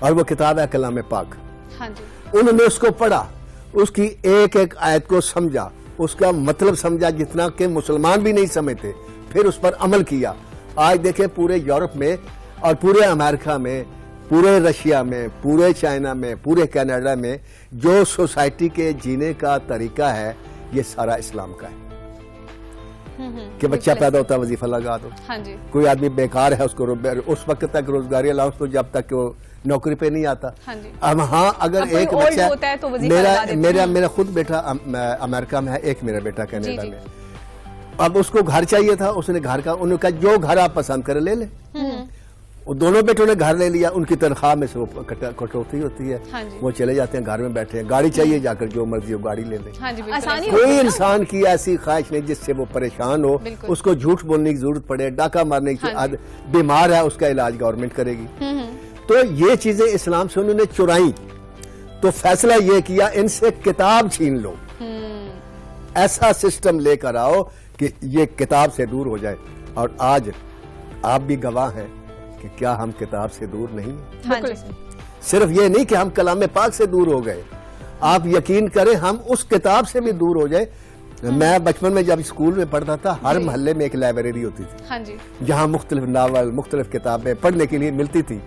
और वो किताब है कलाम पाक। हाँ जी उन्होंने उसको पढ़ा, उसकी एक एक आयत को समझा, उसका मतलब समझा जितना कि मुसलमान भी नहीं समझते, फिर उस पर अमल किया। आज देखें पूरे यूरोप में और पूरे अमेरिका में, पूरे रशिया में, पूरे चाइना में, पूरे कनाडा में जो सोसाइटी के जीने का तरीका है ये सारा इस्लाम का है कि बच्चा पैदा होता है वजीफा लगा दो। हाँ जी कोई आदमी बेकार है उसको उस वक्त तक रोजगारी अलाउंस तो जब तक वो नौकरी पे नहीं आता। हाँ जी अब हाँ अगर अब कोई एक old बच्चा होता है तो वजीफा लगा देते हैं। मेरा खुद बेटा अमेरिका में है, एक मेरा बेटा कनाडा जी। में। अब उसको घर चाहिए था, उसने घर का, उन्होंने कहा जो घर आप पसंद करे ले ले। वो दोनों बेटों ने घर ले लिया, उनकी तनख्वाह में से वो कटौती होती है, हाँ जी। वो चले जाते हैं घर में बैठे हैं, गाड़ी चाहिए जाकर जो मर्जी हो गाड़ी ले लें। हाँ जी बिल्कुल आसानी ऐसे। कोई इंसान की ऐसी ख्वाहिश नहीं जिससे वो परेशान हो, बिल्कुल। उसको झूठ बोलने की जरूरत पड़े, डाका मारने की हाँ जी। बीमार है उसका इलाज गवर्नमेंट करेगी। तो ये चीजें इस्लाम से उन्होंने चुराई, तो फैसला ये किया इनसे किताब छीन लो, ऐसा सिस्टम लेकर आओ कि ये किताब से दूर हो जाए। और आज आप भी गवाह हैं कि क्या हम किताब से दूर नहीं हैं? हाँ बिल्कुल जी सिर्फ ये नहीं कि हम कलाम पाक से दूर हो गए, आप यकीन करें हम उस किताब से भी दूर हो जाए। मैं बचपन में जब स्कूल में पढ़ता था, हर मोहल्ले में एक लाइब्रेरी होती थी हाँ जी जहाँ मुख्तलिफ नावल, मुख्तलिफ किताबें पढ़ने के लिए मिलती थी।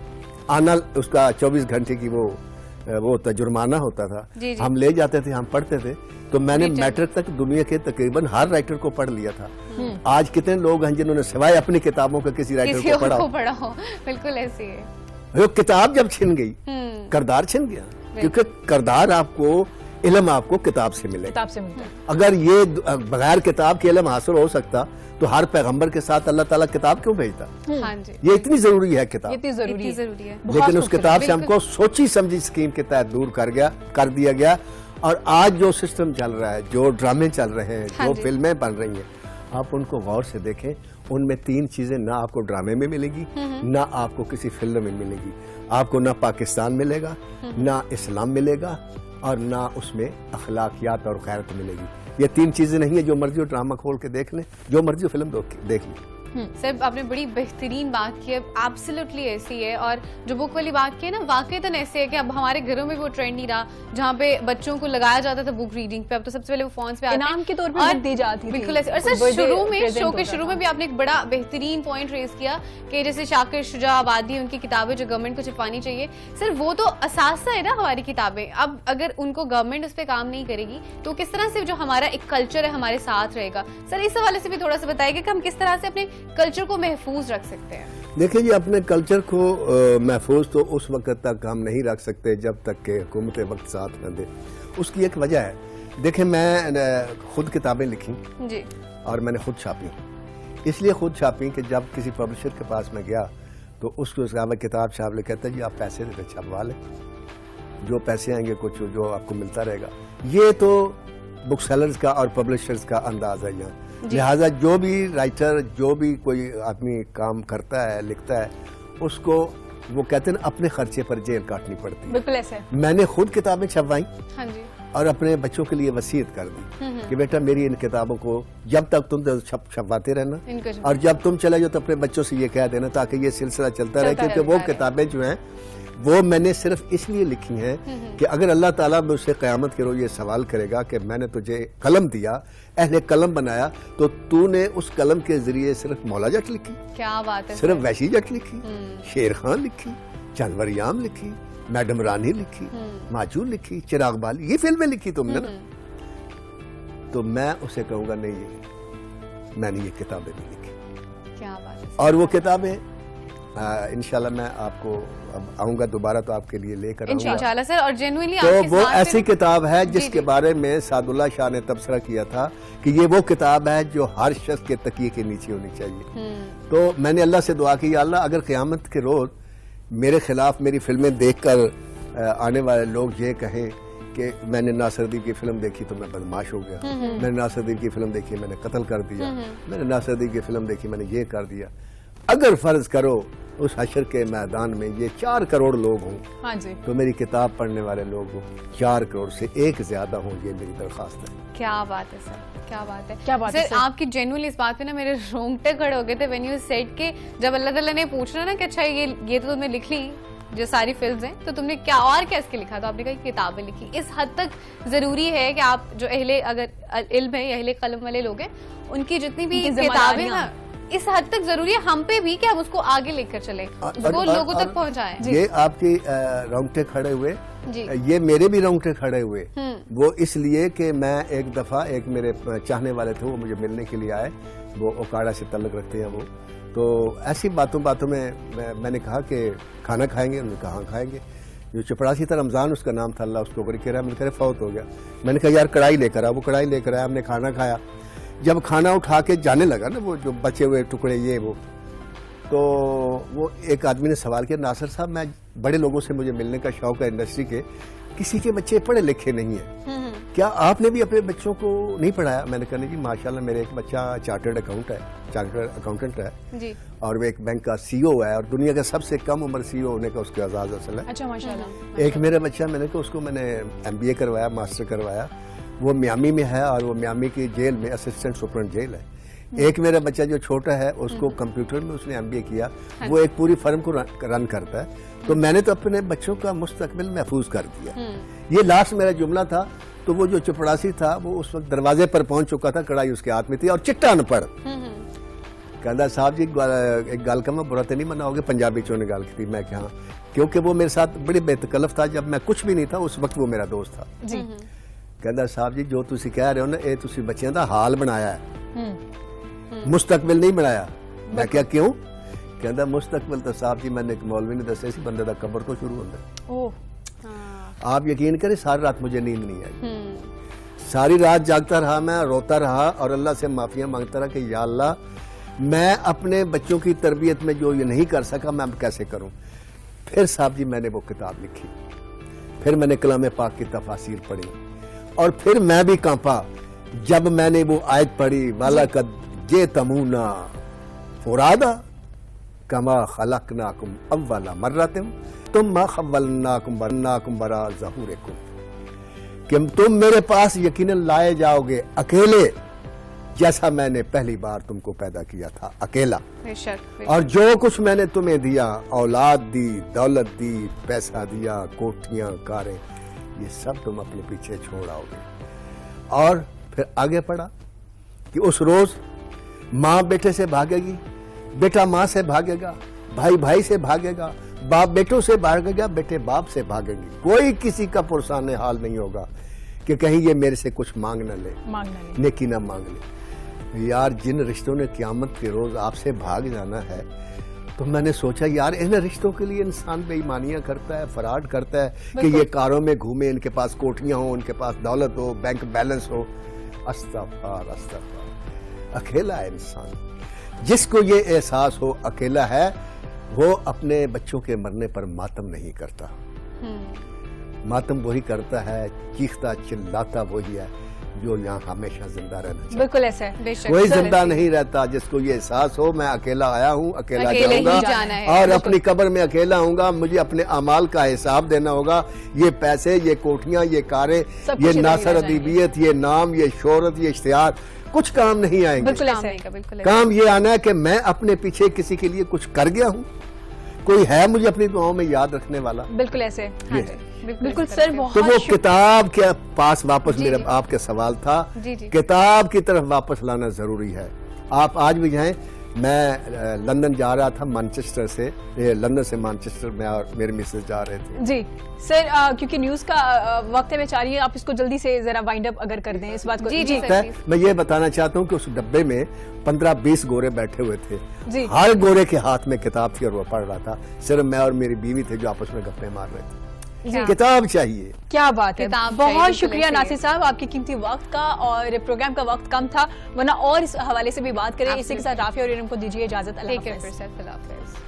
आना उसका 24 घंटे की वो जुर्माना होता था। जी, जी। हम ले जाते थे, हम पढ़ते थे। तो मैंने Return। मैट्रिक तक दुनिया के तकरीबन हर राइटर को पढ़ लिया था। आज कितने लोग हैं जिन्होंने सिवाय अपनी किताबों का किसी राइटर किसी को और पढ़ा को हो? पढ़ा हो, बिल्कुल ऐसी है। वो किताब जब छिन गई, करदार छिन गया, क्योंकि करदार आपको, इल्म आपको किताब से मिलेगा। किताब से मिलता है। अगर ये बगैर किताब के इल्म हासिल हो सकता तो हर पैगंबर के साथ अल्लाह ताला किताब क्यों भेजता? हाँ जी ये इतनी जरूरी है किताब, ये इतनी जरूरी इतनी है। जरूरी है। बहुत लेकिन उस खूबसूरत, किताब से बिल्कुल। हमको सोची समझी स्कीम के तहत दूर कर दिया गया। और आज जो सिस्टम चल रहा है, जो ड्रामे चल रहे हैं, हाँ जो जी। फिल्में बन रही हैं, आप उनको गौर से देखें, उनमें तीन चीजें ना आपको ड्रामे में मिलेगी, ना आपको किसी फिल्म में मिलेगी। आपको ना पाकिस्तान मिलेगा, ना इस्लाम मिलेगा, और ना उसमें अखलाकियात और गैरत मिलेगी। ये तीन चीजें नहीं है, जो मर्जी ड्रामा खोल के देख लें, जो मर्जी फिल्म देख लें। सर आपने बड़ी बेहतरीन बात की है, एब्सोल्युटली ऐसी है। और जो बुक वाली बात की है ना, वाकईतन ऐसे है कि अब हमारे घरों में वो ट्रेंड नहीं रहा जहाँ पे बच्चों को लगाया जाता था बुक रीडिंग पे। अब तो सबसे पहले वो फोन्स पे आते हैं। इनाम के तौर पे और बुक दी जाती थी। बिल्कुल ऐसे। और सर Birthday शुरू में, present शो के होता शुरू था। में भी आपने एक बड़ा बेहतरीन पॉइंट रेज किया कि जैसे शाकिर शुजा आबादी, उनकी किताबें जो गवर्नमेंट को छपवानी चाहिए। सर वो तो असासा है ना हमारी किताबें। अब अगर उनको गवर्नमेंट उस पर काम नहीं करेगी तो किस तरह से जो हमारा एक कल्चर है हमारे साथ रहेगा? सर इस हवाले से भी थोड़ा सा बताइए कि हम किस तरह से अपने कल्चर को महफूज रख सकते हैं। देखिए जी, अपने कल्चर को महफूज तो उस वक्त तक हम नहीं रख सकते जब तक कि हुकूमत वक्त साथ न दे। उसकी एक वजह है। देखिए मैं खुद किताबें लिखी जी और मैंने खुद छापी। इसलिए खुद छापी कि जब किसी पब्लिशर के पास मैं गया तो उसको किताब छाप ले, कहता जी आप पैसे देते छपवा लें। جو پیسے آئیں گے کچھ جو آپ کو ملتا رہے گا. یہ تو بک سیلرز کا اور پبلشرز کا انداز ہے یہاں. لہٰذا جو بھی رائٹر, جو بھی کوئی آدمی کام کرتا ہے, لکھتا ہے, اس کو وہ کہتے ہیں اپنے خرچے پر جیل کاٹنی پڑتی ہے. بالکل ایسے. میں نے خود کتابیں چھپوائیں ہاں جی. اور اپنے بچوں کے لیے وصیت کر دی کہ بیٹا میری ان کتابوں کو جب تک تم چھپواتے رہنا, اور جب تم چلے جاؤ تو اپنے بچوں سے یہ کہہ دینا تاکہ یہ سلسلہ چلتا رہے, کیونکہ وہ کتابیں جو ہیں وہ میں نے صرف اس لیے لکھی ہیں کہ اگر اللہ تعالیٰ مجھ سے قیامت کے روز یہ سوال کرے گا کہ میں نے تجھے قلم دیا, اہل قلم بنایا, تو نے اس قلم کے ذریعے صرف مولا جٹ لکھی, کیا بات ہے, صرف وحشی جٹ لکھی, شیر خان لکھی, چند وریام لکھی, میڈم رانی لکھی, ماجو لکھی, چراغ بال, یہ فلمیں لکھی تم نے نا. تو میں اسے کہوں گا نہیں, میں نے یہ کتابیں نہیں لکھی. کیا بات ہے. اور وہ کتابیں انشاءاللہ میں آپ کو اب آؤں گا دوبارہ تو آپ کے لیے لے کر آؤں گا. انشاءاللہ سر. اور جینوئنلی تو وہ ایسی کتاب ہے جس کے بارے میں سعد اللہ شاہ نے تبصرہ کیا تھا کہ یہ وہ کتاب ہے جو ہر شخص کے تکیے کے نیچے ہونی چاہیے. تو میں نے اللہ سے دعا کی, یا اللہ اگر قیامت کے روز میرے خلاف میری فلمیں دیکھ کر آنے والے لوگ یہ کہیں کہ میں نے ناصر ادیب کی فلم دیکھی تو میں بدماش ہو گیا, میں نے ناصر ادیب کی فلم دیکھی میں نے قتل کر دیا, میں نے ناصر ادیب کی فلم دیکھی میں نے یہ کر دیا, اگر فرض کرو اس حشر کے میدان میں یہ 4 کروڑ لوگ ہوں, ہاں جی, تو میری کتاب پڑھنے والے لوگ ہوں 4 کروڑ سے 1 زیادہ ہوں. یہ میری درخواست ہے. کیا بات ہے سر, کیا بات ہے. کیا بات ہے سر, آپ کی جینوئنلی اس بات پہ نا میرے رونگٹے کھڑے ہو گئے تھے when you said کہ جب اللہ تعالیٰ نے پوچھنا نا کہ اچھا یہ تو تم نے لکھ لی جو ساری فلمز ہیں, تو تم نے کیا اور کیا اس کے لکھا, تو آپ نے کہا کتابیں لکھی. اس حد تک ضروری ہے کہ آپ جو اگر علم ہے یا اہل قلم والے لوگ ہیں ان کی جتنی بھی کتابیں نا اس حد تک ضروری ہے ہم پہ بھی کہ ہم اس کو آگے لے کر چلیں, اس کو لوگوں تک پہنچائیں. یہ آپ کی رونگٹے کھڑے ہوئے, یہ میرے بھی رونگٹے کھڑے ہوئے, وہ اس لیے کہ میں ایک دفعہ ایک میرے چاہنے والے تھے, وہ مجھے ملنے کے لیے آئے, وہ اوکاڑا سے تعلق رکھتے ہیں وہ. تو ایسی باتوں میں میں نے کہا کہ کھانا کھائیں گے, انہوں نے کہا ہاں کھائیں گے. جو چپڑاسی تھا رمضان اس کا نام تھا, اللہ اس کو غریب کہہ رہا ہے, میں نے کہا فوت ہو گیا. میں نے کہا یار کڑھائی لے کر آ, وہ کڑھائی لے کر آیا, ہم نے کھانا کھایا. جب کھانا اٹھا کے جانے لگا نا وہ جو بچے ہوئے ٹکڑے یہ وہ, تو وہ ایک آدمی نے سوال کیا, ناصر صاحب میں بڑے لوگوں سے مجھے ملنے کا شوق ہے انڈسٹری کے, کسی کے بچے پڑھے لکھے نہیں ہیں, کیا آپ نے بھی اپنے بچوں کو نہیں پڑھایا؟ میں نے کہا نہیں جی ماشاءاللہ میرے ایک بچہ چارٹرڈ اکاؤنٹنٹ ہے جی, اور وہ ایک بینک کا سی او ہے, اور دنیا کا سب سے کم عمر سی او ہونے کا اس کے اعزاز حاصل ہے. اچھا ماشاءاللہ. ایک میرا بچہ, میں نے کہا اس کو میں نے MBA کروایا, ماسٹر کروایا, وہ میامی میں ہے, اور وہ میامی کی جیل میں اسسٹنٹ سپرنٹ جیل ہے. ایک میرا بچہ جو چھوٹا ہے اس کو کمپیوٹر میں اس نے MBA کیا, وہ ایک پوری فرم کو رن کرتا ہے. تو میں نے تو اپنے بچوں کا مستقبل محفوظ کر دیا. یہ لاسٹ میرا جملہ تھا. تو وہ جو چپڑاسی تھا وہ اس وقت دروازے پر پہنچ چکا تھا, کڑھائی اس کے ہاتھ میں تھی, اور چٹا ان پڑھ کہتا صاحب جی ایک گال کا میں برا تو نہیں مناؤ گے, پنجابی چوں نے گال کی تھی. میں کہ ہاں, کیونکہ وہ میرے ساتھ بڑی بے تکلف تھا, جب میں کچھ بھی نہیں تھا اس وقت وہ میرا دوست تھا. جی, کہتا صاحب جی جو تسی کہہ رہے ہو نا یہ تسی بچیاں دا حال بنایا ہے, مستقبل نہیں بنایا. میں کیا کیوں؟ کہتا مستقبل تو صاحب جی میں نے ایک مولوی نے دسے سی بندے دا قبر تو شروع ہوتا ہے. آپ یقین کریں ساری رات مجھے نیند نہیں آئی, ساری رات جاگتا رہا, میں روتا رہا اور اللہ سے معافیاں مانگتا رہا کہ یا اللہ میں اپنے بچوں کی تربیت میں جو یہ نہیں کر سکا میں اب کیسے کروں. پھر صاحب جی میں نے وہ کتاب لکھی, پھر میں نے کلام پاک کی تفاسیر پڑھی, اور پھر میں بھی کانپا جب میں نے وہ آیت پڑھی, والا قد جئتمونا فرادا کما خلقناکم اول مرۃ ثم خولناکم براء ظہورکم, کہ تم میرے پاس یقیناً لائے جاؤ گے اکیلے جیسا میں نے پہلی بار تم کو پیدا کیا تھا اکیلا. اور جو کچھ میں نے تمہیں دیا, اولاد دی, دولت دی, پیسہ دیا, کوٹھیاں, کاریں, یہ سب تم اپنے پیچھے چھوڑ آؤ گے. اور پھر آگے پڑھا کہ اس روز ماں بیٹے سے بھاگے گی, بیٹا ماں سے بھاگے گا, بھائی بھائی سے بھاگے گا, باپ بیٹوں سے بھاگے گا, بیٹے باپ سے بھاگیں گے. کوئی کسی کا پرسان حال نہیں ہوگا کہ کہیں یہ میرے سے کچھ مانگ نہ لے, نیکی نہ مانگ لے. یار جن رشتوں نے قیامت کے روز آپ سے بھاگ جانا ہے, تو میں نے سوچا یار ان رشتوں کے لیے انسان بے ایمانیاں کرتا ہے, فراڈ کرتا ہے کہ یہ کاروں میں گھومے, ان کے پاس کوٹھیاں ہوں, ان کے پاس دولت ہو, بینک بیلنس ہو. استغفار استغفار. اکیلا ہے انسان. جس کو یہ احساس ہو اکیلا ہے, وہ اپنے بچوں کے مرنے پر ماتم نہیں کرتا. मातम वही करता है, चीखता चिल्लाता वही है जो यहाँ हमेशा जिंदा रहना चाहिए। बिल्कुल ऐसा है। बेशक कोई सर, जिंदा नहीं रहता जिसको ये एहसास हो मैं अकेला आया हूँ, अकेला अकेले ही जाऊंगा जाना है, और बिल्कुल। अपनी कब्र में अकेला होऊंगा। मुझे अपने अमाल का हिसाब देना होगा। ये पैसे, ये कोठियां, ये कारें, सब ये कुछ नासर इधर ही रह अदीबियत, ये नाम, ये शोहरत, ये इश्तिहार कुछ काम नहीं आएंगे। बिल्कुल काम ऐसा नहीं है। का, बिल्कुल ऐसा। काम ये आना है कि मैं अपने पीछे किसी के लिए कुछ कर गया हूँ, कोई है मुझे अपनी दुआओं में याद रखने वाला। बिल्कुल ऐसे है। हाँ ये जी, है। बिल्कुल इसी सर, तरह से। बहुत तो वो शुक्रिया। किताब के पास वापस जी, मेरा जी। आपके सवाल था, जी, जी। किताब की तरफ वापस लाना जरूरी है। आप आज भी जाएं, मैं लंदन जा रहा था मैनचेस्टर से, लंदन से मैनचेस्टर में और मेरे मिसेज जा रहे थे। जी सर, क्योंकि न्यूज का वक्त है, मैं चाह रही हूँ आप इसको जल्दी से जरा वाइंड अप अगर कर दें इस बात को। जी, जी, है, मैं ये बताना चाहता हूँ कि उस डब्बे में 15-20 गोरे बैठे हुए थे। जी। हर गोरे के हाथ में किताब थी और वो पढ़ रहा था। सिर्फ मैं और मेरी बीवी थे जो आपस में गप्पे मार रहे थे। जी। किताब चाहिए। क्या बात है, किताब चाहिए, बहुत बिल्कुल शुक्रिया ऐसे ही है। नासिर साहब, आपके कीमती वक्त का। और प्रोग्राम का वक्त कम था, वरना और इस हवाले से भी बात करें। इसी के साथ राफी और इरम को दीजिए इजाजत। अल्लाह टेक केयर हाफ़िज़। फॉर सेल्फ, अल्लाह हाफ़िज़।